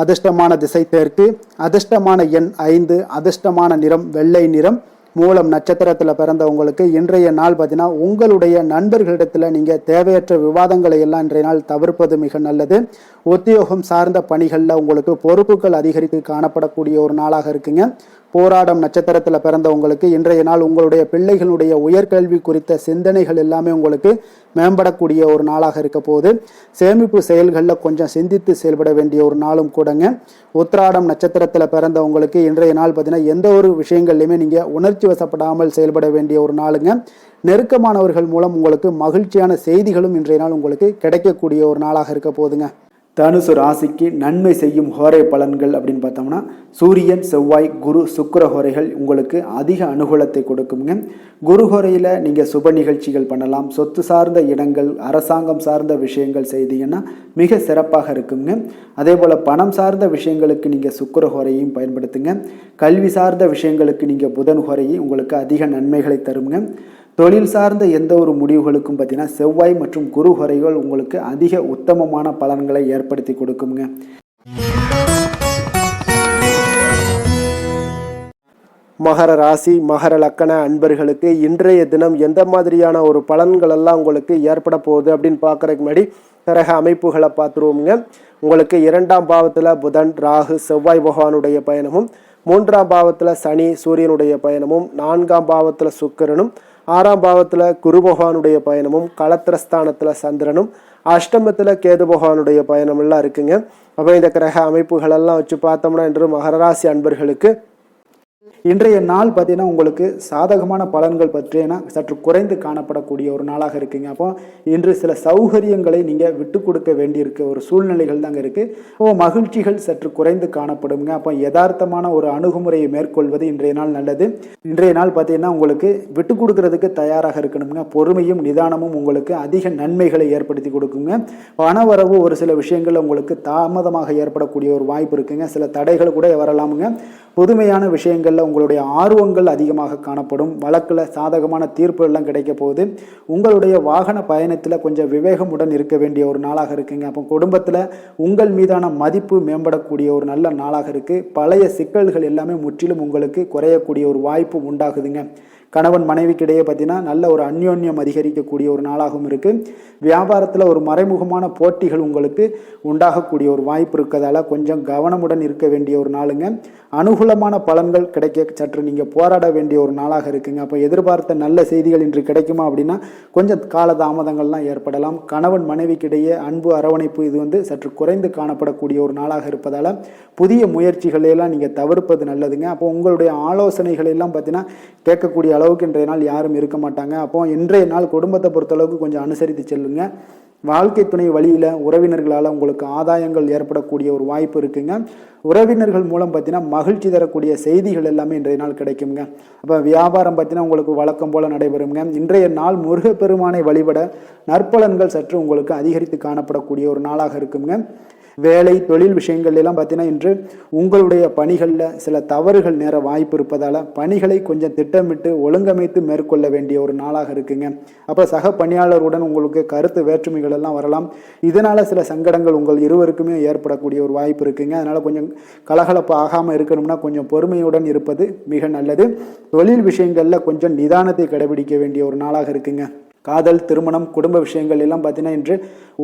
அதிர்ஷ்டமான திசை தெற்கு, அதிர்ஷ்டமான எண் 5, அதிர்ஷ்டமான நிறம் வெள்ளை நிறம். மூலம் நட்சத்திரத்தில் பிறந்தவங்களுக்கு இன்றைய நாள் பார்த்தீங்கன்னா உங்களுடைய நண்பர்களிடத்தில் நீங்கள் தேவையற்ற விவாதங்களை எல்லாம் இன்றைய நாள் தவிர்ப்பது மிக நல்லது. உத்தியோகம் சார்ந்த பணிகளில் உங்களுக்கு பொறுப்புகள் அதிகரித்து காணப்படக்கூடிய ஒரு நாளாக இருக்குங்க. போராடம் நட்சத்திரத்தில் பிறந்தவங்களுக்கு இன்றைய நாள் உங்களுடைய பிள்ளைகளுடைய உயர்கல்வி குறித்த சிந்தனைகள் எல்லாமே உங்களுக்கு மேம்படக்கூடிய ஒரு நாளாக இருக்க போகுது. சேமிப்பு செயல்களில் கொஞ்சம் சிந்தித்து செயல்பட வேண்டிய ஒரு நாளும் கூடங்க. உத்திராடம் நட்சத்திரத்தில் பிறந்தவங்களுக்கு இன்றைய நாள் பார்த்தீங்கன்னா எந்த ஒரு விஷயங்கள்லையுமே நீங்கள் உணர்ச்சி வசப்படாமல் செயல்பட வேண்டிய ஒரு நாளுங்க. நெருக்கமானவர்கள் மூலம் உங்களுக்கு மகிழ்ச்சியான செய்திகளும் இன்றைய நாள் உங்களுக்கு கிடைக்கக்கூடிய ஒரு நாளாக இருக்க போகுதுங்க. தனுசு ராசிக்கு நன்மை செய்யும் ஹோரை பலன்கள் அப்படின்னு பார்த்தோம்னா சூரியன், செவ்வாய், குரு, சுக்கிர ஹோரைகள் உங்களுக்கு அதிக அனுகூலத்தை கொடுக்குங்க. குரு ஹோரையில் நீங்கள் சுப நிகழ்ச்சிகள் பண்ணலாம். சொத்து சார்ந்த இடங்கள், அரசாங்கம் சார்ந்த விஷயங்கள் செய்தீங்கன்னா மிக சிறப்பாக இருக்குங்க. அதே போல் பணம் சார்ந்த விஷயங்களுக்கு நீங்கள் சுக்கிர ஹோரையும் பயன்படுத்துங்க. கல்வி சார்ந்த விஷயங்களுக்கு நீங்கள் புதன் ஹோரையும் உங்களுக்கு அதிக நன்மைகளை தருங்க. தொழில் சார்ந்த எந்த ஒரு முடிவுகளுக்கும் பார்த்தீங்கன்னா செவ்வாய் மற்றும் குரு ஹோரைகள் உங்களுக்கு அதிக உத்தமமான பலன்களை ஏற்படுத்தி கொடுக்குங்க. மகர ராசி, மகர லக்கண அன்பர்களுக்கு இன்றைய தினம் எந்த மாதிரியான ஒரு பலன்கள் எல்லாம் உங்களுக்கு ஏற்பட போகுது அப்படின்னு பார்க்கறதுக்கு முன்னாடி கிரக அமைப்புகளை பார்த்துருவோங்க. உங்களுக்கு 2ஆம் பாவத்தில் புதன், ராகு, செவ்வாய் பகவானுடைய பயணமும், 3ஆம் பாவத்தில் சனி, சூரியனுடைய பயணமும், 4ஆம் பாவத்தில் சுக்கிரனும், 6ஆம் பாவத்தில் குரு பகவானுடைய பயணமும், களத்திரஸ்தானத்தில் சந்திரனும், அஷ்டமத்தில் கேது பகவானுடைய பயணம் எல்லாம் இருக்குங்க. அப்போ இந்த கிரக அமைப்புகள் எல்லாம் வச்சு பார்த்தோம்னா இன்று மகர ராசி அன்பர்களுக்கு இன்றைய நாள் பார்த்தீங்கன்னா உங்களுக்கு சாதகமான பலன்கள் பற்றினா சற்று குறைந்து காணப்படக்கூடிய ஒரு நாளாக இருக்குங்க. அப்போ இன்று சில சௌகரியங்களை நீங்கள் விட்டு கொடுக்க வேண்டியிருக்க ஒரு சூழ்நிலைகள் தாங்க இருக்குது. அப்போ மகிழ்ச்சிகள் சற்று குறைந்து காணப்படுங்க. அப்போ யதார்த்தமான ஒரு அணுகுமுறையை மேற்கொள்வது இன்றைய நாள் நல்லது. இன்றைய நாள் பார்த்தீங்கன்னா உங்களுக்கு விட்டு கொடுக்கறதுக்கு தயாராக இருக்கணுங்க. பொறுமையும் நிதானமும் உங்களுக்கு அதிக நன்மைகளை ஏற்படுத்தி கொடுக்குங்க. பணவரவு ஒரு சில விஷயங்கள் உங்களுக்கு தாமதமாக ஏற்படக்கூடிய ஒரு வாய்ப்பு இருக்குங்க. சில தடைகள் கூட வரலாமுங்க. புதுமையான விஷயங்களில் உங்களுடைய ஆர்வங்கள் அதிகமாக காணப்படும். வழக்கில் சாதகமான தீர்ப்பு எல்லாம் கிடைக்க போகுது. உங்களுடைய வாகன பயணத்தில் கொஞ்சம் விவேகமுடன் இருக்க வேண்டிய ஒரு நாளாக இருக்குங்க. அப்போ குடும்பத்தில் உங்கள் மீதான மதிப்பு மேம்படக்கூடிய ஒரு நல்ல நாளாக இருக்குது. பழைய சிக்கல்கள் எல்லாமே முற்றிலும் உங்களுக்கு குறையக்கூடிய ஒரு வாய்ப்பு உண்டாகுதுங்க. கணவன் மனைவிக்கிடையே பார்த்தீங்கன்னா நல்ல ஒரு அந்யோன்யம் அதிகரிக்கக்கூடிய ஒரு நாளாகவும் இருக்குது. வியாபாரத்தில் ஒரு மறைமுகமான போட்டிகள் உங்களுக்கு உண்டாகக்கூடிய ஒரு வாய்ப்பு இருக்கிறதால கொஞ்சம் கவனமுடன் இருக்க வேண்டிய ஒரு நாளுங்க. அனுகூலமான பலன்கள் கிடைக்க சற்று நீங்கள் போராட வேண்டிய ஒரு நாளாக இருக்குங்க. அப்போ எதிர்பார்த்த நல்ல செய்திகள் இன்று கிடைக்குமா அப்படின்னா கொஞ்சம் காலதாமதங்கள்லாம் ஏற்படலாம். கணவன் மனைவிக்கிடையே அன்பு, அரவணைப்பு இது சற்று குறைந்து காணப்படக்கூடிய ஒரு நாளாக இருப்பதால் புதிய முயற்சிகளையெல்லாம் நீங்கள் தவிர்ப்பது நல்லதுங்க. அப்போ உங்களுடைய ஆலோசனைகள் எல்லாம் பார்த்தீங்கன்னா கேட்கக்கூடிய அளவுக்கு இன்றைய நாள் யாரும் இருக்க மாட்டாங்க. அப்போ இன்றைய நாள் குடும்பத்தை பொறுத்தளவுக்கு கொஞ்சம் அனுசரித்து செல்லுங்க. வாழ்க்கை துணை வழியில் உறவினர்களால் உங்களுக்கு ஆதாயங்கள் ஏற்படக்கூடிய ஒரு வாய்ப்பு இருக்குங்க. உறவினர்கள் மூலம் பார்த்தீங்கன்னா மகிழ்ச்சி தரக்கூடிய செய்திகள் எல்லாமே இன்றைய நாள் கிடைக்குங்க. அப்போ வியாபாரம் பார்த்தீங்கன்னா உங்களுக்கு வழக்கம் போல நடைபெறுங்க. இன்றைய நாள் முருகப்பெருமானை வழிபட நற்பலன்கள் சற்று உங்களுக்கு அதிகரித்து காணப்படக்கூடிய ஒரு நாளாக இருக்குங்க. வேலை, தொழில் விஷயங்கள் எல்லாம் பார்த்தீங்கன்னா இன்று உங்களுடைய பணிகளில் சில தவறுகள் நேர வாய்ப்பு இருப்பதால் பணிகளை கொஞ்சம் திட்டமிட்டு ஒழுங்கமைத்து மேற்கொள்ள வேண்டிய ஒரு நாளாக இருக்குங்க. அப்போ சக பணியாளருடன் உங்களுக்கு கருத்து வேற்றுமைகள் எல்லாம் வரலாம். இதனால் சில சங்கடங்கள் உங்கள் இருவருக்குமே ஏற்படக்கூடிய ஒரு வாய்ப்பு இருக்குங்க. அதனால் கொஞ்சம் கலகலப்பு ஆகாமல் இருக்கணும்னா கொஞ்சம் பொறுமையுடன் இருப்பது மிக நல்லது. தொழில் விஷயங்களில் கொஞ்சம் நிதானத்தை கடைபிடிக்க வேண்டிய ஒரு நாளாக இருக்குங்க. காதல், திருமணம், குடும்ப விஷயங்கள் எல்லாம் பார்த்தீங்கன்னா இன்று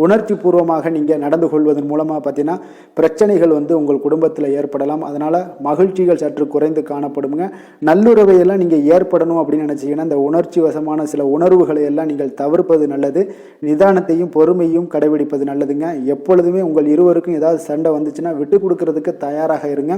உணர்ச்சி பூர்வமாக நீங்கள் நடந்து கொள்வதன் மூலமாக பார்த்தீங்கன்னா பிரச்சனைகள் உங்கள் குடும்பத்தில் ஏற்படலாம். அதனால் மகிழ்ச்சிகள் சற்று குறைந்து காணப்படுங்க. நல்லுறவையெல்லாம் நீங்கள் ஏற்படணும் அப்படின்னு நினச்சிங்கன்னா இந்த உணர்ச்சி வசமான சில உணர்வுகளை எல்லாம் நீங்கள் தவிர்ப்பது நல்லது. நிதானத்தையும் பொறுமையும் கடைபிடிப்பது நல்லதுங்க. எப்பொழுதுமே உங்கள் இருவருக்கும் ஏதாவது சண்டை வந்துச்சுன்னா விட்டு கொடுக்கறதுக்கு தயாராக இருங்க.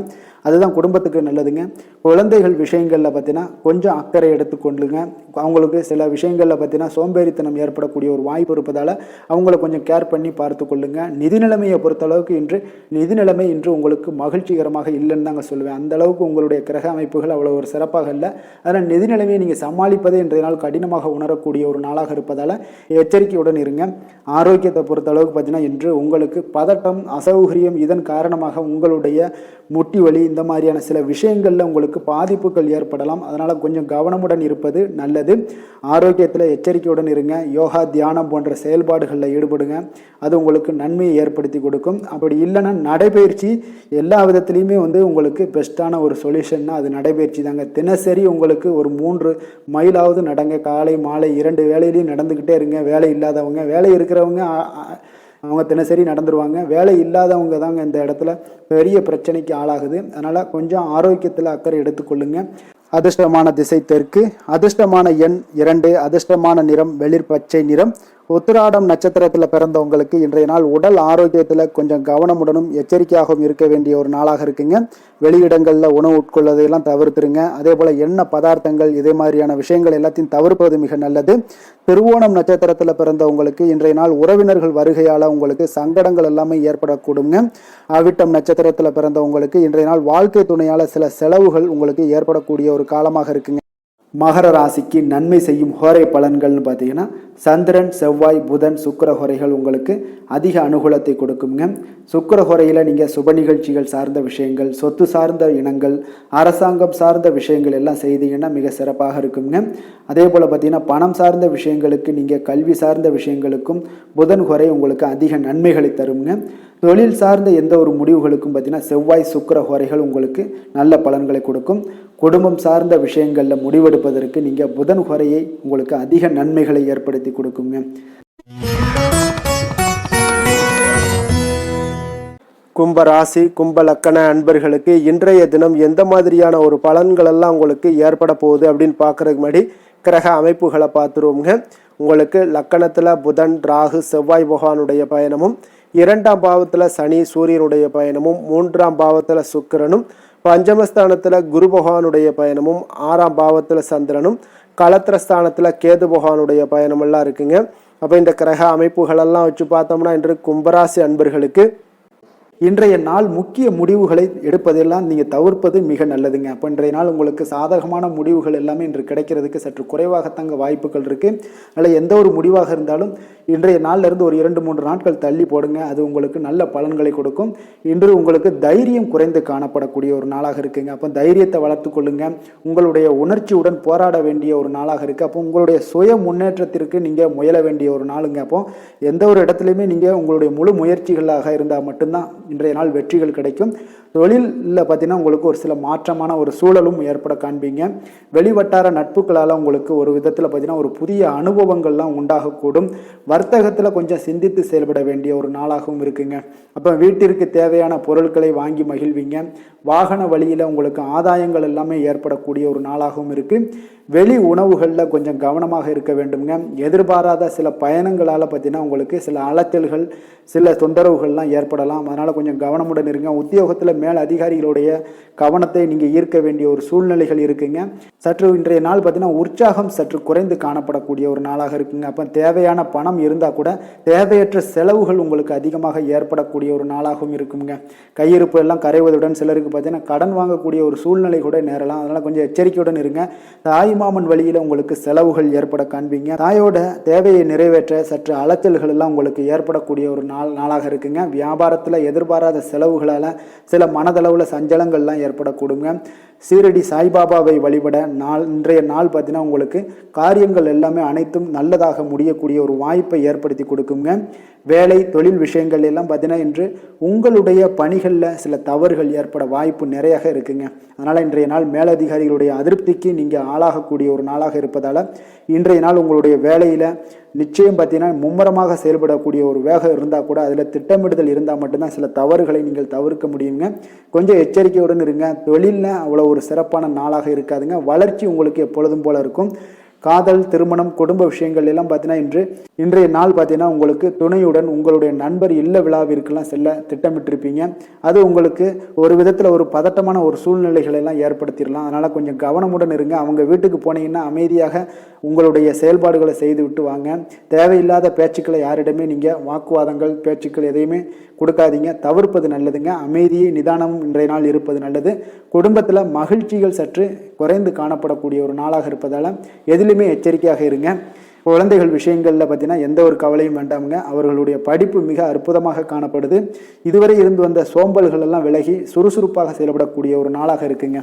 அதுதான் குடும்பத்துக்கு நல்லதுங்க. குழந்தைகள் விஷயங்களில் பார்த்தீங்கன்னா கொஞ்சம் அக்கறை எடுத்துக்கொள்ளுங்க. அவங்களுக்கு சில விஷயங்களில் பார்த்தீங்கன்னா சோம்பேறித்தனம் ஏற்படக்கூடிய ஒரு வாய்ப்பு இருப்பதால் அவங்கள கொஞ்சம் கேர் பண்ணி பார்த்து கொள்ளுங்க. நிதி நிலைமையை பொறுத்தளவுக்கு நிதி நிலைமை இன்று உங்களுக்கு மகிழ்ச்சிகரமாக இல்லைன்னு தாங்க சொல்லுவேன். அந்த அளவுக்கு உங்களுடைய கிரக அமைப்புகள் அவ்வளோ ஒரு சிறப்பாக இல்லை. அதனால் நிதி நிலைமையை நீங்கள் சமாளிப்பதே இன்றைய நாள் கடினமாக உணரக்கூடிய ஒரு நாளாக இருப்பதால் எச்சரிக்கையுடன் இருங்க. ஆரோக்கியத்தை பொறுத்தளவுக்கு பார்த்தீங்கன்னா இன்று உங்களுக்கு பதட்டம், அசௌகரியம் இதன் காரணமாக உங்களுடைய முட்டி வலி இந்த மாதிரியான சில விஷயங்களில் உங்களுக்கு பாதிப்புகள் ஏற்படலாம். அதனால் கொஞ்சம் கவனமுடன் இருப்பது நல்லது. ஆரோக்கியத்தில் எச்சரிக்கையுடன் இருங்க. யோகா, தியானம் போன்ற செயல்பாடுகளில் ஈடுபடுங்க. அது உங்களுக்கு நன்மையை ஏற்படுத்தி கொடுக்கும். அப்படி இல்லைன்னா நடைபயிற்சி எல்லா விதத்துலையுமே உங்களுக்கு பெஸ்ட்டான ஒரு சொல்யூஷன்னா அது நடைபயிற்சி தாங்க. தினசரி உங்களுக்கு ஒரு 3 மைலாவது நடங்க. காலை மாலை 2 வேலையிலையும் நடந்துக்கிட்டே இருங்க. வேலை இல்லாதவங்க, வேலை இருக்கிறவங்க அவங்க தினசரி நடந்துருவாங்க. வேலை இல்லாதவங்க தாங்க இந்த இடத்துல பெரிய பிரச்சனைக்கு ஆளாகுது. அதனால் கொஞ்சம் ஆரோக்கியத்தில் அக்கறை எடுத்துக்கொள்ளுங்க. அதிர்ஷ்டமான திசை தெற்கு, அதிர்ஷ்டமான எண் 2, அதிர்ஷ்டமான நிறம் வெளிர் பச்சை நிறம், உத்திராடம் நட்சத்திரத்தில் பிறந்தவங்களுக்கு இன்றைய நாள் உடல் ஆரோக்கியத்தில் கொஞ்சம் கவனமுடனும் எச்சரிக்கையாகவும் இருக்க வேண்டிய ஒரு நாளாக இருக்குங்க. வெளியிடங்களில் உணவு உட்கொள்வதையெல்லாம் தவிர்த்துருங்க. அதே போல் எண்ணெய் பதார்த்தங்கள் இதே மாதிரியான விஷயங்கள் எல்லாத்தையும் தவிர்ப்பது மிக நல்லது. திருவோணம் நட்சத்திரத்தில் பிறந்தவங்களுக்கு இன்றைய நாள் உறவினர்கள் வருகையால் உங்களுக்கு சங்கடங்கள் எல்லாமே ஏற்படக்கூடுங்க. அவிட்டம் நட்சத்திரத்தில் பிறந்தவங்களுக்கு இன்றைய நாள் வாழ்க்கை துணையால் சில செலவுகள் உங்களுக்கு ஏற்படக்கூடிய ஒரு காலமாக இருக்குங்க. மகர ராசிக்கு நன்மை செய்யும் ஹோரை பலன்கள்னு பார்த்தீங்கன்னா சந்திரன், செவ்வாய், புதன், சுக்கிர ஹோரைகள் உங்களுக்கு அதிக அனுகூலத்தை கொடுக்குங்க. சுக்கிர ஹோரையில் நீங்கள் சுப நிகழ்ச்சிகள் சார்ந்த விஷயங்கள், சொத்து சார்ந்த இனங்கள், அரசாங்கம் சார்ந்த விஷயங்கள் எல்லாம் செய்தீங்கன்னா மிக சிறப்பாக இருக்குங்க. அதே போல் பார்த்தீங்கன்னா பணம் சார்ந்த விஷயங்களுக்கு, நீங்கள் கல்வி சார்ந்த விஷயங்களுக்கும் புதன் ஹோரை உங்களுக்கு அதிக நன்மைகளை தருங்க. தொழில் சார்ந்த எந்த ஒரு முடிவுகளுக்கும் பார்த்தீங்கன்னா செவ்வாய், சுக்கிர ஹோரைகள் உங்களுக்கு நல்ல பலன்களை கொடுக்கும். குடும்பம் சார்ந்த விஷயங்களில் முடிவெடுப்பதற்கு நீங்கள் புதன் ஹோரையை உங்களுக்கு அதிக நன்மைகளை ஏற்படுத்தி கொடுக்குங்க. கும்ப ராசி, கும்ப லக்கண அன்பர்களுக்கு இன்றைய தினம் எந்த மாதிரியான ஒரு பலன்கள் எல்லாம் உங்களுக்கு ஏற்பட போகுது அப்படின்னு பார்க்கறதுக்கு முன்னாடி கிரக அமைப்புகளை பார்த்துருவோங்க. உங்களுக்கு லக்கணத்தில் புதன், ராகு, செவ்வாய் பகவானுடைய பயணமும், 2ஆம் பாவத்தில் சனி சூரியனுடைய பயணமும், 3ஆம் பாவத்தில் சுக்கிரனும், பஞ்சமஸ்தானத்தில் குரு பகவானுடைய பயணமும், 6ஆம் பாவத்தில் சந்திரனும், களத்திரஸ்தானத்தில் கேது பகவானுடைய பயணமெல்லாம் இருக்குங்க. அப்போ இந்த கிரக அமைப்புகளெல்லாம் வச்சு பார்த்தோம்னா இன்று கும்பராசி அன்பர்களுக்கு இன்றைய நாள் முக்கிய முடிவுகளை எடுப்பதெல்லாம் நீங்கள் தவிர்ப்பது மிக நல்லதுங்க. அப்போ இன்றைய நாள் உங்களுக்கு சாதகமான முடிவுகள் எல்லாமே இன்று கிடைக்கிறதுக்கு சற்று குறைவாகத்தாங்க வாய்ப்புகள் இருக்குது. அதில் எந்த ஒரு முடிவாக இருந்தாலும் இன்றைய நாளிலிருந்து ஒரு 2-3 நாட்கள் தள்ளி போடுங்க. அது உங்களுக்கு நல்ல பலன்களை கொடுக்கும். இன்று உங்களுக்கு தைரியம் குறைந்து காணப்படக்கூடிய ஒரு நாளாக இருக்குங்க. அப்போ தைரியத்தை வளர்த்து கொள்ளுங்க. உங்களுடைய உணர்ச்சியுடன் போராட வேண்டிய ஒரு நாளாக இருக்குது. அப்போ உங்களுடைய சுய முன்னேற்றத்திற்கு நீங்கள் முயல வேண்டிய ஒரு நாளுங்க. அப்போ எந்த ஒரு இடத்துலையுமே நீங்கள் உங்களுடைய முழு முயற்சிகளாக இருந்தால் மட்டும்தான் இன்றைய நாள் வெற்றிகள் கிடைக்கும். தொழிலில் பார்த்தீங்கன்னா உங்களுக்கு ஒரு சில மாற்றமான ஒரு சூழலும் ஏற்பட காண்பீங்க. வெளிவட்டார நட்புகளால் உங்களுக்கு ஒரு விதத்தில் பார்த்தீங்கன்னா ஒரு புதிய அனுபவங்கள்லாம் உண்டாகக்கூடும். வர்த்தகத்தில் கொஞ்சம் சிந்தித்து செயல்பட வேண்டிய ஒரு நாளாகவும் இருக்குங்க. அப்போ வீட்டிற்கு தேவையான பொருட்களை வாங்கி மகிழ்வீங்க. வாகன வழியில் உங்களுக்கு ஆதாயங்கள் எல்லாமே ஏற்படக்கூடிய ஒரு நாளாகவும் இருக்குது. வெளி உணவுகளில் கொஞ்சம் கவனமாக இருக்க வேண்டுங்க. எதிர்பாராத சில பயணங்களால் பார்த்தீங்கன்னா உங்களுக்கு சில அலைச்சல்கள், சில தொந்தரவுகள்லாம் ஏற்படலாம். அதனால் கொஞ்சம் கவனமுடன் இருங்க. உத்தியோகத்தில் மேல் அதிகாரிகளுடைய கவனத்தை நீங்கள் ஈர்க்க வேண்டிய ஒரு சூழ்நிலைகள் இருக்குங்க. சற்று இன்றைய நாள் பார்த்தீங்கன்னா உற்சாகம் சற்று குறைந்து காணப்படக்கூடிய ஒரு நாளாக இருக்குங்க. அப்போ தேவையான பணம் இருந்தால் கூட தேவையற்ற செலவுகள் உங்களுக்கு அதிகமாக ஏற்படக்கூடிய ஒரு நாளாகவும் இருக்குங்க. கையிருப்பு எல்லாம் கரைவதுடன் சிலருக்கு பார்த்தீங்கன்னா கடன் வாங்கக்கூடிய ஒரு சூழ்நிலை கூட நேரலாம். அதனால் கொஞ்சம் எச்சரிக்கையுடன் இருங்க. தாய்மாமன் வழியில் உங்களுக்கு செலவுகள் ஏற்பட காண்பீங்க. தாயோட தேவையை நிறைவேற்ற சற்று அலைச்சல்கள் எல்லாம் உங்களுக்கு ஏற்படக்கூடிய ஒரு நாளாக இருக்குங்க. வியாபாரத்தில் எதிர்பாராத செலவுகளால் சில மனதளவில் சஞ்சலங்கள்லாம் ஏற்படக்கூடுங்க. சீரடி சாய்பாபாவை வழிபட இன்றைய நாள் பார்த்தீங்கன்னா உங்களுக்கு காரியங்கள் எல்லாமே அனைத்தும் நல்லதாக முடியக்கூடிய ஒரு வாய்ப்பை ஏற்படுத்தி கொடுக்குங்க. வேலை தொழில் விஷயங்கள் எல்லாம் பார்த்தீங்கன்னா இன்று உங்களுடைய பணிகளில் சில தவறுகள் ஏற்பட வாய்ப்பு நிறையாக இருக்குங்க. அதனால் இன்றைய நாள் மேலதிகாரிகளுடைய அதிருப்திக்கு நீங்கள் ஆளாகக்கூடிய ஒரு நாளாக இருப்பதால் இன்றைய நாள் உங்களுடைய வேலையில் நிச்சயம் பார்த்தீங்கன்னா மும்முரமாக செயல்படக்கூடிய ஒரு வேகம் இருந்தால் கூட அதில் திட்டமிடுதல் இருந்தால் மட்டும்தான் சில தவறுகளை நீங்கள் தவிர்க்க முடியுங்க. கொஞ்சம் எச்சரிக்கையுடன் இருங்க. தொழிலில் அவ்வளோ ஒரு சிறப்பான நாளாக இருக்காதுங்க. வளர்ச்சி உங்களுக்கு எப்பொழுதும் போல இருக்கும். காதல், திருமணம், குடும்ப விஷயங்கள் எல்லாம் பார்த்தீங்கன்னா இன்றைய நாள் பார்த்தீங்கன்னா உங்களுக்கு துணையுடன் உங்களுடைய நண்பர் இல்ல விழாவிற்கெல்லாம் செல்ல திட்டமிட்டிருப்பீங்க. அது உங்களுக்கு ஒரு விதத்தில் ஒரு பதட்டமான ஒரு சூழ்நிலைகளை எல்லாம் ஏற்படுத்திடலாம். அதனால் கொஞ்சம் கவனமுடன் இருங்க. அவங்க வீட்டுக்கு போனீங்கன்னா அமைதியாக உங்களுடைய செயல்பாடுகளை செய்து விட்டு வாங்க. தேவையில்லாத பேச்சுக்களை யாரிடமே நீங்கள் வாக்குவாதங்கள், பேச்சுக்கள் எதையுமே கொடுக்காதீங்க. தவிர்ப்பது நல்லதுங்க. அமைதியை நிதானமும் இன்றைய நாள் இருப்பது நல்லது. குடும்பத்தில் மகிழ்ச்சிகள் சற்று குறைந்து காணப்படக்கூடிய ஒரு நாளாக இருப்பதால் எதிலுமே எச்சரிக்கையாக இருங்க. குழந்தைகள் விஷயங்களில் பார்த்தீங்கன்னா எந்த ஒரு கவலையும் வேண்டாமுங்க. அவர்களுடைய படிப்பு மிக அற்புதமாக காணப்படுது. இதுவரை இருந்து வந்த சோம்பல்கள் எல்லாம் விலகி சுறுசுறுப்பாக செயல்படக்கூடிய ஒரு நாளாக இருக்குங்க.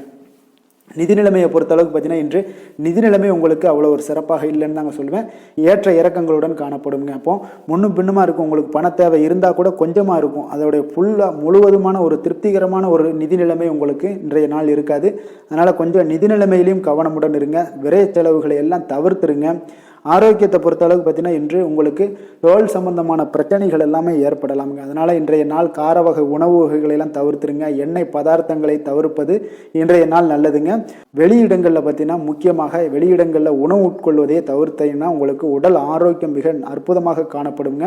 நிதி நிலைமையை பொறுத்தளவுக்கு பார்த்தீங்கன்னா இன்று நிதி நிலைமை உங்களுக்கு அவ்வளோ ஒரு சிறப்பாக இல்லைன்னு தாங்க சொல்லுவேன். ஏற்ற இறக்கங்களுடன் காணப்படுங்க. அப்போ முன்னும் பின்னுமா இருக்கும். உங்களுக்கு பண தேவை இருந்தால் கூட கொஞ்சமாக இருக்கும். அதோடைய முழுவதுமான ஒரு திருப்திகரமான ஒரு நிதி நிலைமை உங்களுக்கு இன்றைய நாள் இருக்காது. அதனால் கொஞ்சம் நிதி நிலைமையிலையும் கவனமுடன் இருங்க. விரைய செலவுகளை எல்லாம் தவிர்த்துருங்க. ஆரோக்கியத்தை பொறுத்த அளவுக்கு பார்த்தீங்கன்னா இன்று உங்களுக்கு தோல் சம்பந்தமான பிரச்சனைகள் எல்லாமே ஏற்படலாமுங்க. அதனால இன்றைய நாள் கார வகை உணவு வகைகளை எல்லாம் தவிர்த்துருங்க. எண்ணெய் பதார்த்தங்களை தவிர்ப்பது இன்றைய நாள் நல்லதுங்க. வெளியிடங்களில் பார்த்தீங்கன்னா முக்கியமாக வெளியிடங்களில் உணவு உட்கொள்வதையே தவிர்த்தீங்கன்னா உங்களுக்கு உடல் ஆரோக்கியம் மிக அற்புதமாக காணப்படுங்க.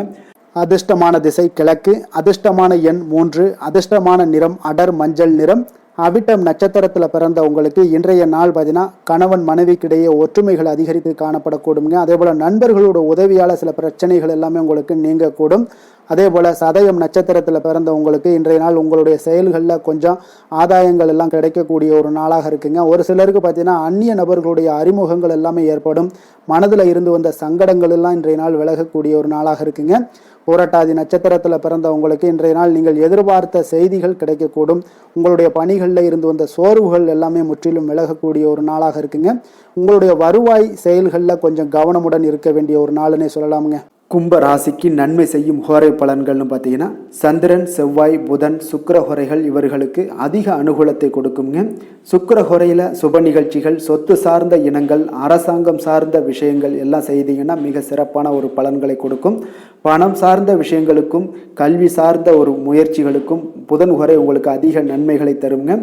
அதிர்ஷ்டமான திசை கிழக்கு, அதிர்ஷ்டமான எண் 3, அதிர்ஷ்டமான நிறம் அடர் மஞ்சள் நிறம். அவிட்டம் நட்சத்திரத்தில் பிறந்த உங்களுக்கு இன்றைய நாள் பார்த்தீங்கன்னா கணவன் மனைவிக்கிடையே ஒற்றுமைகள் அதிகரித்து காணப்படக்கூடுங்க. அதே போல் நண்பர்களோட உதவியால் சில பிரச்சனைகள் எல்லாமே உங்களுக்கு நீங்கக்கூடும். அதே போல் சதயம் நட்சத்திரத்தில் பிறந்த உங்களுக்கு இன்றைய நாள் உங்களுடைய செயல்களில் கொஞ்சம் ஆதாயங்கள் எல்லாம் கிடைக்கக்கூடிய ஒரு நாளாக இருக்குங்க. ஒரு சிலருக்கு பார்த்தீங்கன்னா அந்நிய நபர்களுடைய அறிமுகங்கள் எல்லாமே ஏற்படும். மனதில் இருந்து வந்த சங்கடங்கள் எல்லாம் இன்றைய நாள் விலகக்கூடிய ஒரு நாளாக இருக்குங்க. புரட்டாதி நட்சத்திரத்தில் பிறந்த உங்களுக்கு இன்றைய நாள் நீங்கள் எதிர்பார்த்த செய்திகள் கிடைக்கக்கூடும். உங்களுடைய பணிகளில் இருந்து வந்த சோர்வுகள் எல்லாமே முற்றிலும் விலகக்கூடிய ஒரு நாளாக இருக்குங்க. உங்களுடைய வருவாய் செயல்களில் கொஞ்சம் கவனமுடன் இருக்க வேண்டிய ஒரு நாளுன்னே சொல்லலாமுங்க. கும்ப ராசிக்கு நன்மை செய்யும் ஹோரை பலன்கள்னு பார்த்தீங்கன்னா சந்திரன், செவ்வாய், புதன், சுக்கிர ஹோரைகள் இவர்களுக்கு அதிக அனுகூலத்தை கொடுக்குங்க. சுக்கிர ஹோரையில் சுப நிகழ்ச்சிகள், சொத்து சார்ந்த இனங்கள், அரசாங்கம் சார்ந்த விஷயங்கள் எல்லாம் செய்தீங்கன்னா மிக சிறப்பான ஒரு பலன்களை கொடுக்கும். பணம் சார்ந்த விஷயங்களுக்கும் கல்வி சார்ந்த ஒரு முயற்சிகளுக்கும் புதன் ஹோரை உங்களுக்கு அதிக நன்மைகளை தருங்க.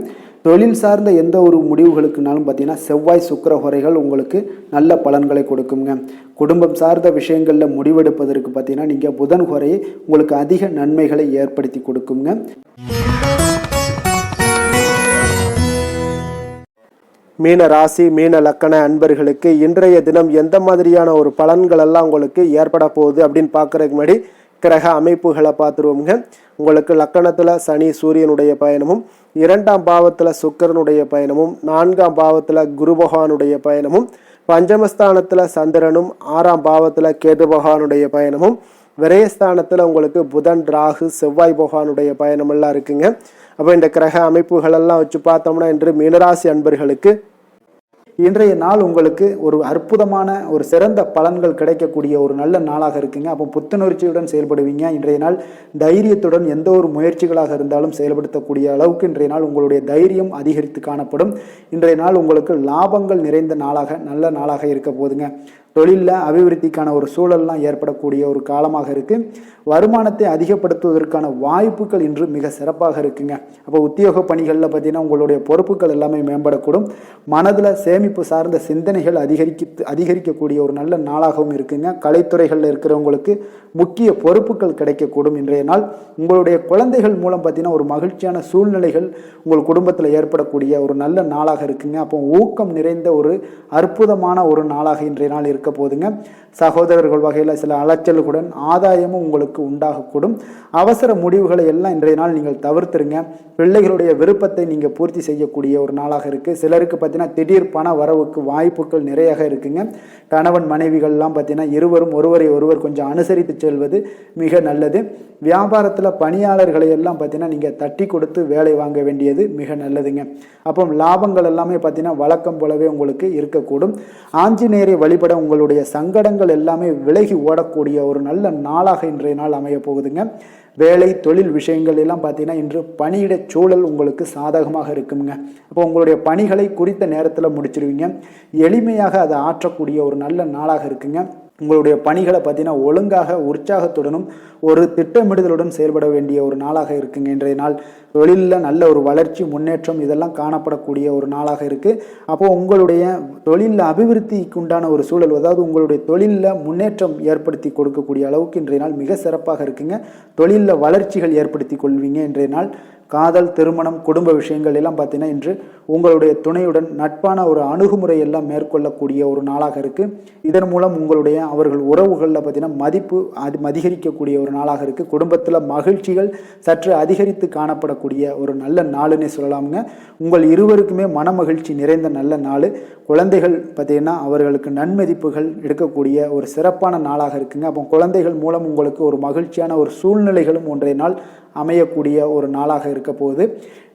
தொழில் சார்ந்த எந்த ஒரு முடிவுகளுக்குனாலும் பார்த்தீங்கன்னா செவ்வாய், சுக்கிர ஹோரைகள் உங்களுக்கு நல்ல பலன்களை கொடுக்குங்க. குடும்பம் சார்ந்த விஷயங்களில் முடிவெடுப்பதற்கு பார்த்தீங்கன்னா நீங்கள் புதன் ஹோரையை உங்களுக்கு அதிக நன்மைகளை ஏற்படுத்தி கொடுக்குங்க. மீன ராசி மீன லக்கண அன்பர்களுக்கு இன்றைய தினம் எந்த மாதிரியான ஒரு பலன்கள் எல்லாம் உங்களுக்கு ஏற்பட போகுது அப்படின்னு பார்க்கறதுக்கு முன்னாடி கிரக அமைப்புகளை பார்த்துருவோங்க. உங்களுக்கு லக்கணத்தில் சனி சூரியனுடைய பயணமும், 2ஆம் பாவத்தில் சுக்கிரனுடைய பயணமும், 4ஆம் பாவத்தில் குரு பகவானுடைய பயணமும், பஞ்சமஸ்தானத்தில் சந்திரனும், 6ஆம் பாவத்தில் கேது பகவானுடைய பயணமும், விரயஸ்தானத்தில் உங்களுக்கு புதன், ராகு, செவ்வாய் பகவானுடைய பயணமெல்லாம் இருக்குங்க. அப்போ இந்த கிரக அமைப்புகளெல்லாம் வச்சு பார்த்தோம்னா இன்று மீனராசி அன்பர்களுக்கு இன்றைய நாள் உங்களுக்கு ஒரு அற்புதமான ஒரு சிறந்த பலன்கள் கிடைக்கக்கூடிய ஒரு நல்ல நாளாக இருக்குங்க. அப்போ புத்துணர்ச்சியுடன் செயல்படுவீங்க. இன்றைய நாள் தைரியத்துடன் எந்த ஒரு முயற்சிகளாக இருந்தாலும் செயல்படுத்தக்கூடிய அளவுக்கு இன்றைய நாள் உங்களுடைய தைரியம் அதிகரித்து காணப்படும். இன்றைய நாள் உங்களுக்கு லாபங்கள் நிறைந்த நாளாக நல்ல நாளாக இருக்க போதுங்க. தொழிலில் அபிவிருத்திக்கான ஒரு சூழல்லாம் ஏற்படக்கூடிய ஒரு காலமாக இருக்குது. வருமானத்தை அதிகப்படுத்துவதற்கான வாய்ப்புகள் இன்று மிக சிறப்பாக இருக்குங்க. அப்போ உத்தியோக பணிகளில் பார்த்தீங்கன்னா உங்களுடைய பொறுப்புகள் எல்லாமே மேம்படக்கூடும். மனதில் சேமிப்பு சார்ந்த சிந்தனைகள் அதிகரிக்கக்கூடிய ஒரு நல்ல நாளாகவும் இருக்குங்க. கலைத்துறைகளில் இருக்கிறவங்களுக்கு முக்கிய பொறுப்புகள் கிடைக்கக்கூடும். இன்றைய நாள் உங்களுடைய குழந்தைகள் மூலம் பார்த்தீங்கன்னா ஒரு மகிழ்ச்சியான சூழ்நிலைகள் உங்கள் குடும்பத்தில் ஏற்படக்கூடிய ஒரு நல்ல நாளாக இருக்குங்க. அப்போ ஊக்கம் நிறைந்த ஒரு அற்புதமான ஒரு நாளாக இன்றைய நாள் இருக்க போதுங்க. சகோதரர்கள் வகையில் சில அலைச்சல்களுடன் ஆதாயமும் உங்களுக்கு உண்டாகக்கூடும். அவசர முடிவுகளை எல்லாம் இன்றைய நாள் நீங்கள் தவிர்த்துருங்க. பிள்ளைகளுடைய விருப்பத்தை நீங்கள் பூர்த்தி செய்யக்கூடிய ஒரு நாளாக இருக்குது. சிலருக்கு பார்த்தீங்கன்னா திடீர் பண வரவுக்கு வாய்ப்புகள் நிறையாக இருக்குங்க. கணவன் மனைவிகள்லாம் பார்த்தீங்கன்னா இருவரும் ஒருவரை ஒருவர் கொஞ்சம் அனுசரித்து செல்வது மிக நல்லது. வியாபாரத்தில் பணியாளர்களை எல்லாம் பார்த்தீங்கன்னா நீங்கள் தட்டி கொடுத்து வேலை வாங்க வேண்டியது மிக நல்லதுங்க. அப்போ லாபங்கள் எல்லாமே பார்த்தீங்கன்னா வழக்கம் போலவே உங்களுக்கு இருக்கக்கூடும். ஆஞ்சநேயரை வழிபட உங்களுடைய சங்கடங்கள் எல்லாமே விலகி ஓடக்கூடிய ஒரு நல்ல நாளாக இன்றைய நாள் அமைய போகுதுங்க. வேலை தொழில் விஷயங்கள் எல்லாம் பார்த்தீங்கன்னா இன்று பணியிட சூழல் உங்களுக்கு சாதகமாக இருக்குங்க. அப்போ உங்களுடைய பணிகளை குறித்த நேரத்தில் முடிச்சிருவீங்க. எளிமையாக அதை ஆற்றக்கூடிய ஒரு நல்ல நாளாக இருக்குங்க. உங்களுடைய பணிகளை பார்த்தீங்கன்னா ஒழுங்காக உற்சாகத்துடனும் ஒரு திட்டமிடுதலுடன் செயல்பட வேண்டிய ஒரு நாளாக இருக்குங்க. இன்றைய நாள் தொழிலில் நல்ல ஒரு வளர்ச்சி முன்னேற்றம் இதெல்லாம் காணப்படக்கூடிய ஒரு நாளாக இருக்குது. அப்போது உங்களுடைய தொழிலில் அபிவிருத்திக்கு உண்டான ஒரு சூழல், அதாவது உங்களுடைய தொழிலில் முன்னேற்றம் ஏற்படுத்தி கொடுக்கக்கூடிய அளவுக்கு இன்றைய நாள் மிக சிறப்பாக இருக்குங்க. தொழிலில் வளர்ச்சிகள் ஏற்படுத்தி கொள்வீங்க. இன்றைய நாள் காதல், திருமணம், குடும்ப விஷயங்கள் எல்லாம் பார்த்தீங்கன்னா இன்று உங்களுடைய துணையுடன் நட்பான ஒரு அணுகுமுறை எல்லாம் மேற்கொள்ளக்கூடிய ஒரு நாளாக இருக்குது. இதன் மூலம் உங்களுடைய அவர்கள் உறவுகளில் பார்த்தீங்கன்னா மதிப்பு அதிகரிக்கக்கூடிய ஒரு நாளாக இருக்குது. குடும்பத்தில் மகிழ்ச்சிகள் சற்று அதிகரித்து காணப்படக்கூடிய ஒரு நல்ல நாளுன்னே சொல்லலாமுங்க. உங்கள் இருவருக்குமே மன மகிழ்ச்சி நிறைந்த நல்ல நாள். குழந்தைகள் பார்த்தீங்கன்னா அவர்களுக்கு நன்மதிப்புகள் எடுக்கக்கூடிய ஒரு சிறப்பான நாளாக இருக்குங்க. அப்போ குழந்தைகள் மூலம் உங்களுக்கு ஒரு மகிழ்ச்சியான ஒரு சூழ்நிலைகளும் ஒன்றைய நாள் அமையக்கூடிய ஒரு நாளாக இருக்க போகுது.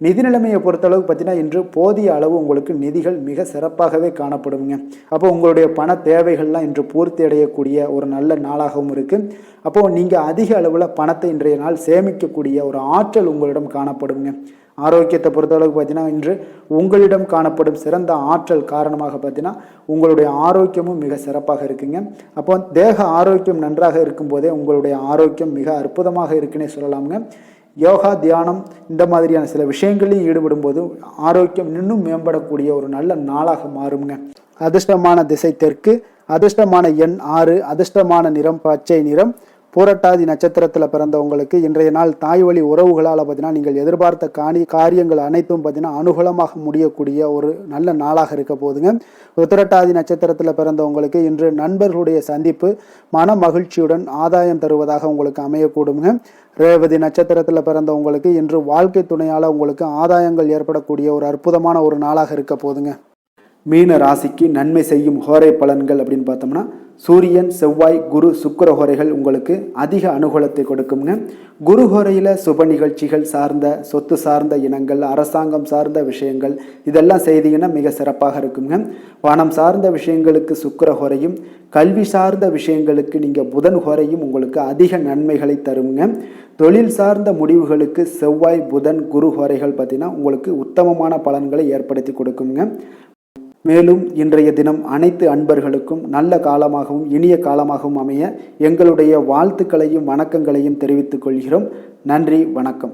நிதி நிலைமையை பொறுத்தளவுக்கு பார்த்தீங்கன்னா இன்று போதிய அளவு உங்களுக்கு நிதிகள் மிக சிறப்பாகவே காணப்படுங்க. அப்போ உங்களுடைய பண தேவைகள்லாம் இன்று பூர்த்தி அடையக்கூடிய ஒரு நல்ல நாளாகவும் இருக்குது. அப்போது நீங்கள் அதிக அளவில் பணத்தை இன்றைய நாள் சேமிக்கக்கூடிய ஒரு ஆற்றல் உங்களிடம் காணப்படுங்க. ஆரோக்கியத்தை பொறுத்தளவுக்கு பார்த்தீங்கன்னா இன்று உங்களிடம் காணப்படும் சிறந்த ஆற்றல் காரணமாக பார்த்தீங்கன்னா உங்களுடைய ஆரோக்கியமும் மிக சிறப்பாக இருக்குங்க. அப்போ தேக ஆரோக்கியம் நன்றாக இருக்கும்போதே உங்களுடைய ஆரோக்கியம் மிக அற்புதமாக இருக்குன்னே சொல்லலாமுங்க. யோகா, தியானம் இந்த மாதிரியான சில விஷயங்களையும் ஈடுபடும் போது ஆரோக்கியம் இன்னும் மேம்படக்கூடிய ஒரு நல்ல நாளாக மாறுங்க. அதிர்ஷ்டமான திசை தெற்கு, அதிர்ஷ்டமான எண் 6, அதிர்ஷ்டமான நிறம் பச்சை நிறம். பூரட்டாதி நட்சத்திரத்தில் பிறந்தவங்களுக்கு இன்றைய நாள் தாய் வழி உறவுகளால் பார்த்தீங்கன்னா நீங்கள் எதிர்பார்த்த காரியங்கள் அனைத்தும் பார்த்தீங்கன்னா அனுகூலமாக முடியக்கூடிய ஒரு நல்ல நாளாக இருக்க போதுங்க. உத்திரட்டாதி நட்சத்திரத்தில் பிறந்தவங்களுக்கு இன்று நண்பர்களுடைய சந்திப்பு மன மகிழ்ச்சியுடன் ஆதாயம் தருவதாக உங்களுக்கு அமையக்கூடுங்க. ரேவதி நட்சத்திரத்தில் பிறந்தவங்களுக்கு இன்று வாழ்க்கை துணையால் உங்களுக்கு ஆதாயங்கள் ஏற்படக்கூடிய ஒரு அற்புதமான ஒரு நாளாக இருக்க போதுங்க. மீன ராசிக்கு நன்மை செய்யும் ஹோரை பலன்கள் அப்படின்னு பார்த்தோம்னா சூரியன், செவ்வாய், குரு, சுக்கிர ஹோரைகள் உங்களுக்கு அதிக அனுகூலத்தை கொடுக்குங்க. குரு ஹோரையில் சுப நிகழ்ச்சிகள் சார்ந்த, சொத்து சார்ந்த இனங்கள், அரசாங்கம் சார்ந்த விஷயங்கள் இதெல்லாம் செய்தீங்கன்னா மிக சிறப்பாக இருக்குங்க. பணம் சார்ந்த விஷயங்களுக்கு சுக்கிர ஹோரையும், கல்வி சார்ந்த விஷயங்களுக்கு நீங்கள் புதன் ஹோரையும் உங்களுக்கு அதிக நன்மைகளை தருங்க. தொழில் சார்ந்த முடிவுகளுக்கு செவ்வாய், புதன், குரு ஹோரைகள் பார்த்தீங்கன்னா உங்களுக்கு உத்தமமான பலன்களை ஏற்படுத்தி கொடுக்குங்க. மேலும் இன்றைய தினம் அனைத்து அன்பர்களுக்கும் நல்ல காலமாகவும் இனிய காலமாகவும் அமைய எங்களுடைய வாழ்த்துக்களையும் வணக்கங்களையும் தெரிவித்துக் கொள்கிறோம். நன்றி, வணக்கம்.